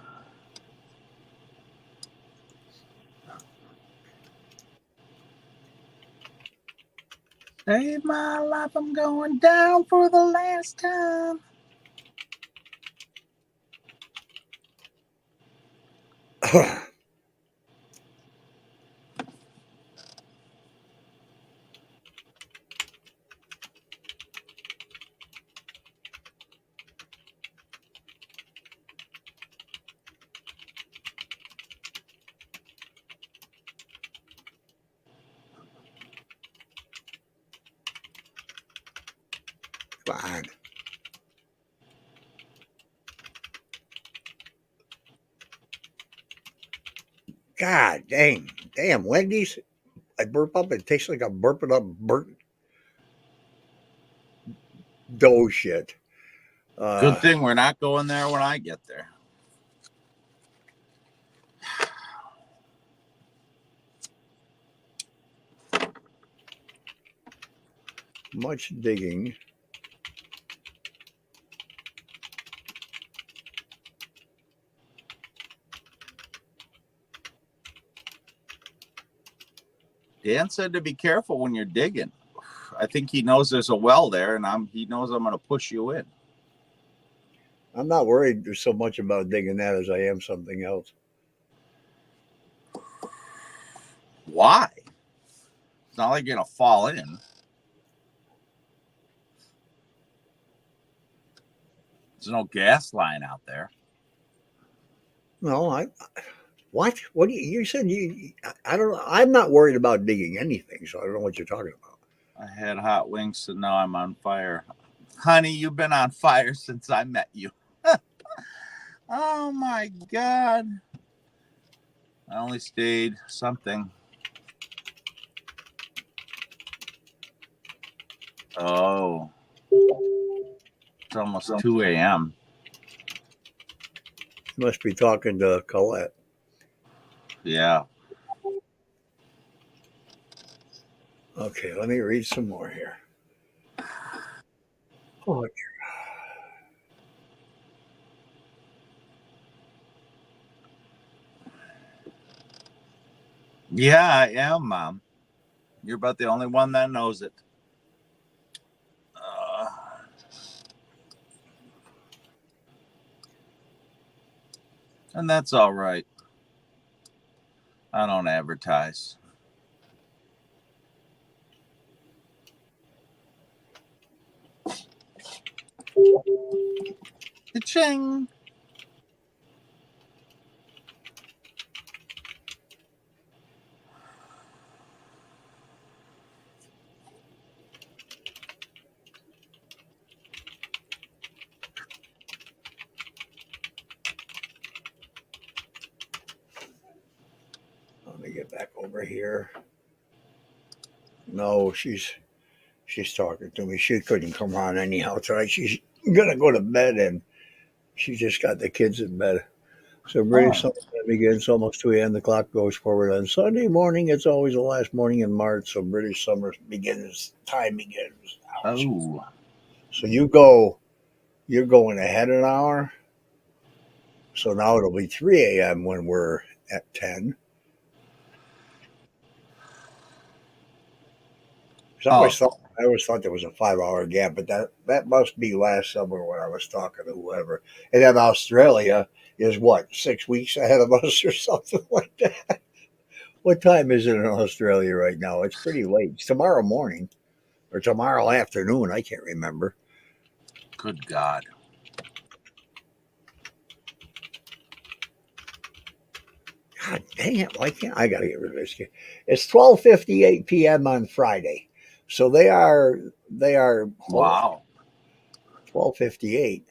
Save my life, I'm going down for the last time.
Fine. God damn Wendy's. I burp up. It tastes like I'm burping up burnt dough shit.
Good thing we're not going there when I get there.
Much digging.
Dan said to be careful when you're digging. I think he knows there's a well there, and he knows I'm going to push you in.
I'm not worried so much about digging that as I am something else.
Why? It's not like you're going to fall in. There's no gas line out there.
No, what? What do you said? I don't know. I'm not worried about digging anything, so I don't know what you're talking about.
I had hot wings, so now I'm on fire. Honey, you've been on fire since I met you. Oh my God. I only stayed something. Oh. It's almost 2 a.m.
Must be talking to Colette.
Yeah.
Okay, let me read some more here. Oh,
Yeah, I am, Mom. You're about the only one that knows it. And that's all right. I don't advertise. Cha-ching.
let me get back over here. No, she's talking to me. She couldn't come on anyhow tonight. She's gonna go to bed, and she just got the kids in bed. So British
Oh.
summer begins almost 2 a.m. The clock goes forward on Sunday morning. It's always the last morning in March, so British summer begins. Time begins.
Oh.
So you're going ahead an hour. So now it'll be 3 a.m. when we're at 10. So
Oh.
I always thought there was a 5 hour gap, but that must be last summer when I was talking to whoever. And then Australia is what, 6 weeks ahead of us or something like that. What time is it in Australia right now? It's pretty late. It's tomorrow morning or tomorrow afternoon. I can't remember.
Good God.
God dang it! Why can't I gotta get rid of this kid? It's 12:58 p.m. on Friday, so they are
Wow.
12:58.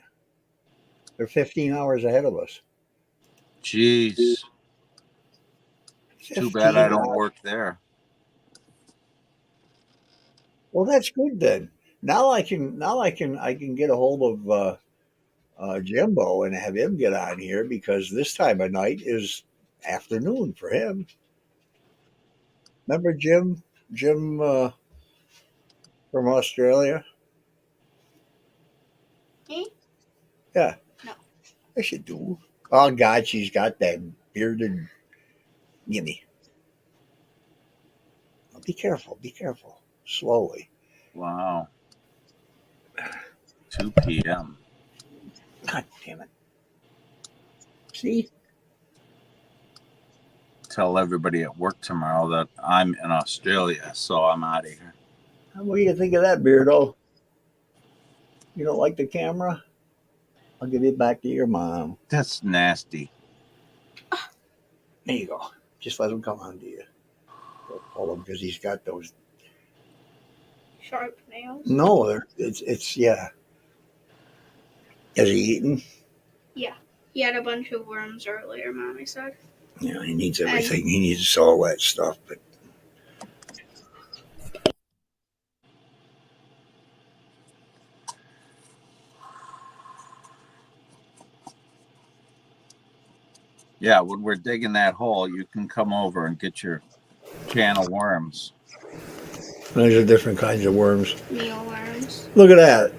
They're 15 hours ahead of us.
Jeez. Too bad I
15
don't
hours.
work there.
Well, that's good then. Now I can get a hold of Jimbo and have him get on here because this time of night is afternoon for him. Remember Jim from Australia?
Me?
Yeah,
No.
I should do. Oh God, she's got that bearded. Gimme. Be careful. Be careful. Slowly.
Wow. 2 p.m.
God damn it. See?
Tell everybody at work tomorrow that I'm in Australia, so I'm out of here.
What do you think of that, Beardo? You don't like the camera? I'll give it back to your mom.
That's nasty.
There you go. Just let him come on to you. Don't pull him because he's got those.
Sharp nails?
No, it's yeah. Is he eating?
Yeah. He had a bunch of worms earlier, Mommy said.
Yeah, he needs everything. He needs all that stuff. But
Yeah, when we're digging that hole, you can come over and get your can of worms.
those are different kinds of worms.
Mealworms.
Look at that.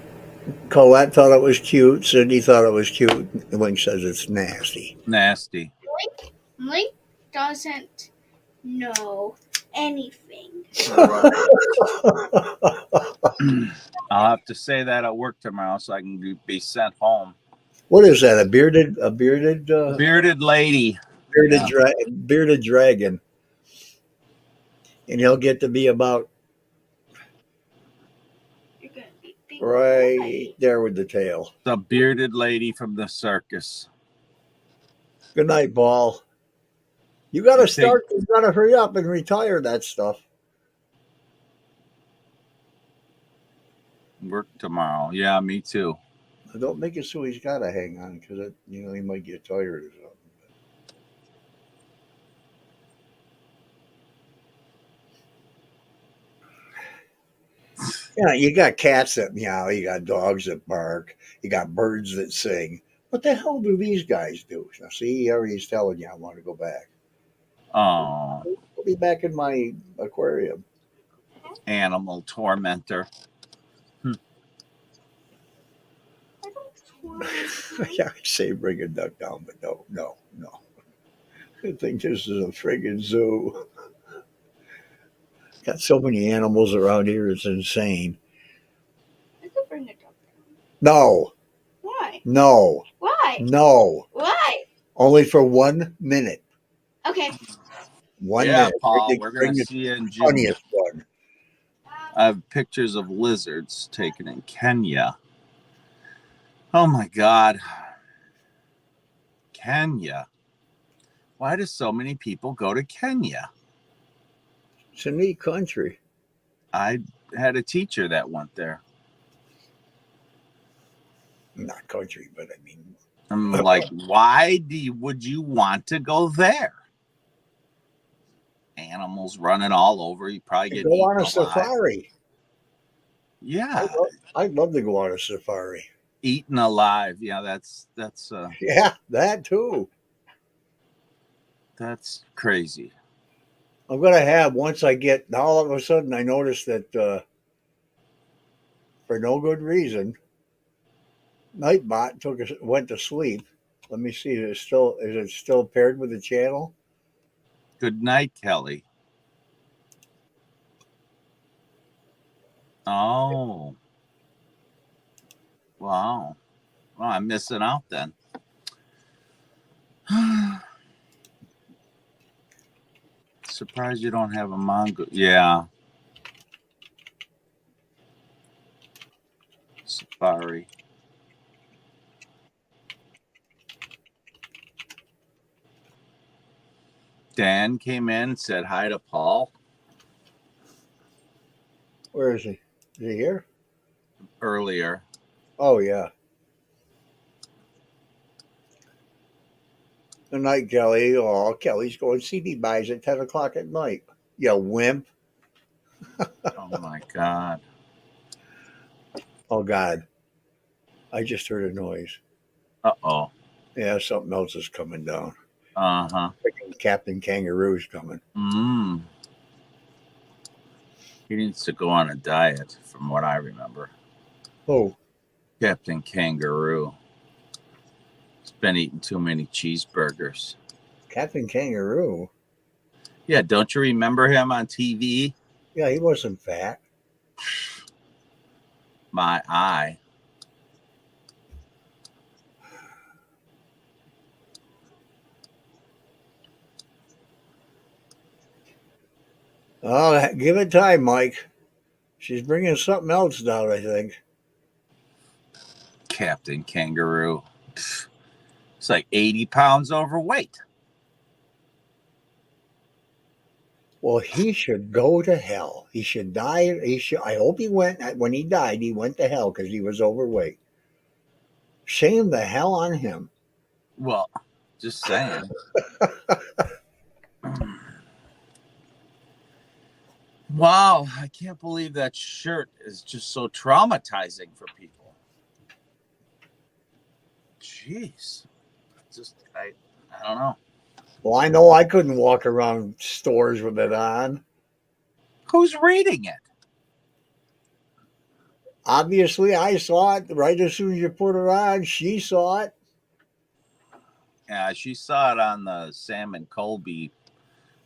Colette thought it was cute. Cindy thought it was cute. Link says it's nasty.
Nasty.
Link doesn't know anything.
I'll have to say that at work tomorrow so I can be sent home.
What is that? A
Bearded lady.
bearded
Yeah.
bearded dragon, and he'll get to be about
You're gonna be big
right there with the tail.
The bearded lady from the circus.
Good night, Paul. You got to start. You got to hurry up and retire that stuff.
Work tomorrow. Yeah, me too.
Don't make it so he's got to hang on because he might get tired or something. Yeah, you got cats that meow, you got dogs that bark, you got birds that sing. What the hell do these guys do? Now, see, he already is telling you I want to go back.
Oh.
I'll be back in my aquarium.
animal tormentor.
Yeah, I say bring a duck down, but no. I think this is a friggin' zoo. Got so many animals around here, it's insane.
I could bring a duck.
No,
Why?
no,
Why?
no.
Why?
Only for 1 minute.
Okay.
1
Yeah,
minute.
Paul, we're going
Bring
to
the
see you in June.
funniest one.
I have pictures of lizards taken in Kenya. Oh my God. Kenya. Why do so many people go to Kenya?
It's a neat country.
I had a teacher that went there.
Not country, but I mean,
I'm like, why would you want to go there? Animals running all over. You probably get
go
eaten
on a
alive.
safari.
Yeah,
I'd love to go on a safari.
eaten alive. Yeah, that's
Yeah, that too.
that's crazy.
I'm gonna have once I get. Now all of a sudden, I noticed that for no good reason, Nightbot went to sleep. Let me see. Is it still paired with the channel?
Good night, Kelly. Oh, wow. Well, I'm missing out then. Surprised you don't have a mongoose. Yeah. Safari. Dan came in and said hi to Paul
Where is he? Is he here?
earlier.
Oh yeah. Good night, Kelly. Oh, Kelly's going CD buys at 10 o'clock at night. You wimp.
Oh my God.
Oh God. I just heard a noise.
Uh-oh.
Yeah, something else is coming down.
Uh-huh.
Captain Kangaroo's coming.
He needs to go on a diet, from what I remember.
Oh,
Captain Kangaroo. He's been eating too many cheeseburgers.
Captain Kangaroo?
Yeah, don't you remember him on TV?
Yeah, he wasn't fat.
My eye.
Oh, give it time, Mike. She's bringing something else down, I think.
Captain Kangaroo. It's like 80 pounds overweight.
Well, he should go to hell. He should die. I hope he went. When he died, he went to hell because he was overweight. Shame the hell on him.
Well, just saying. Wow, I can't believe that shirt is just so traumatizing for people. Jeez. I don't know.
Well, I know I couldn't walk around stores with it on.
Who's reading it?
Obviously, I saw it right as soon as you put it on. She saw it.
Yeah, she saw it on the Sam and Colby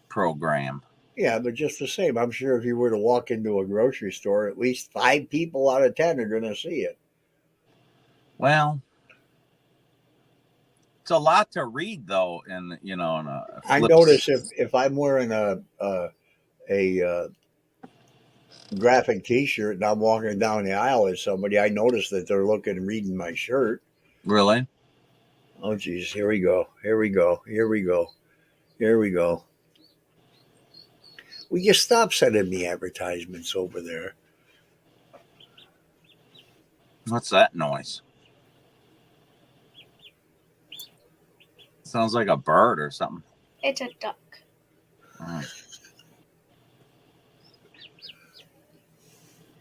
program.
Yeah, but just the same, I'm sure if you were to walk into a grocery store, at least 5 people out of 10 are going to see it.
Well, it's a lot to read, though. In
I notice if I'm wearing a graphic T-shirt and I'm walking down the aisle with somebody, I notice that they're looking and reading my shirt.
Really?
Oh, geez, here we go. Will you stop sending me advertisements over there?
What's that noise? Sounds like a bird or something.
It's a duck.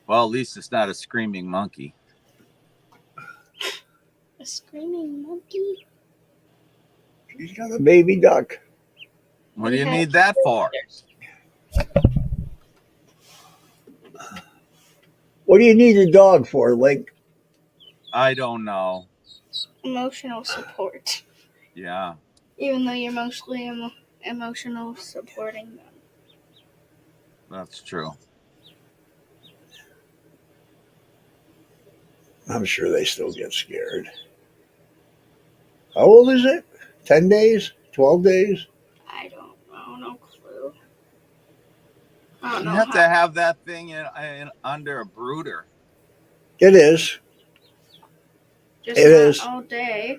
Well, at least it's not a screaming monkey.
A screaming monkey?
She's got a baby duck.
What do you need that for?
What do you need a dog for, Link?
I don't know.
Emotional support.
Yeah.
Even though you're mostly emotional supporting them.
That's true.
I'm sure they still get scared. How old is it? 10 days? 12 days?
I don't know, no clue. I don't
You
know
have to
how.
have that thing in under a brooder.
It is.
Just
It
not
is.
all day.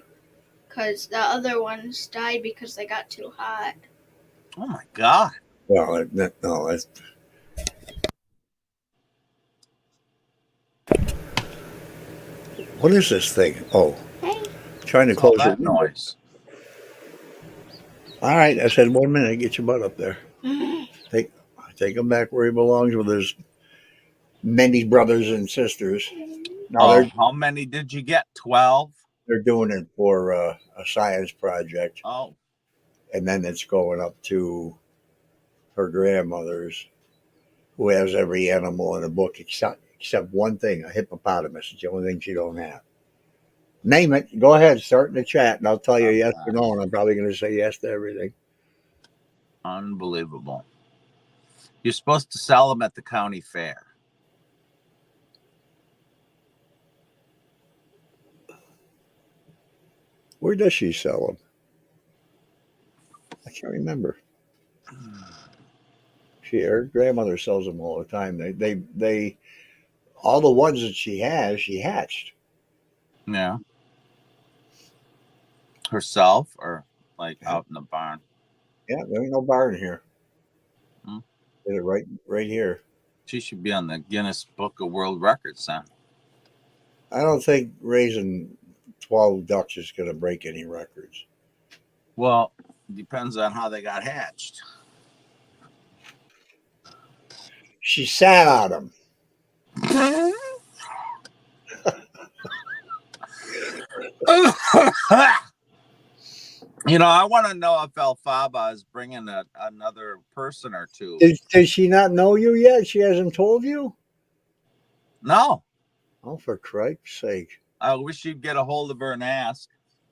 Because the other ones died because they got too hot.
Oh my God.
Well, no, it's. What is this thing? Oh,
Hey.
trying to
What's all
close the
that
window.
noise?
All right, I said 1 minute. Get your butt up there. Take him back where he belongs with his many brothers and sisters. Now
Oh, how many did you get? 12?
they're doing it for a science project,
Oh,
and then it's going up to her grandmother's, who has every animal in the book except one thing: a hippopotamus. It's the only thing she don't have. Name it. Go ahead. Start in the chat, and I'll tell you yes or no. And I'm probably going to say yes to everything.
unbelievable. You're supposed to sell them at the county fair.
Where does she sell them? I can't remember. Her grandmother sells them all the time. They all the ones that she has, she hatched.
Yeah. Herself or like
Yeah,
out in the barn?
there ain't no barn here.
Hmm.
Did it right here.
She should be on the Guinness Book of World Records, huh?
I don't think raising 12 ducks is going to break any records.
Well, depends on how they got hatched.
She sat on them.
You know, I want to know if Alfaba is bringing another person or two.
Did she not know you yet? She hasn't told you?
No.
Oh, for Christ's sake.
I wish you'd get a hold of her and ask.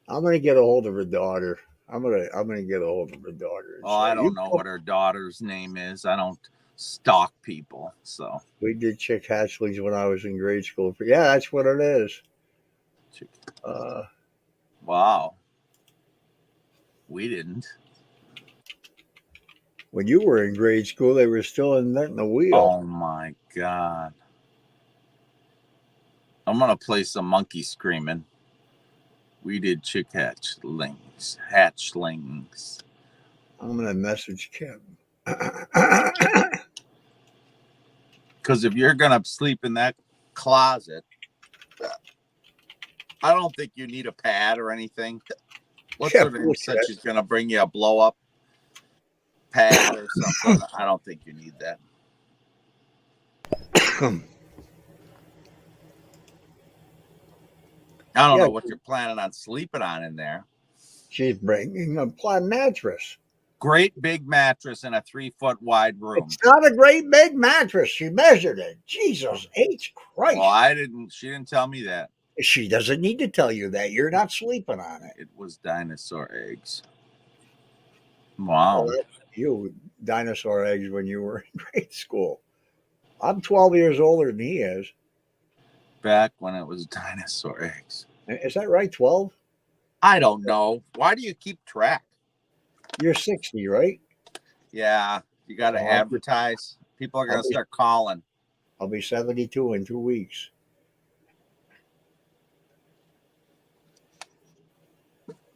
I'm going to get a hold of her daughter. I'm gonna get a hold of her daughter. And
Oh,
say,
I don't know what her daughter's name is. I don't stalk people, so.
We did chick hatchlings when I was in grade school. Yeah, that's what it is. Uh,
Wow. We didn't.
when you were in grade school, they were still inventing the wheel.
Oh my God. I'm going to play some monkey screaming. We did chick hatchlings. Hatchlings.
I'm gonna message Kim.
Because if you're going to sleep in that closet, I don't think you need a pad or anything. What's her name said she's going to bring you a blow up pad or something? I don't think you need that. I don't know what you're planning on sleeping on in there.
She's bringing a plum mattress.
Great big mattress in a 3-foot wide room.
It's not a great big mattress. She measured it. Jesus H. Christ.
Well, she didn't tell me that.
She doesn't need to tell you that. You're not sleeping on it.
It was dinosaur eggs. Wow.
Oh, you dinosaur eggs when you were in grade school. I'm 12 years older than he is.
Back when it was dinosaur eggs.
Is that right? 12?
I don't know. Why do you keep track?
You're 60, right?
Yeah. You got to advertise. People are going to start calling.
I'll be 72 in 2 weeks.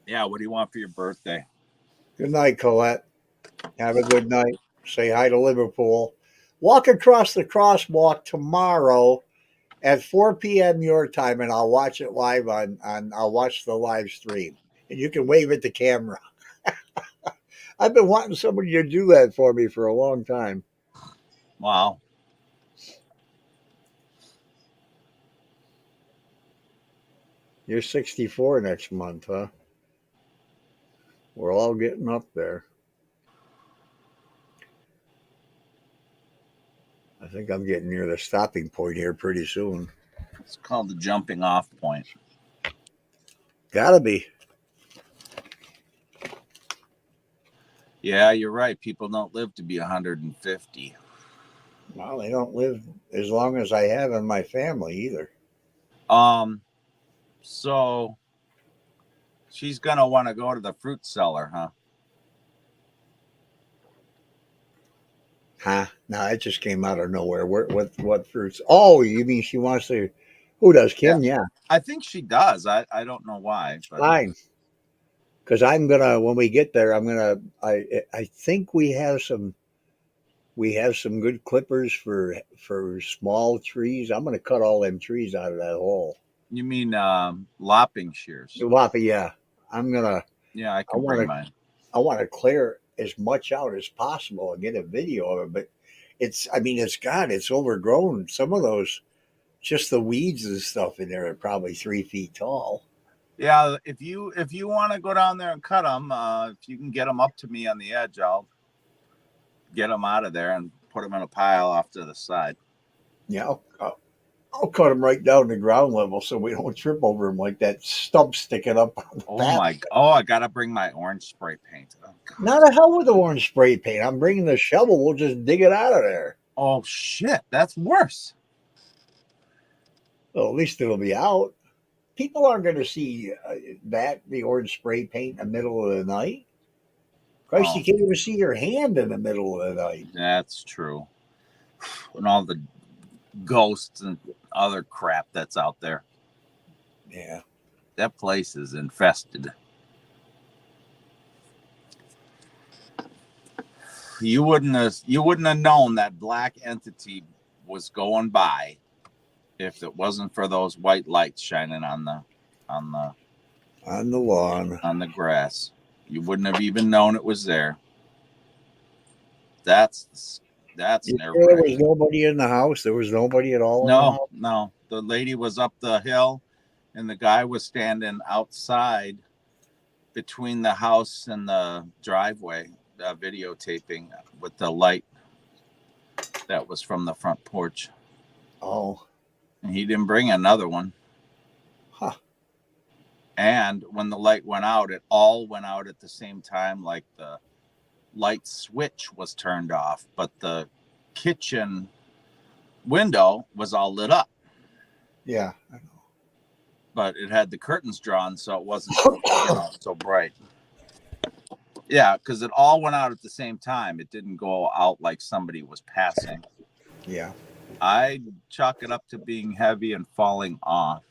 Yeah. What do you want for your birthday?
Good night, Colette. Have a good night. Say hi to Liverpool. Walk across the crosswalk tomorrow at 4 p.m. your time, and I'll watch it live on I'll watch the live stream. And you can wave at the camera. I've been wanting somebody to do that for me for a long time.
Wow.
You're 64 next month, huh? We're all getting up there. I think I'm getting near the stopping point here pretty soon.
It's called the jumping off point.
Gotta be.
Yeah, you're right. People don't live to be 150.
Well, they don't live as long as I have in my family either.
So she's gonna want to go to the fruit cellar, huh?
Huh? No, it just came out of nowhere. What fruits? Oh, you mean she wants to? Who does? Kim? Yeah,
I think she does. I don't know why, but
fine. Because I'm gonna when we get there, I'm gonna. I think we have some good clippers for small trees. I'm gonna cut all them trees out of that hole.
you mean lopping shears?
Wappy, yeah. I'm gonna.
Yeah, I
I
can bring
want to.
mine.
I want to clear as much out as possible and get a video of it. But it's. I mean, it's overgrown. Some of those, just the weeds and stuff in there are probably 3 feet tall.
Yeah, if you want to go down there and cut them, if you can get them up to me on the edge, I'll get them out of there and put them in a pile off to the side.
Yeah, I'll cut them right down to ground level so we don't trip over them like that stump sticking up on the path.
I gotta bring my orange spray paint. Oh,
Now the hell with the orange spray paint. I'm bringing the shovel. We'll just dig it out of there.
oh shit, that's worse.
Well, at least it'll be out. People aren't going to see the orange spray paint in the middle of the night. Christ,
Oh.
you can't even see your hand in the middle of the night.
That's true. And all the ghosts and other crap that's out there.
Yeah.
That place is infested. You wouldn't have known that black entity was going by if it wasn't for those white lights shining on the
lawn,
on the grass. You wouldn't have even known it was there. That's
there was nobody in the house. There was nobody at all.
No. The lady was up the hill, and the guy was standing outside between the house and the driveway, videotaping with the light that was from the front porch.
Oh.
And he didn't bring another one.
Huh.
And when the light went out, it all went out at the same time, like the light switch was turned off, but the kitchen window was all lit up.
Yeah, I know.
But it had the curtains drawn, so it wasn't so bright. Yeah, because it all went out at the same time. It didn't go out like somebody was passing.
Yeah.
I chalk it up to being heavy and falling off.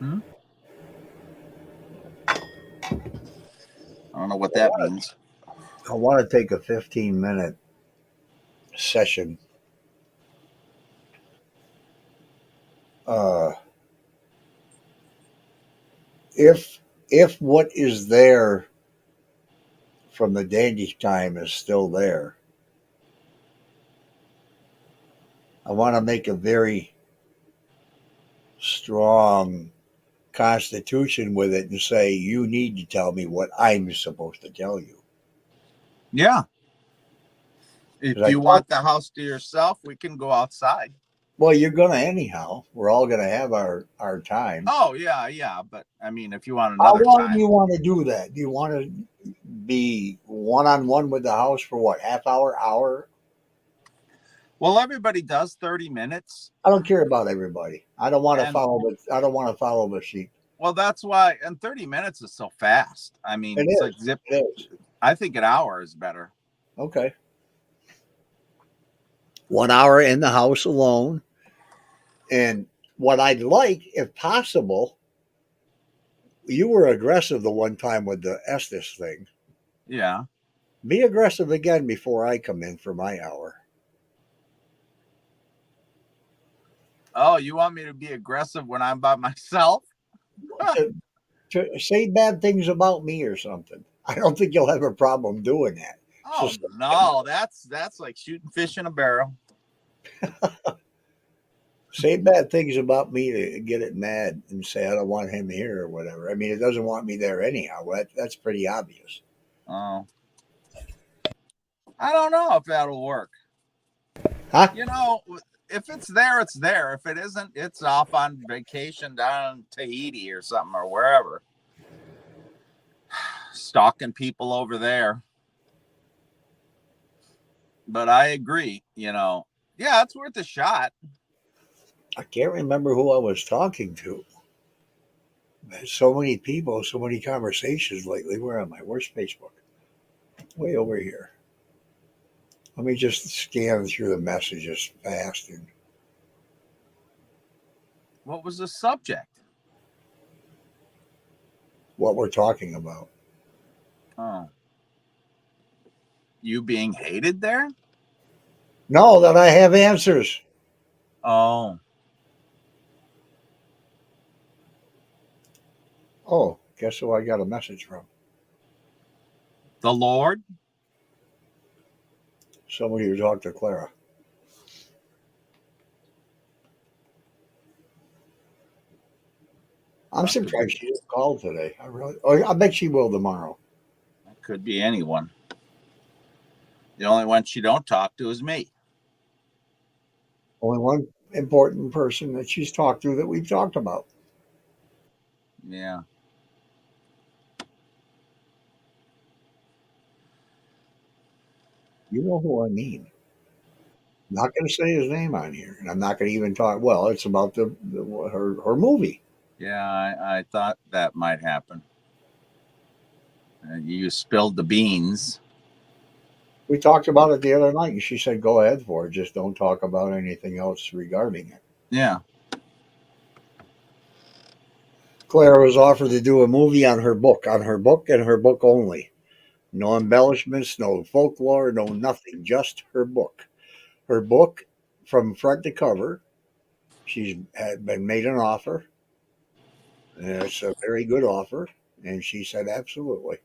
I don't know what that means.
I want to take a 15-minute session. If what is there from the dandy time is still there, I want to make a very strong constitution with it and say, you need to tell me what I'm supposed to tell you.
Yeah. If you want the house to yourself, we can go outside.
Well, you're going to anyhow. We're all going to have our time.
Oh, yeah. But, I mean, if you want another time.
How long do you want to do that? Do you want to be one-on-one with the house for what, half hour?
Well, everybody does 30 minutes.
I don't care about everybody. I don't want to follow the sheep.
Well, that's why, and 30 minutes is so fast. I mean,
it is.
I think an hour is better.
Okay. 1 hour in the house alone. And what I'd like, if possible, you were aggressive the one time with the Estes thing.
Yeah.
Be aggressive again before I come in for my hour.
Oh, you want me to be aggressive when I'm by myself?
To say bad things about me or something. I don't think you'll have a problem doing that.
Oh, no, that's like shooting fish in a barrel.
Say bad things about me to get it mad and say I don't want him here or whatever. I mean, it doesn't want me there anyhow. That's pretty obvious.
Oh, I don't know if that'll work.
Huh?
You know, if it's there, it's there. If it isn't, it's off on vacation down in Tahiti or something or wherever. Stalking people over there. But I agree, yeah, it's worth a shot.
I can't remember who I was talking to. So many people, so many conversations lately. Where am I? Where's Facebook? Way over here. Let me just scan through the messages fast and
What was the subject?
what we're talking about.
Oh, you being hated there?
No, that I have answers.
Oh,
Oh, guess who I got a message from?
the Lord?
Somebody who talked to Clara. I'm
That could be,
surprised she didn't call today. I really. Oh, I bet she will tomorrow.
that could be anyone. The only one she don't talk to is me.
Only one important person that she's talked to that we've talked about.
Yeah.
You know who I mean. I'm not going to say his name on here, and I'm not going to even talk. Well, it's about her movie.
Yeah, I thought that might happen. You spilled the beans.
We talked about it the other night, and she said, "Go ahead for it. Just don't talk about anything else regarding it."
Yeah.
Clara was offered to do a movie on her book, and her book only. No embellishments, no folklore, no nothing, just her book. Her book from front to cover. She's had been made an offer, and it's a very good offer. And she said, absolutely.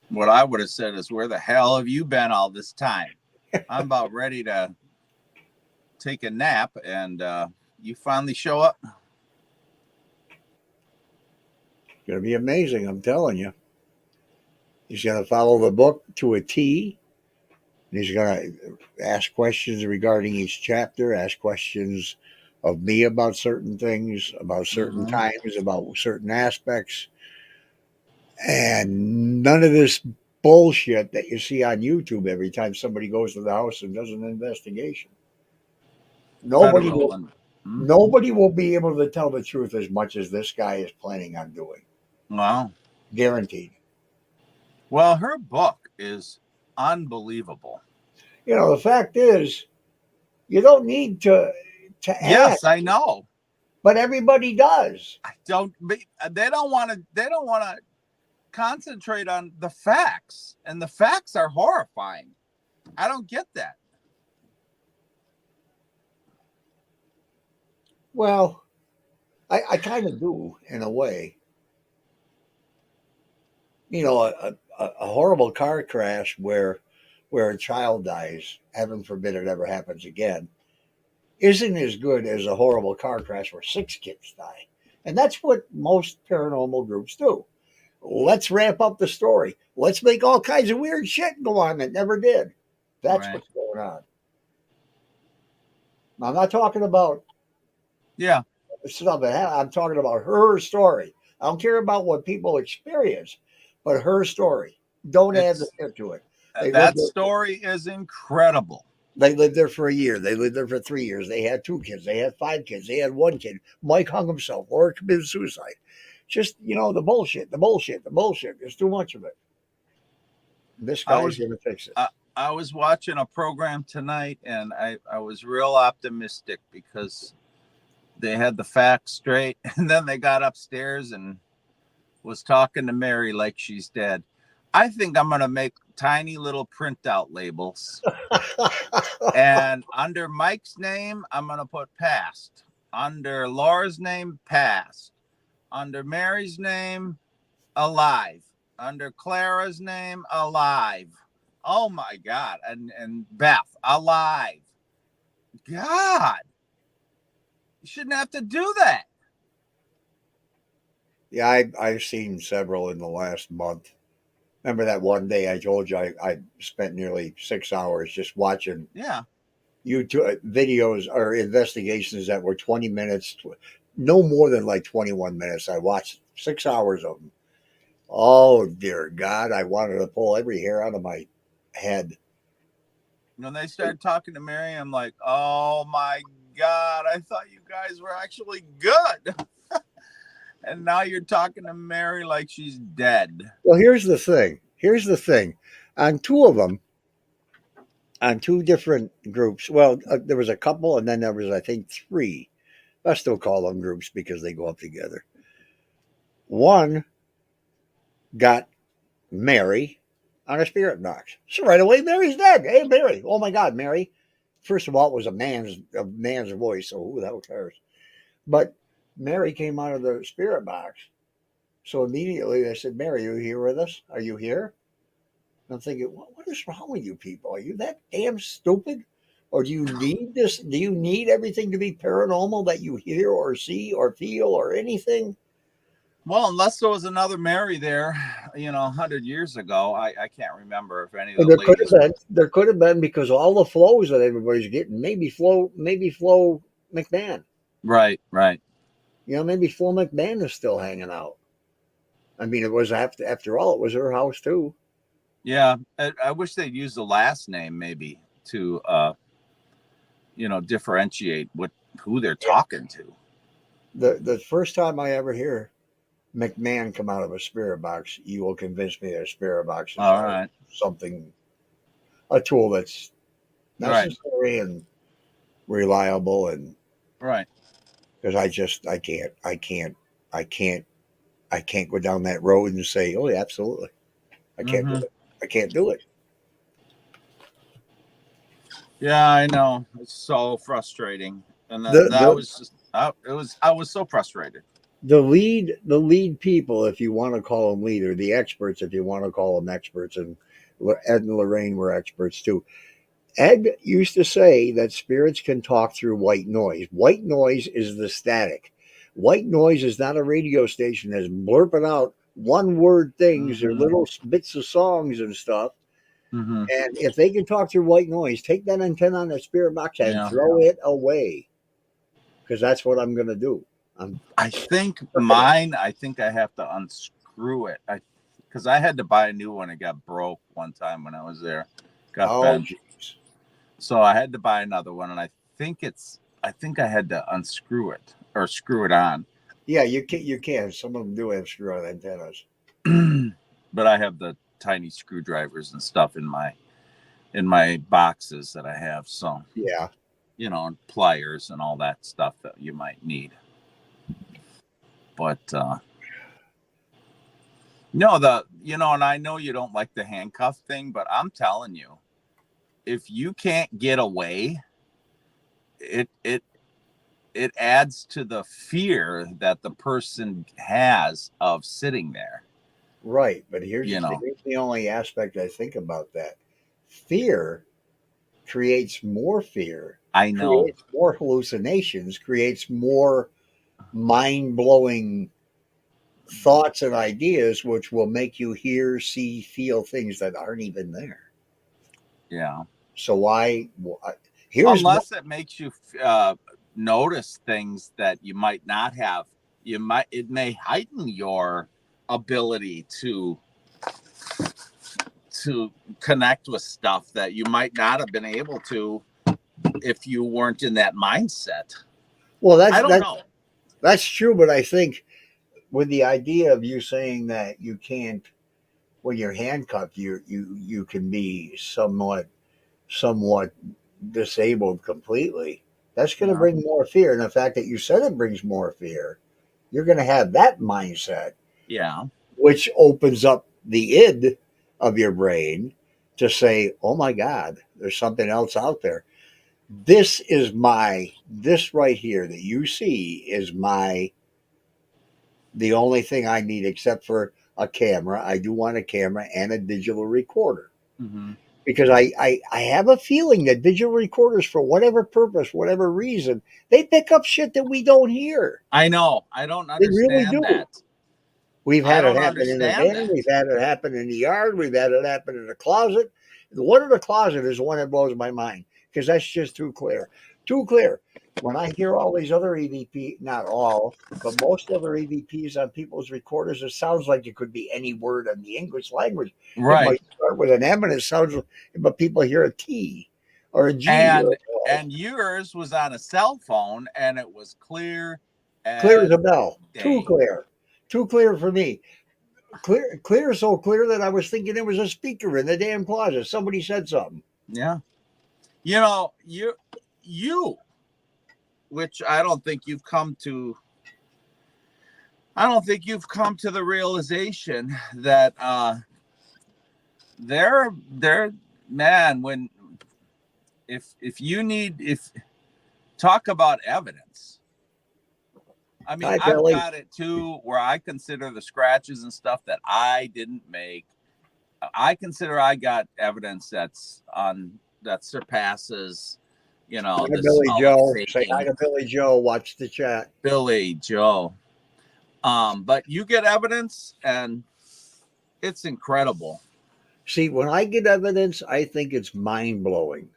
What I would have said is, where the hell have you been all this time? I'm about ready to take a nap, and you finally show up.
It's going to be amazing, I'm telling you. He's going to follow the book to a T. And he's going to ask questions regarding each chapter, ask questions of me about certain things, about certain
Mm-hmm.
times, about certain aspects. And none of this bullshit that you see on YouTube every time somebody goes to the house and does an investigation. Nobody
Federal.
will, nobody will be able to tell the truth as much as this guy is planning on doing.
Wow.
Guaranteed.
Well, her book is unbelievable.
You know, the fact is, you don't need to ask,
Yes, I know.
but everybody does.
I don't. They don't want to. They don't want to concentrate on the facts, and the facts are horrifying. I don't get that.
Well, I kind of do in a way. You know, a horrible car crash where a child dies, heaven forbid it ever happens again, isn't as good as a horrible car crash where 6 kids die. And that's what most paranormal groups do. Let's ramp up the story. Let's make all kinds of weird shit go on that never did. That's
Right.
what's going on. I'm not talking about
Yeah.
stuff that happened. I'm talking about her story. I don't care about what people experience, but her story. Don't add the
It's
shit to it. They lived
that
there.
story is incredible.
They lived there for a year. They lived there for 3 years. They had 2 kids. They had 5 kids. They had 1 kid. Mike hung himself. Laura committed suicide. Just, the bullshit, the bullshit, the bullshit. There's too much of it. This
I
guy's
was
going to fix it.
I was watching a program tonight, and I was real optimistic because they had the facts straight, and then they got upstairs and was talking to Mary like she's dead. I think I'm gonna make tiny little printout labels, and under Mike's name, I'm gonna put past. Under Laura's name, past. Under Mary's name, alive. Under Clara's name, alive. Oh my God. And Beth, alive. God, you shouldn't have to do that.
Yeah, I've seen several in the last month. Remember that one day I told you I spent nearly 6 hours just watching
Yeah.
YouTube videos or investigations that were 20 minutes, no more than like 21 minutes. I watched 6 hours of them. Oh, dear God. I wanted to pull every hair out of my head.
When they started talking to Mary, I'm like, oh my God, I thought you guys were actually good. And now you're talking to Mary like she's dead.
Well, here's the thing. Here's the thing. On two of them, on two different groups, well, there was a couple, and then there was, I think, three. I still call them groups because they go up together. One got Mary on a spirit box. So right away, Mary's dead. Hey, Mary. Oh my God, Mary. First of all, it was a man's voice, so who the hell cares? But Mary came out of the spirit box. So immediately they said, Mary, are you here with us? Are you here? And I'm thinking, what is wrong with you people? Are you that damn stupid? Or do you need this? Do you need everything to be paranormal that you hear or see or feel or anything?
Well, unless there was another Mary there, 100 years ago, I can't remember if any of
And
the ladies.
there could have been because all the flows that everybody's getting, maybe Flo McMahon.
Right.
Maybe Flo McMahon is still hanging out. I mean, it was after all, it was her house too.
Yeah, I wish they'd use the last name maybe to, differentiate who they're talking to.
The first time I ever hear McMahon come out of a spirit box, you will convince me that a spirit box is
All right.
something, a tool that's necessary and reliable, and
Right.
because I can't go down that road and say, oh yeah, absolutely, I can't do it. I can't do it.
Yeah, I know. It's so frustrating, and
The
that
the
was just I was so frustrated.
the lead people, if you want to call them lead, or the experts, if you want to call them experts, and Ed and Lorraine were experts too. Ed used to say that spirits can talk through white noise. White noise is the static. White noise is not a radio station that's blurping out one word things or little bits of songs and stuff.
Mm-hmm.
And if they can talk through white noise, take that antenna on the spirit box and
Yeah.
throw it away. Because that's what I'm going to do.
I think mine. I think I have to unscrew it. Because I had to buy a new one. It got broke one time when I was there. Got bent.
Geez.
So I had to buy another one, and I think I had to unscrew it or screw it on.
Yeah, you can. You can. Some of them do have screw-on antennas.
But I have the tiny screwdrivers and stuff in my boxes that I have. So
Yeah.
And pliers and all that stuff that you might need. But no, and I know you don't like the handcuff thing, but I'm telling you, if you can't get away, it adds to the fear that the person has of sitting there.
Right, but here's the only aspect I think about that. Fear creates more fear.
I know.
Creates more hallucinations, creates more mind-blowing thoughts and ideas, which will make you hear, see, feel things that aren't even there.
Yeah.
So why?
Unless it makes you notice things that you might not have. It may heighten your ability to connect with stuff that you might not have been able to if you weren't in that mindset.
Well,
I don't know.
That's true, but I think with the idea of you saying that you can't, when you're handcuffed, you can be somewhat disabled completely. That's going to bring more fear, and the fact that you said it brings more fear, you're going to have that mindset.
Yeah.
Which opens up the id of your brain to say, oh my God, there's something else out there. This right here that you see is the only thing I need except for a camera. I do want a camera and a digital recorder.
Mm-hmm.
Because I have a feeling that digital recorders, for whatever purpose, whatever reason, they pick up shit that we don't hear.
I know. I don't understand
They really do.
that.
We've
I
had it
don't
happen in the
understand
van.
that.
We've had it happen in the yard. We've had it happen in the closet. The one in the closet is the one that blows my mind because that's just too clear. Too clear. When I hear all these other EVP, not all, but most other EVPs on people's recorders, it sounds like it could be any word in the English language. It
Right.
might start with an M and it sounds, but people hear a T or a G or
And
an L.
yours was on a cell phone, and it was clear
Clear as
as
a bell. Too
day.
clear. Too clear for me. Clear, so clear that I was thinking it was a speaker in the damn closet. Somebody said something.
Yeah. You know, you, which I don't think you've come to. I don't think you've come to the realization that they're man, when if you need, if talk about evidence. I mean,
Hi,
I've
Billy.
got it too, where I consider the scratches and stuff that I didn't make. I consider I got evidence that surpasses,
Hi,
this
Billy
all the
Joe. Say hi
faking.
to Billy Joe. Watch the chat.
Billy Joe. But you get evidence, and it's incredible.
See, when I get evidence, I think it's mind blowing.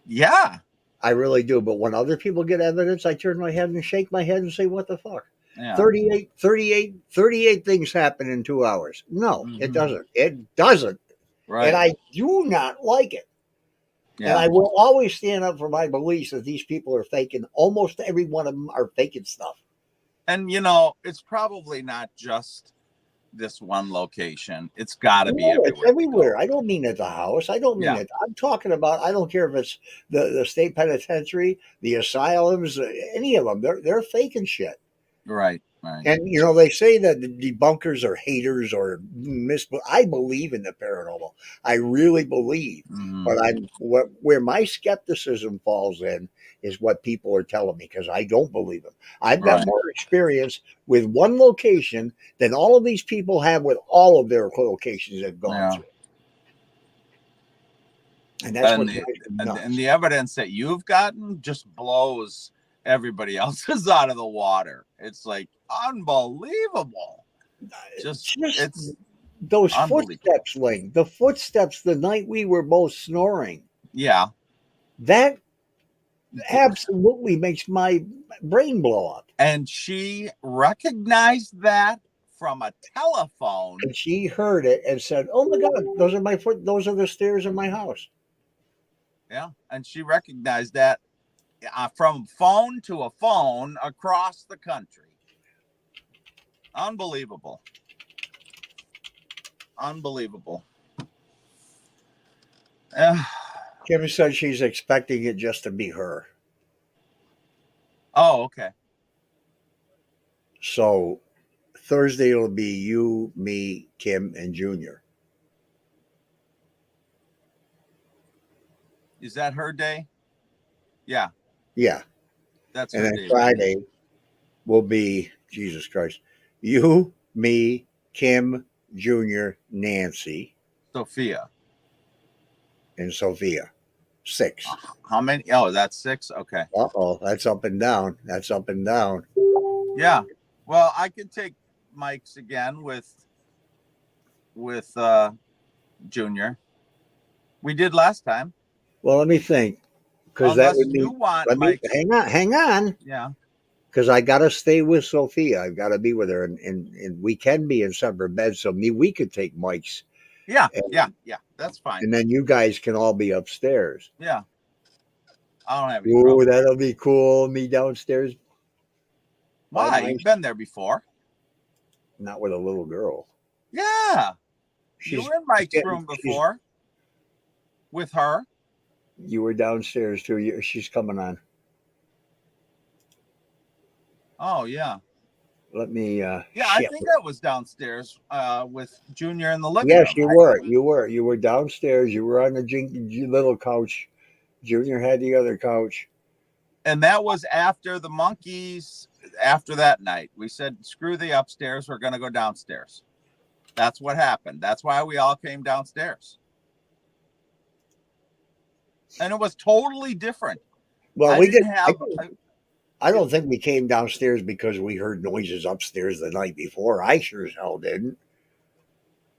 Yeah.
I really do. But when other people get evidence, I turn my head and shake my head and say, what the fuck?
Yeah.
38 things happen in 2 hours. No, it doesn't. It doesn't.
Right.
And I do not like it.
Yeah.
And I will always stand up for my beliefs that these people are faking. Almost every one of them are faking stuff.
And it's probably not just this one location. It's got to be
No, it's
everywhere.
everywhere. I don't mean at the house. I don't mean
Yeah.
it. I'm talking about. I don't care if it's the state penitentiary, the asylums, any of them. They're faking shit.
Right. Right.
And they say that the debunkers are haters or I believe in the paranormal. I really believe.
Mhm.
But where my skepticism falls in is what people are telling me because I don't believe them. I've got
Right.
more experience with one location than all of these people have with all of their locations they've gone
Yeah.
through. And that's
And
what drives me nuts.
the evidence that you've gotten just blows everybody else's out of the water. It's like unbelievable. Just it's
those
unbelievable.
footsteps, Ling. The footsteps the night we were both snoring.
Yeah.
That absolutely makes my brain blow up.
And she recognized that from a telephone.
And she heard it and said, "Oh my God, those are my foot. Those are the stairs in my house."
Yeah. And she recognized that from phone to a phone across the country. Unbelievable. Unbelievable.
Kim said she's expecting it just to be her.
Oh, okay.
So Thursday it'll be you, me, Kim, and Junior.
Is that her day? Yeah.
Yeah.
That's
And
her
then
day.
Friday will be, Jesus Christ, you, me, Kim, Junior, Nancy,
Sophia.
and Sophia. 6.
How many? Oh, that's 6. Okay.
Uh-oh, that's up and down. That's up and down.
Yeah. Well, I can take Mike's again with Junior. We did last time.
Well, let me think. Because that would
you
be.
want
Let me
Mike's.
hang on.
Yeah.
Because I got to stay with Sophia. I've got to be with her, and we can be in separate beds. So we could take Mike's.
Yeah.
And,
Yeah. That's fine.
And then you guys can all be upstairs.
Yeah. I don't have any
Ooh,
problem.
that'll be cool. Me downstairs.
Why? You've been there before.
Not with a little girl.
Yeah. You were in Mike's room before with her.
You were downstairs too. She's coming on.
Oh, yeah.
Let me.
Yeah, I think I was downstairs with Junior in the living room.
Yes, you were. You were downstairs. You were on the little couch. Junior had the other couch.
And that was after the monkeys. After that night, we said, screw the upstairs. We're going to go downstairs. That's what happened. That's why we all came downstairs. And it was totally different.
Well, I don't think we came downstairs because we heard noises upstairs the night before. I sure as hell didn't.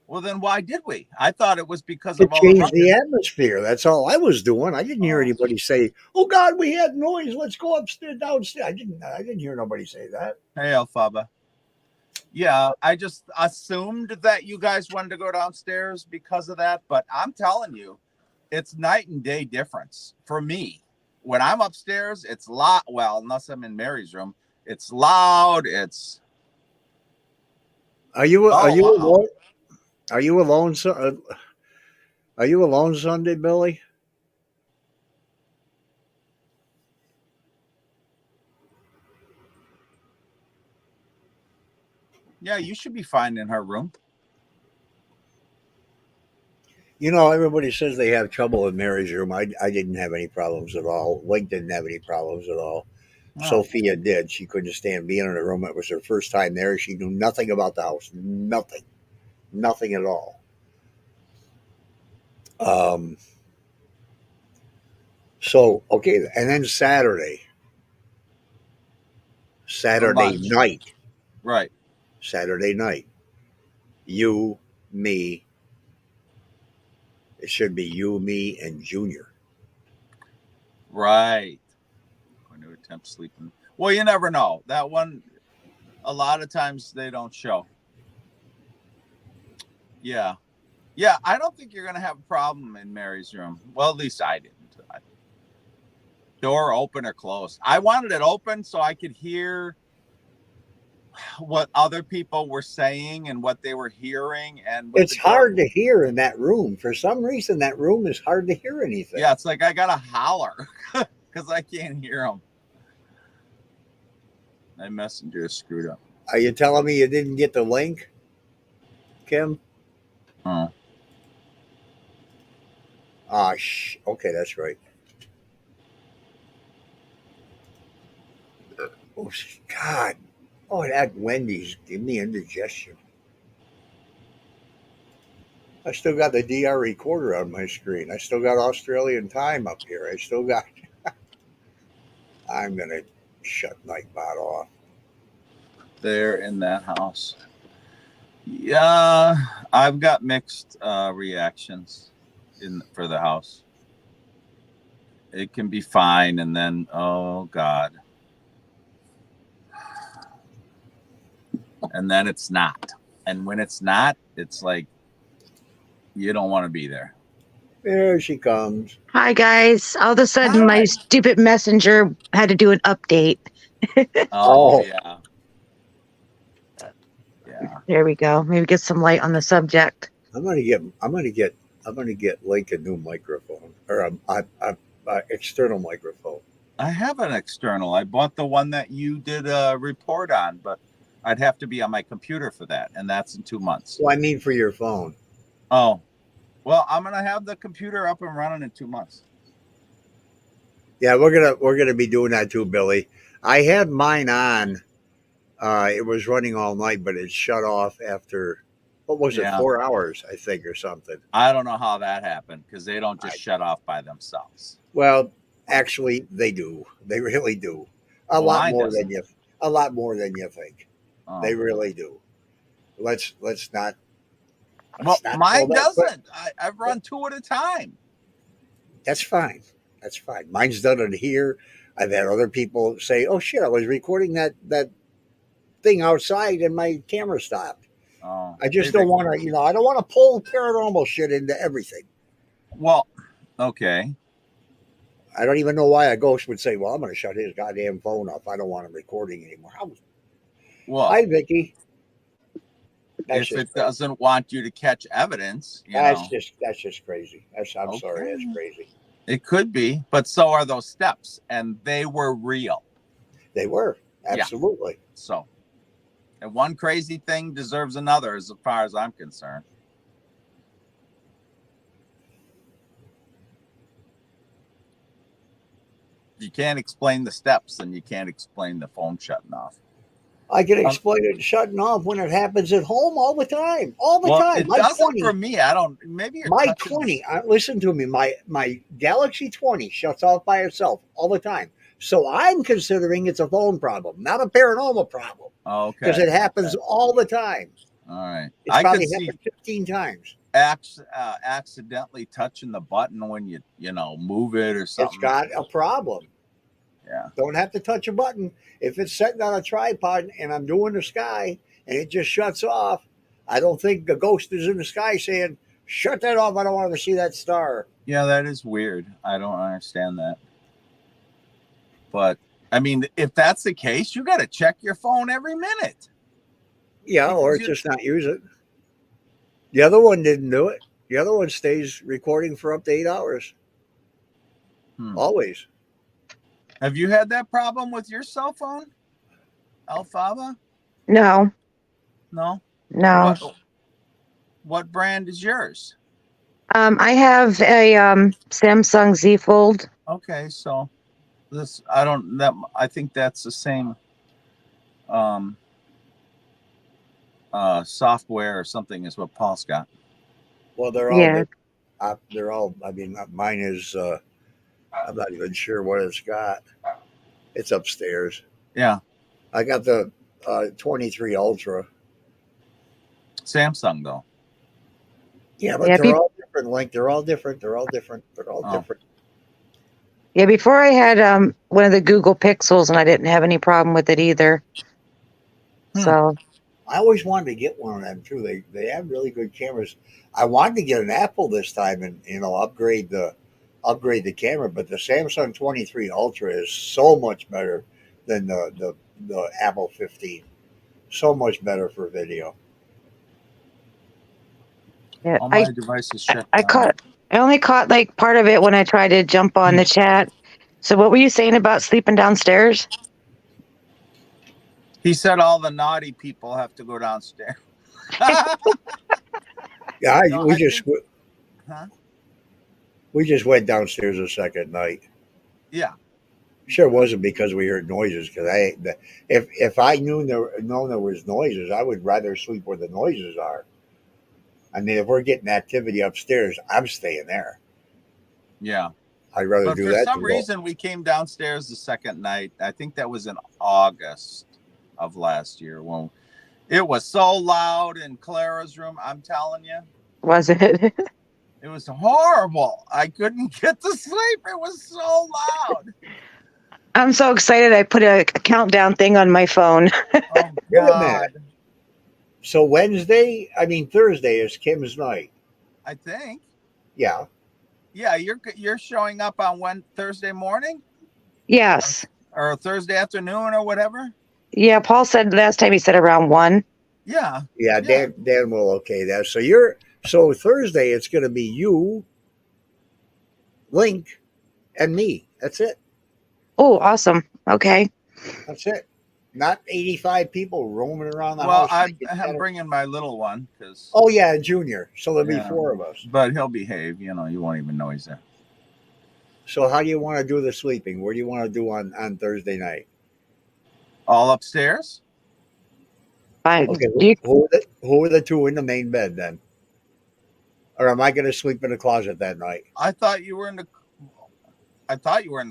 Well, then why did we? I thought it was because
To
of all the
change the
ruckus.
atmosphere. That's all I was doing. I didn't hear
Oh.
anybody say, "Oh God, we had noise. Let's go upstairs, downstairs." I didn't hear nobody say that.
Hey, Alfaba. Yeah, I just assumed that you guys wanted to go downstairs because of that, but I'm telling you, it's night and day difference for me. When I'm upstairs, it's loud. Well, unless I'm in Mary's room, it's loud. It's
Are you
wow.
alone? Are you alone? Are you alone Sunday, Billy?
Yeah, you should be fine in her room.
You know, everybody says they have trouble in Mary's room. I didn't have any problems at all. Link didn't have any problems at all.
No.
Sophia did. She couldn't stand being in a room. It was her first time there. She knew nothing about the house. Nothing at all. So, okay. And then Saturday
lunch.
night.
Right.
Saturday night. You, me. It should be you, me, and Junior.
Right. Going to attempt sleeping. Well, you never know. That one, a lot of times they don't show. Yeah. Yeah, I don't think you're going to have a problem in Mary's room. Well, at least I didn't. Door open or closed. I wanted it open so I could hear what other people were saying and what they were hearing. And
It's hard to hear in that room. For some reason, that room is hard to hear anything.
Yeah, it's like I got to holler because I can't hear them. My messenger is screwed up.
Are you telling me you didn't get the link, Kim?
Oh.
Okay, that's right. Oh, God. Oh, that Wendy's give me indigestion. I still got the DR recorder on my screen. I still got Australian time up here. I still got. I'm going to shut Nightbot off.
They're in that house. Yeah, I've got mixed reactions for the house. It can be fine, and then, oh, God. And then it's not. And when it's not, it's like you don't want to be there.
There she comes.
Hi, guys. All of a sudden, my stupid messenger had to do an update.
Oh.
Yeah. Yeah.
There we go. Maybe get some light on the subject.
I'm gonna get Link a new microphone or a external microphone.
I have an external. I bought the one that you did a report on, but I'd have to be on my computer for that, and that's in 2 months.
Well, I mean for your phone.
Oh, well, I'm gonna have the computer up and running in 2 months.
Yeah, we're gonna be doing that too, Billy. I had mine on. It was running all night, but it shut off after what was it, 4 hours, I think, or something.
I don't know how that happened because they don't just shut off by themselves.
Well, actually, they do. They really do. A lot more than you think.
Oh.
They really do. Let's not.
Well, mine doesn't. I've run 2 at a time.
That's fine. That's fine. Mine's done it here. I've had other people say, "Oh shit, I was recording that thing outside and my camera stopped."
Oh,
I just don't want to, I don't want to pull paranormal shit into everything.
Well, okay.
I don't even know why a ghost would say, "Well, I'm going to shut his goddamn phone off. I don't want him recording anymore."
Well,
hi, Vicky.
If it doesn't want you to catch evidence,
that's just crazy. I'm sorry, that's crazy.
It could be, but so are those steps, and they were real.
They were, absolutely.
Yeah. So, and one crazy thing deserves another, as far as I'm concerned. You can't explain the steps, and you can't explain the phone shutting off.
I can explain it shutting off when it happens at home all the time. All the time.
It doesn't for me. I don't. Maybe
my 20. Listen to me. My Galaxy 20 shuts off by itself all the time. So I'm considering it's a phone problem, not a paranormal problem, because
Okay.
it happens all the time.
All right.
It's
I could
probably
see
happened 15 times.
accidentally touching the button when you move it or
It's
something.
got a problem.
Yeah.
Don't have to touch a button. If it's sitting on a tripod and I'm doing the sky and it just shuts off, I don't think the ghost is in the sky saying, shut that off. I don't want to see that star.
Yeah, that is weird. I don't understand that. But I mean, if that's the case, you got to check your phone every minute.
Yeah,
Because
or just not use it. The other one didn't do it. The other one stays recording for up to 8 hours. Always.
Have you had that problem with your cell phone, Alfaba?
No.
No.
No.
What brand is yours?
I have a Samsung Z Fold.
Okay, so this I think that's the same software or something is what Paul's got.
Well, they're all
Yeah.
different. They're all. I mean, mine is. I'm not even sure what it's got. It's upstairs.
Yeah.
I got the 23 Ultra.
Samsung though.
Yeah, but
Yeah,
they're all different. Like they're all different. They're all different. They're all different.
Yeah, before I had one of the Google Pixels, and I didn't have any problem with it either. So
I always wanted to get one of them too. They have really good cameras. I wanted to get an Apple this time and upgrade the camera, but the Samsung 23 Ultra is so much better than the Apple 15. So much better for video.
yeah,
All my devices shut
I
down.
I only caught like part of it when I tried to jump on the chat. So what were you saying about sleeping downstairs?
He said all the naughty people have to go downstairs.
Yeah,
No,
we just went downstairs the second night.
Yeah.
Sure wasn't because we heard noises. Because if I known there was noises, I would rather sleep where the noises are. I mean, if we're getting activity upstairs, I'm staying there.
Yeah.
I'd rather
But
do
for
that.
some reason, we came downstairs the second night. I think that was in August of last year when it was so loud in Clara's room. I'm telling you.
Was it?
It was horrible. I couldn't get to sleep. It was so loud.
I'm so excited. I put a countdown thing on my phone.
Oh, God.
So Thursday is Kim's night.
I think.
Yeah.
Yeah, you're showing up on Thursday morning?
Yes.
Or Thursday afternoon or whatever?
Yeah, Paul said last time he said around 1.
Yeah.
Yeah, Dan will okay that. So Thursday it's going to be you, Link, and me. That's it.
Oh, awesome. Okay.
That's it. Not 85 people roaming around the
Well,
house.
I'm bringing my little one because.
Oh yeah, Junior. So there'll be 4 of us.
But he'll behave. You won't even know he's there.
So how do you want to do the sleeping? Where do you want to do on Thursday night?
All upstairs?
Fine.
Okay. Who are the 2 in the main bed then? Or am I going to sleep in the closet that night?
I thought you were in the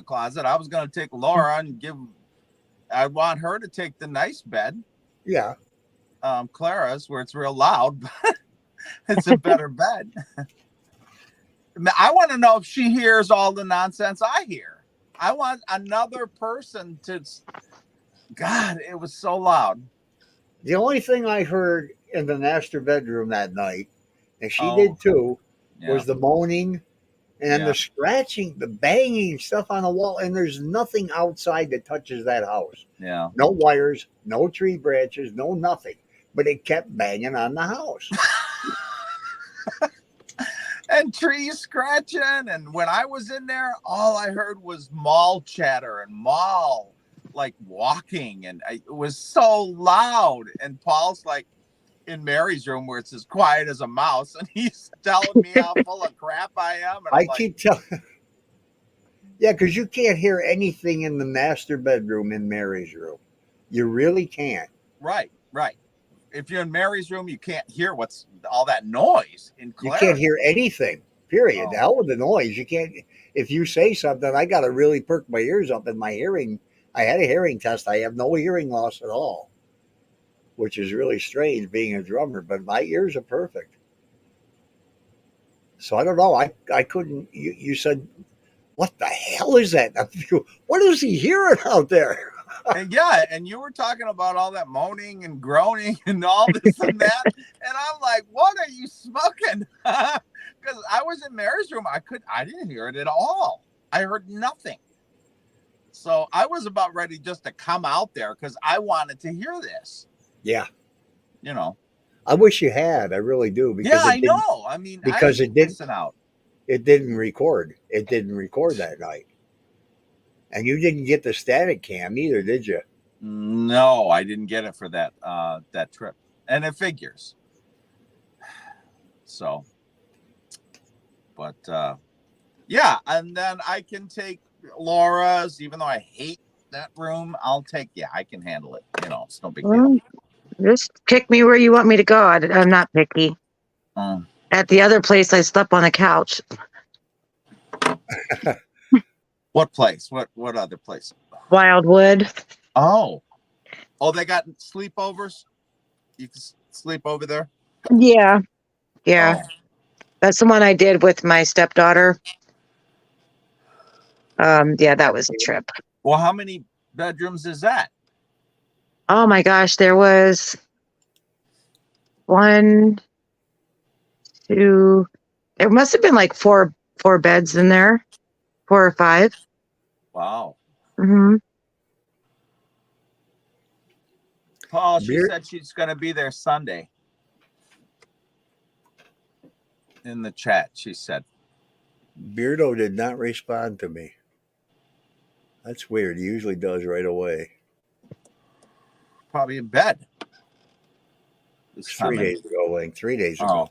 closet. I was going to take Laura and I want her to take the nice bed.
Yeah.
Clara's, where it's real loud, but it's a better bed. I want to know if she hears all the nonsense I hear. I want another person to. God, it was so loud.
The only thing I heard in the master bedroom that night, and she did too, was the moaning and the scratching, the banging stuff on the wall. And there's nothing outside that touches that house.
Yeah.
No wires, no tree branches, no nothing. But it kept banging on the house.
And trees scratching. And when I was in there, all I heard was mall chatter and mall like walking. And it was so loud. And Paul's like in Mary's room where it's as quiet as a mouse. And he's telling me how full of crap I am. And
I keep telling. Yeah, because you can't hear anything in the master bedroom in Mary's room. You really can't.
Right. If you're in Mary's room, you can't hear what's all that noise in Clara's.
You can't hear anything, Period.
Oh.
The hell with the noise. You can't. If you say something, I got to really perk my ears up. And my hearing, I had a hearing test. I have no hearing loss at all, which is really strange being a drummer. But my ears are perfect. So I don't know. I couldn't. You said, what the hell is that? What is he hearing out there?
And yeah, and you were talking about all that moaning and groaning and all this and that, and I'm like, "What are you smoking?" Because I was in Mary's room, I didn't hear it at all. I heard nothing. So I was about ready just to come out there because I wanted to hear this.
Yeah,
You know.
I wish you had. I really do.
Yeah,
Because
I know. I mean, I
because
hate
it did.
missing out.
It didn't record. It didn't record that night. And you didn't get the static cam either, did you?
No, I didn't get it for that trip, and it figures. So, but yeah, and then I can take Laura's, even though I hate that room. I can handle it. You know, it's no big deal.
Well, just pick me where you want me to go. I'm not picky. At the other place, I slept on the couch.
What place? What other place?
Wildwood.
Oh, they got sleepovers. You can sleep over there.
Yeah. Yeah.
Oh.
That's the one I did with my stepdaughter. Yeah, that was a trip.
Well, how many bedrooms is that?
Oh my gosh, there was 1, 2. There must have been like four beds in there, 4 or 5.
Wow.
Mm-hmm.
Paul, she said she's going to be there Sunday. In the chat, she said.
Beardo did not respond to me. That's weird. He usually does right away.
Probably in bed.
It's 3 days ago, Wayne. 3 days ago.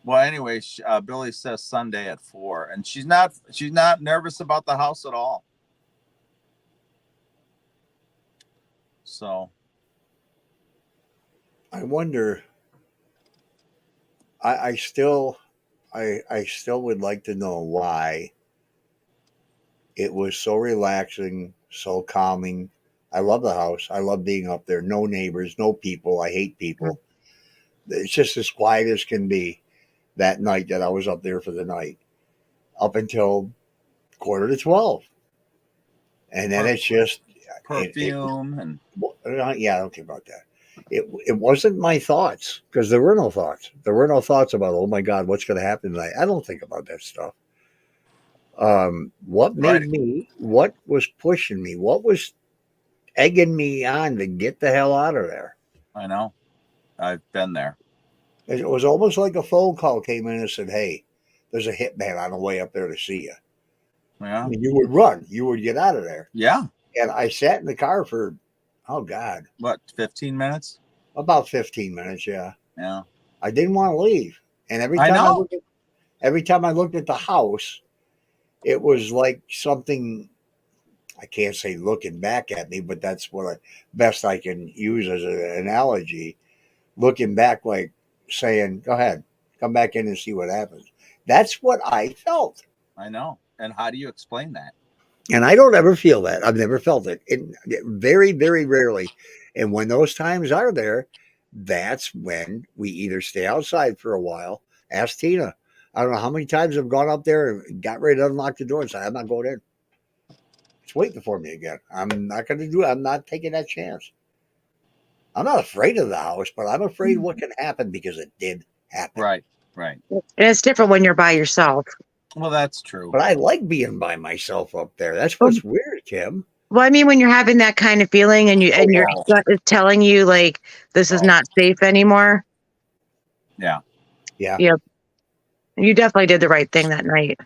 Well, anyway, Billy says Sunday at 4, and she's not nervous about the house at all. So,
I wonder. I still would like to know why it was so relaxing, so calming. I love the house. I love being up there. No neighbors, no people. I hate people. It's just as quiet as can be that night that I was up there for the night, up until 11:45. And then it's just
perfume and
yeah, I don't care about that. It wasn't my thoughts, because there were no thoughts. There were no thoughts about, oh my God, what's going to happen tonight. I don't think about that stuff. What made me? What was pushing me? What was egging me on to get the hell out of there?
I know. I've been there.
It was almost like a phone call came in and said, "Hey, there's a hitman on the way up there to see you."
Yeah.
I mean, you would run. You would get out of there.
Yeah.
And I sat in the car for, oh God,
what, 15 minutes?
About 15 minutes. Yeah.
Yeah.
I didn't want to leave, and every time I looked at the house, it was like something. I can't say looking back at me, but that's what best I can use as an analogy. Looking back, like saying, "Go ahead, come back in and see what happens." That's what I felt.
I know. And how do you explain that?
And I don't ever feel that. I've never felt it. Very, very rarely. And when those times are there, that's when we either stay outside for a while. Ask Tina. I don't know how many times I've gone up there and got ready to unlock the door and said, "I'm not going in. It's waiting for me again. I'm not going to do it. I'm not taking that chance." I'm not afraid of the house, but I'm afraid what can happen, because it did happen.
Right, right.
And it's different when you're by yourself.
Well, that's true.
But I like being by myself up there. That's what's weird, Kim.
Well, I mean, when you're having that kind of feeling and your gut is telling you like this is not safe anymore.
Yeah.
Yeah.
Yep. You definitely did the right thing that night.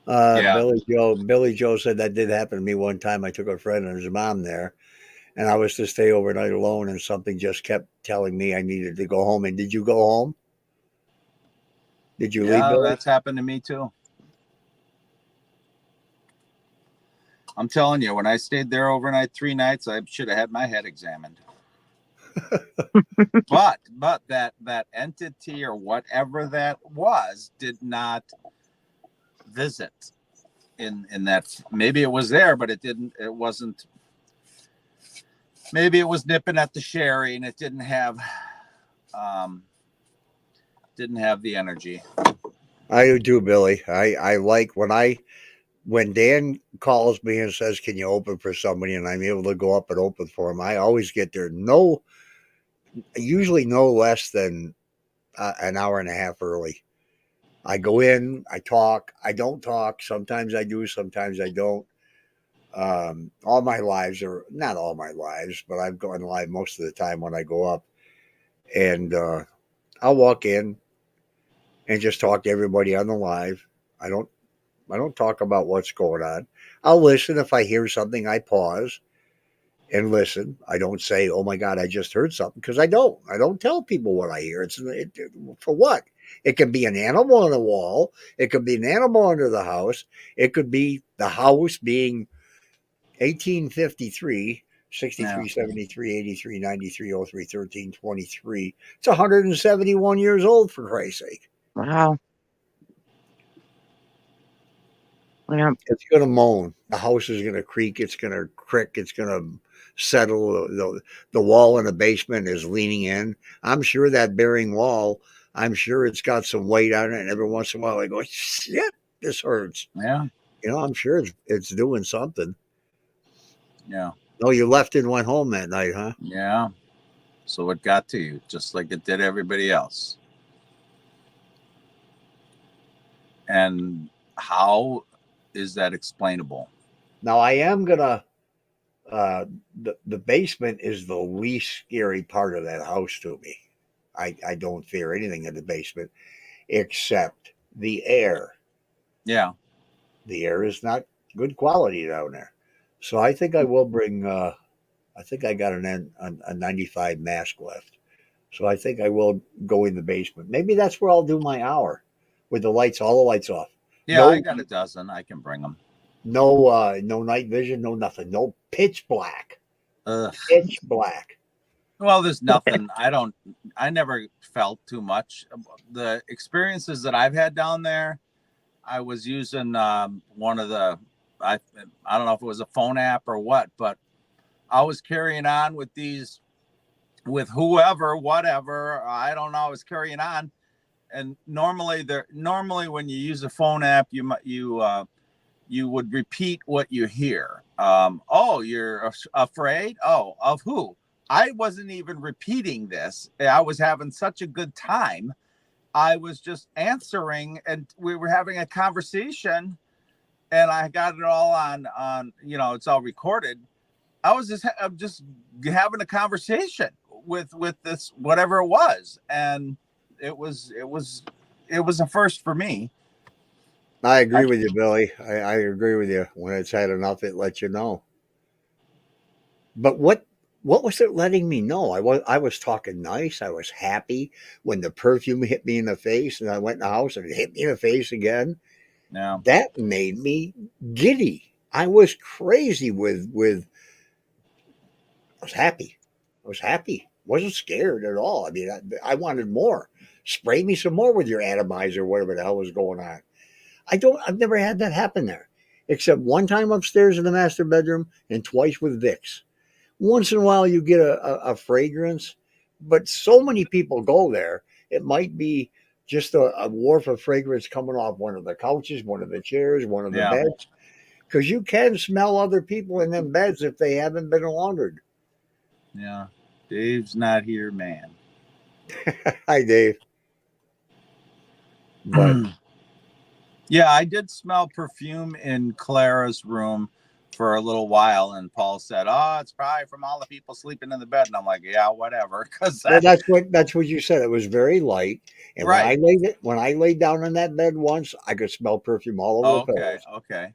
Billy Joe said that did happen to me one time. I took a friend and his mom there, and I was to stay overnight alone, and something just kept telling me I needed to go home. And did you go home? Did you leave, Billy?
That's happened to me too. I'm telling you, when I stayed there overnight 3 nights, I should have had my head examined. but that entity or whatever that was did not visit in that. Maybe it was there, but it wasn't. Maybe it was nipping at the sherry and it didn't have the energy.
I do too, Billy. I like when Dan calls me and says, "Can you open for somebody?" and I'm able to go up and open for him. I always get there usually no less than an hour and a half early. I go in, I talk, I don't talk. Sometimes I do, sometimes I don't. All my lives, or not all my lives, but I've gone live most of the time when I go up, and I'll walk in and just talk to everybody on the live. I don't talk about what's going on. I'll listen. If I hear something, I pause and listen. I don't say, "Oh my God, I just heard something," because I don't. I don't tell people what I hear. For what? It could be an animal on a wall. It could be an animal under the house. It could be the house being 1853, 63, 73, 83, 93, 03, 13, 23. It's 171 years old, for Christ's sake.
Wow. Yeah.
It's going to moan. The house is going to creak. It's going to crick. It's going to settle. The wall in the basement is leaning in. I'm sure that bearing wall, I'm sure it's got some weight on it. And every once in a while I go, shit, this hurts.
Yeah.
I'm sure it's doing something.
Yeah.
Oh, you left and went home that night, huh?
Yeah. So it got to you just like it did everybody else. And how is that explainable?
Now I am gonna. The basement is the least scary part of that house to me. I don't fear anything in the basement except the air.
Yeah.
The air is not good quality down there. So I think I will bring. I think I got a 95 mask left. So I think I will go in the basement. Maybe that's where I'll do my hour with all the lights off.
Yeah,
No,
I got a dozen. I can bring them.
no night vision, no nothing. No pitch black.
Ugh.
Pitch black.
Well, there's nothing. I never felt too much. The experiences that I've had down there, I was using one of the, I don't know if it was a phone app or what, but I was carrying on with with whoever, whatever. I don't know. I was carrying on. And normally when you use a phone app, you would repeat what you hear. Oh, you're afraid? Oh, of who? I wasn't even repeating this. I was having such a good time. I was just answering, and we were having a conversation, and I got it all on it's all recorded. I'm just having a conversation with this whatever it was, and it was a first for me.
I agree with you, Billy. I agree with you. When it's had enough, it lets you know. But what was it letting me know? I was talking nice. I was happy when the perfume hit me in the face, and I went in the house and it hit me in the face again.
Yeah.
That made me giddy. I was crazy with. I was happy. I was happy. Wasn't scared at all. I mean, I wanted more. Spray me some more with your atomizer, whatever the hell was going on. I've never had that happen there, except one time upstairs in the master bedroom and twice with Vicks. Once in a while you get a fragrance, but so many people go there. It might be just a wharf of fragrance coming off one of the couches, one of the chairs, one of the beds, because you can smell other people in them beds if they haven't been laundered.
Yeah. Dave's not here, man.
Hi, Dave. But
yeah, I did smell perfume in Clara's room for a little while, and Paul said, "Oh, it's probably from all the people sleeping in the bed." And I'm like, "Yeah, whatever." Because
that's what you said. It was very light, and
right.
when I laid down in that bed once, I could smell perfume all over the pillows.
Okay.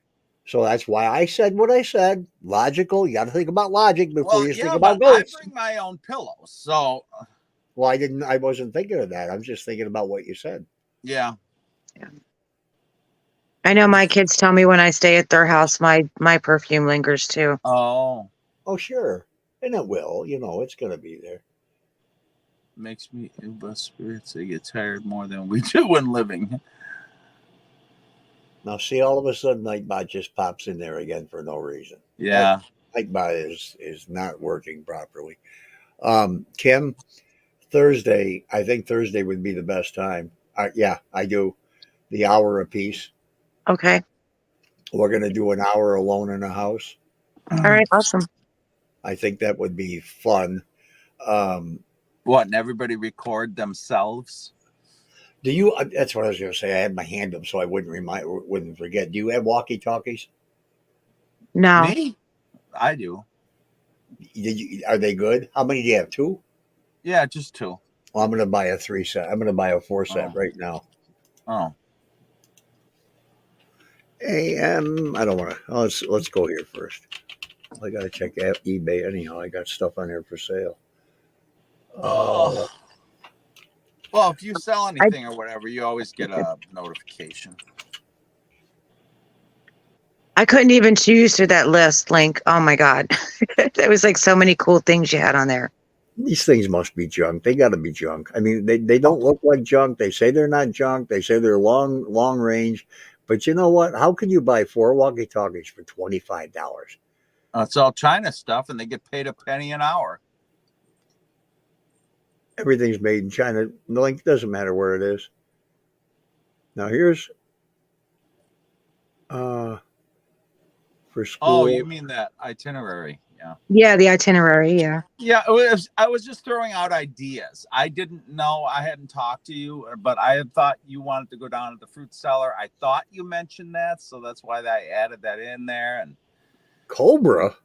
So that's why I said what I said. Logical. You got to think about logic before you think about
ghosts.
I
bring my own pillows, so.
Well, I wasn't thinking of that. I was just thinking about what you said.
Yeah.
I know my kids tell me when I stay at their house, my perfume lingers too.
Oh,
sure. And it will, it's going to be there.
makes me ill by spirits. I get tired more than we do when living.
Now, see, all of a sudden, Nightbot just pops in there again for no reason.
Yeah.
Nightbot is not working properly. Kim, Thursday, I think Thursday would be the best time. Yeah, I do. The hour apiece.
Okay.
We're going to do an hour alone in a house.
All right. Awesome.
I think that would be fun.
What? And everybody record themselves?
Do you? That's what I was going to say. I had my hand up so I wouldn't forget. Do you have walkie talkies?
No.
Me? I do.
Are they good? How many do you have? 2?
Yeah, just 2.
Well, I'm going to buy a 3 set. I'm going to buy a 4 set right now.
Oh.
Hey, I don't want to. Let's go here first. I got to check out eBay anyhow. I got stuff on there for sale.
Oh. Well, if you sell anything or whatever, you always get a notification.
I couldn't even choose through that list, Link. Oh my God. There was like so many cool things you had on there.
These things must be junk. They got to be junk. I mean, they don't look like junk. They say they're not junk. They say they're long range. But you know what? How can you buy 4 walkie talkies for $25?
It's all China stuff, and they get paid a penny an hour.
Everything's made in China. It doesn't matter where it is. Now here's for school.
Oh, you mean that itinerary? Yeah.
Yeah, the itinerary. Yeah.
Yeah, I was just throwing out ideas. I didn't know. I hadn't talked to you, but I had thought you wanted to go down to the fruit cellar. I thought you mentioned that, so that's why I added that in there. And
Cobra.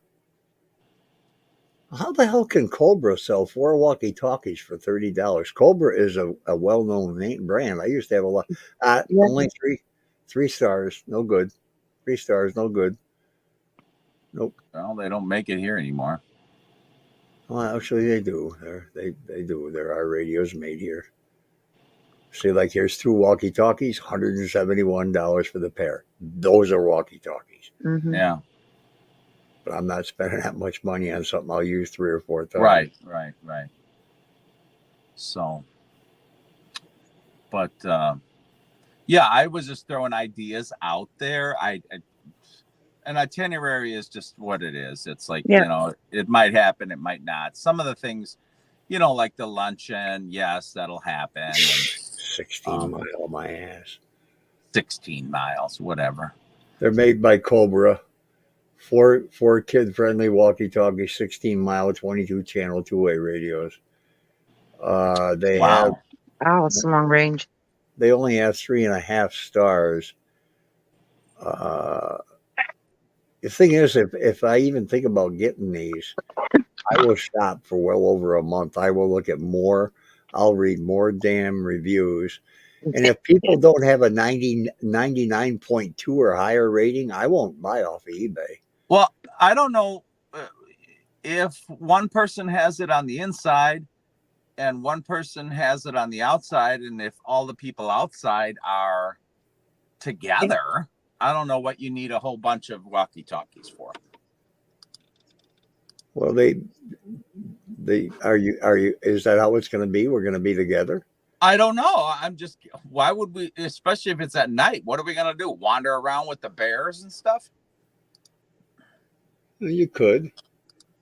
How the hell can Cobra sell 4 walkie talkies for $30? Cobra is a well-known name brand. I used to have a lot. Only 3 stars. No good. 3 stars. No good. Nope.
Well, they don't make it here anymore.
Well, actually, they do. They do. There are radios made here. See, like here's 2 walkie talkies, $171 for the pair. Those are walkie talkies.
Mm-hmm.
Yeah.
But I'm not spending that much money on something I'll use 3 or 4 times.
Right. So, but yeah, I was just throwing ideas out there. An itinerary is just what it is. It's like, it might happen, it might not. Some of the things, like the luncheon, yes, that'll happen.
16 mile my ass.
16 miles, whatever.
They're made by Cobra. 4 kid-friendly walkie-talkie, 16 mile, 22 channel, 2-way radios. They have.
Oh, it's a long range.
They only have 3.5 stars. The thing is, if I even think about getting these, I will shop for well over a month. I will look at more. I'll read more damn reviews. And if people don't have a 99.2 or higher rating, I won't buy off of eBay.
Well, I don't know if one person has it on the inside and one person has it on the outside, and if all the people outside are together, I don't know what you need a whole bunch of walkie-talkies for.
Well, are you? Is that how it's going to be? We're going to be together?
I don't know. Why would we, especially if it's at night, what are we going to do? Wander around with the bears and stuff?
You could.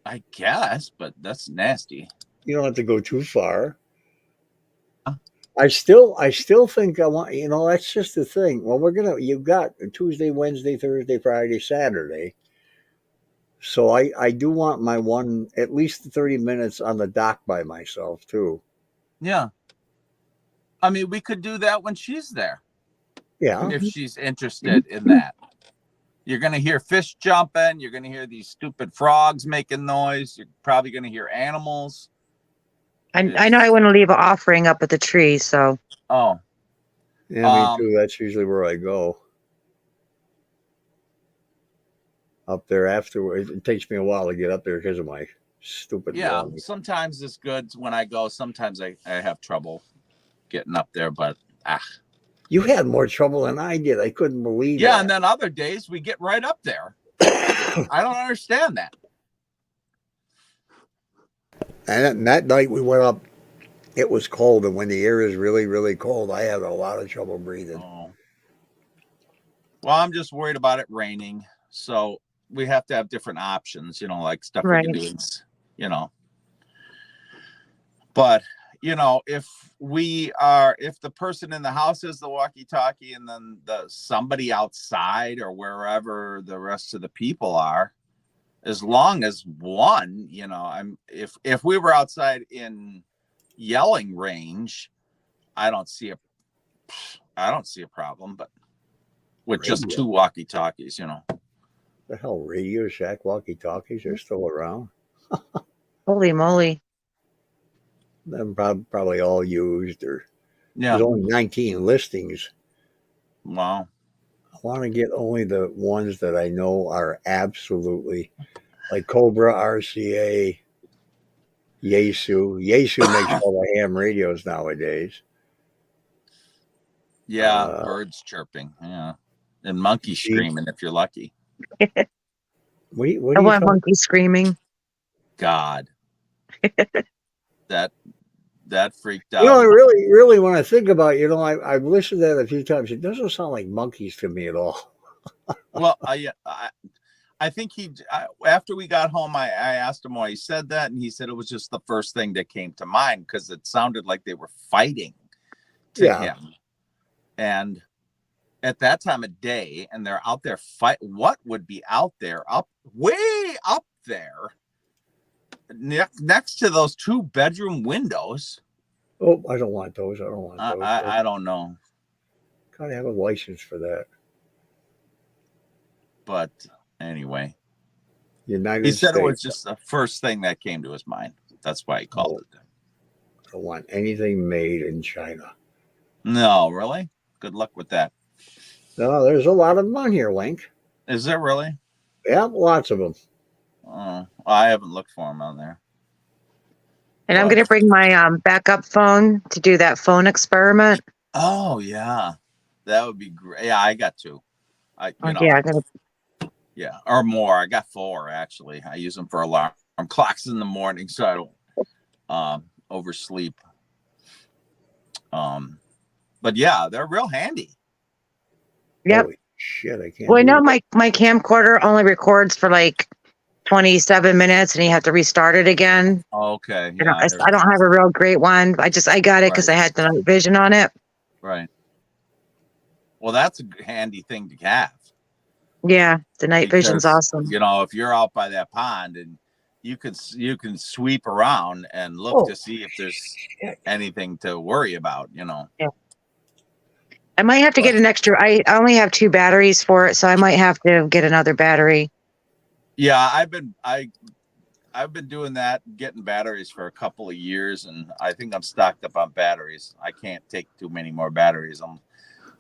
I guess, but that's nasty.
You don't have to go too far. I still think I want, that's just the thing. Well, you've got Tuesday, Wednesday, Thursday, Friday, Saturday. So I do want my at least 30 minutes on the dock by myself too.
Yeah. I mean, we could do that when she's there.
Yeah.
If she's interested in that. You're going to hear fish jumping. You're going to hear these stupid frogs making noise. You're probably going to hear animals.
I know I want to leave an offering up at the tree, so.
Oh.
Yeah, me too. That's usually where I go. Up there afterwards. It takes me a while to get up there because of my stupid walking.
Sometimes it's good when I go. Sometimes I have trouble getting up there, but
You had more trouble than I did. I couldn't believe it.
Yeah, and then other days we get right up there. I don't understand that.
And that night we went up It was cold, and when the air is really, really cold, I have a lot of trouble breathing.
Oh. Well, I'm just worried about it raining. So we have to have different options, like stuff we can
Right.
do, But, if the person in the house is the walkie-talkie and then somebody outside or wherever the rest of the people are, as long as one, if we were outside in yelling range, I don't see a problem, but with just
Radio.
2 walkie-talkies,
The hell, Radio Shack walkie-talkies are still around.
Holy moly.
Them probably all used, or
Yeah.
there's only 19 listings.
Wow.
I want to get only the ones that I know are absolutely like Cobra, RCA, Yaesu. Yaesu makes all the ham radios nowadays.
Yeah, birds chirping. Yeah. And monkeys screaming if you're lucky.
What do
I
you
want
call
monkeys screaming.
God. That freaked out.
I really, when I think about it, I've listened to that a few times. It doesn't sound like monkeys to me at all.
Well, I think after we got home, I asked him why he said that, and he said it was just the first thing that came to mind because it sounded like they were fighting to him. And at that time of day, and they're out there what would be out there, way up there, next to those 2-bedroom windows?
Oh, I don't want those. I don't want those.
I don't know.
Gotta have a license for that.
But anyway,
United
he said
States.
it was just the first thing that came to his mind. That's why he called it.
I don't want anything made in China.
No, really? Good luck with that.
No, there's a lot of them on here, Link.
Is there really?
Yeah, lots of them.
Oh, I haven't looked for them on there.
And I'm going to bring my backup phone to do that phone experiment.
Oh, yeah. That would be great. Yeah, I got 2. Yeah, or more. I got 4, actually. I use them for alarm clocks in the morning so I don't oversleep. But yeah, they're real handy.
Yep.
Holy shit, I can't.
Well, I know my camcorder only records for like 27 minutes and you have to restart it again.
Okay.
Yeah, I don't have a real great one. I got it because I had the night vision on it.
Right. Well, that's a handy thing to have.
Yeah, the night vision's awesome.
If you're out by that pond and you can sweep around and look to see if there's anything to worry about, Yeah.
I might have to get an extra. I only have 2 batteries for it, so I might have to get another battery.
Yeah, I've been doing that, getting batteries for a couple of years, and I think I'm stocked up on batteries. I can't take too many more batteries. I'm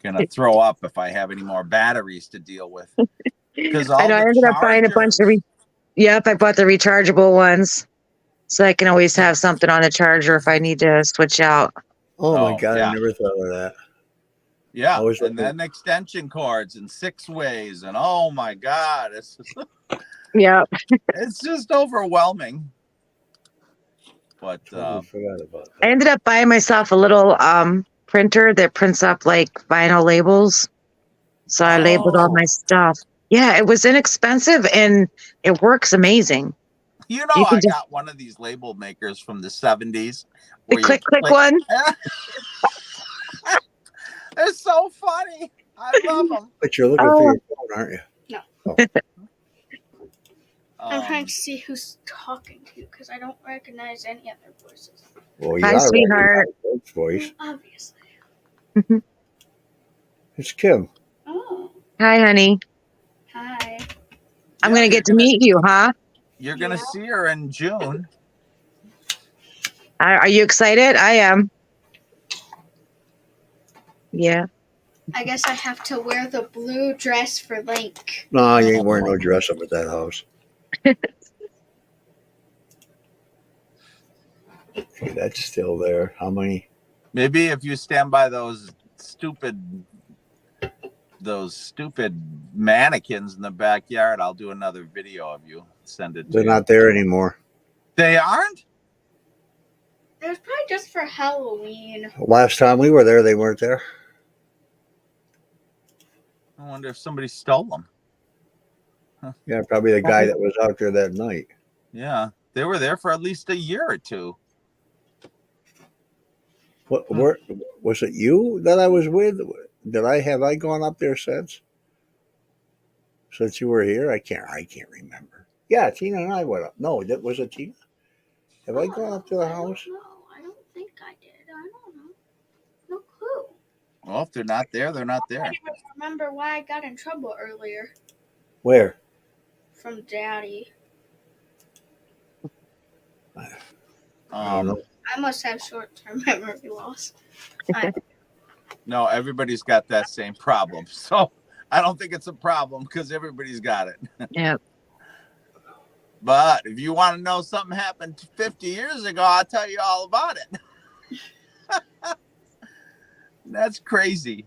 gonna throw up if I have any more batteries to deal with. Because I
ended up buying a bunch of. Yep, I bought the rechargeable ones, so I can always have something on the charger if I need to switch out.
Oh my God, yeah. I never thought of that.
Yeah, and then extension cords and 6-ways, and oh my God, it's
yeah,
it's just overwhelming. But
forgot about that.
I ended up buying myself a little printer that prints up like vinyl labels, so I labeled all my stuff. Yeah, it was inexpensive and it works amazing.
I got one of these label makers from the 70s.
The click one.
They're so funny. I love them.
But you're looking for your phone, aren't you?
No. I'm trying to see who's talking to you because I don't recognize any other voices.
Well, you
Hi, sweetheart.
Voice.
Obviously.
It's Kim.
Oh.
Hi, honey.
Hi.
I'm going to get to meet you, huh?
You're going to see her in June.
Are you excited? I am. Yeah.
I guess I have to wear the blue dress for Link.
No, you ain't wearing no dress up at that house. Okay, that's still there. How many?
Maybe if you stand by those stupid mannequins in the backyard, I'll do another video of you. Send it to
They're not there anymore.
They aren't?
It was probably just for Halloween.
Last time we were there, they weren't there.
I wonder if somebody stole them.
Yeah, probably the guy that was out there that night.
Yeah, they were there for at least a year or two.
What? Where was it? You that I was with? Have I gone up there since you were here? I can't remember. Yeah, Tina and I went up. No, was it Tina? Have I gone up to the house?
No, I don't think I did. I don't know. No clue.
Well, if they're not there, they're not there.
I don't even remember why I got in trouble earlier.
Where?
From Daddy.
I don't know.
I must have short-term memory loss.
No, everybody's got that same problem. So I don't think it's a problem because everybody's got it.
Yeah.
But if you want to know something happened 50 years ago, I'll tell you all about it. That's crazy.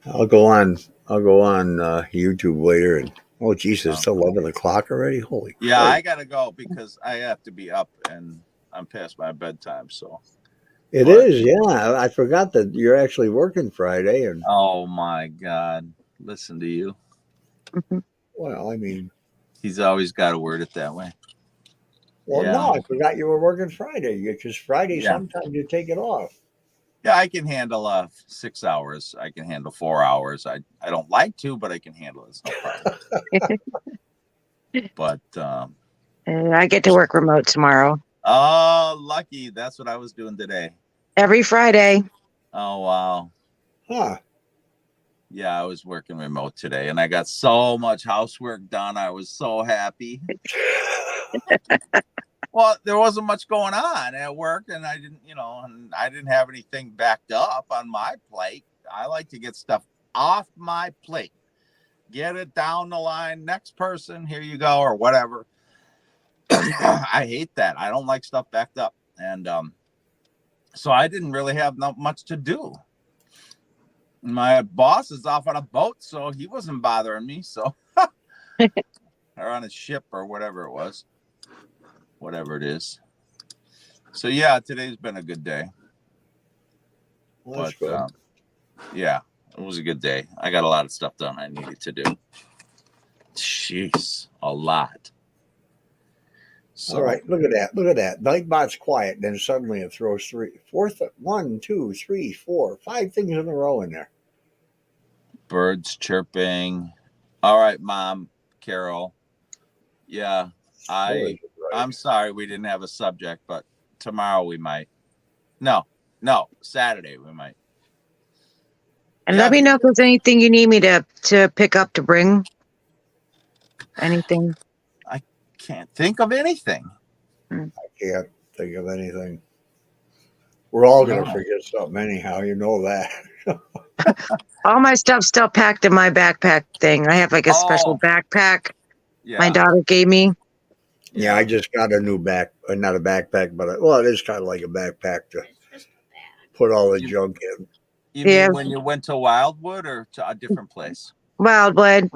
I'll go on YouTube later and oh geez, it's 11 o'clock already. Holy
yeah,
Christ.
I gotta go because I have to be up and I'm past my bedtime. So
It is, yeah. I forgot that you're actually working Friday, and
oh my God, listen to you.
well, I mean,
he's always got to word it that way.
Well, no, I forgot you were working Friday because Friday sometimes you take it off.
Yeah, I can handle 6 hours. I can handle 4 hours. I don't like to, but I can handle it. It's no problem. But
I get to work remote tomorrow.
Oh, lucky. That's what I was doing today.
Every Friday.
Oh, wow.
Huh.
Yeah, I was working remote today, and I got so much housework done. I was so happy. Well, there wasn't much going on at work, and I didn't have anything backed up on my plate. I like to get stuff off my plate, get it down the line. Next person, here you go, or whatever. I hate that. I don't like stuff backed up, and so I didn't really have not much to do. My boss is off on a boat, so he wasn't bothering me. So, or on a ship or whatever it was. Whatever it is. So yeah, today's been a good day.
Well, that's good.
Yeah, it was a good day. I got a lot of stuff done I needed to do. Jeez, a lot. So,
all right, look at that. Nightbot's quiet, then suddenly it throws 1, 2, 3, 4, 5 things in a row in there.
Birds chirping. All right, Mom, Carol. Yeah, I'm sorry we didn't have a subject, but tomorrow we might. No, Saturday we might.
And let me know if there's anything you need me to pick up to bring. Anything.
I can't think of anything.
I can't think of anything. We're all going to forget something anyhow. You know that.
All my stuff's still packed in my backpack thing. I have like a special backpack my daughter gave me.
Yeah, I just got a new not a backpack, but it is kind of like a backpack to put all the junk in.
You mean when you went to Wildwood or to a different place?
Wildwood.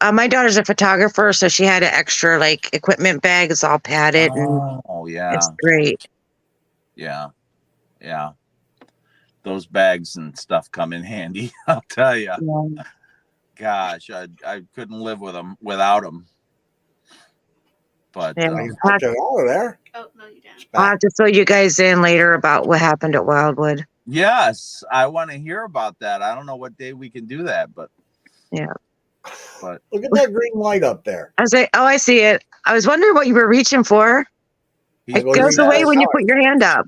My daughter's a photographer, so she had an extra like equipment bag. It's all padded. It's great.
Yeah. Those bags and stuff come in handy. I'll tell you. Yeah. Gosh, I couldn't live without them. But
you put it all there.
Oh no, you didn't.
I'll have to fill you guys in later about what happened at Wildwood.
Yes, I want to hear about that. I don't know what day we can do that, but
yeah.
But look at that green light up there.
I was like, oh, I see it. I was wondering what you were reaching for. It goes away when you put your hand up.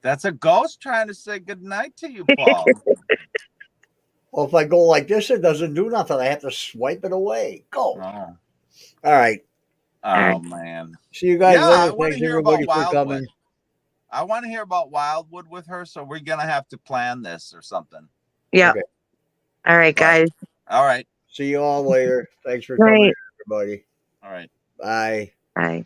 That's a ghost trying to say good night to you, Paul.
Well, if I go like this, it doesn't do nothing. I have to swipe it away. Go.
Oh.
All right.
Oh, man.
See you guys later. Thanks everybody for coming.
I want to hear about Wildwood with her, so we're going to have to plan this or something.
Yeah. Okay. All right, guys.
All right.
See you all later. Thanks for coming, everybody.
All right.
Bye.
Bye.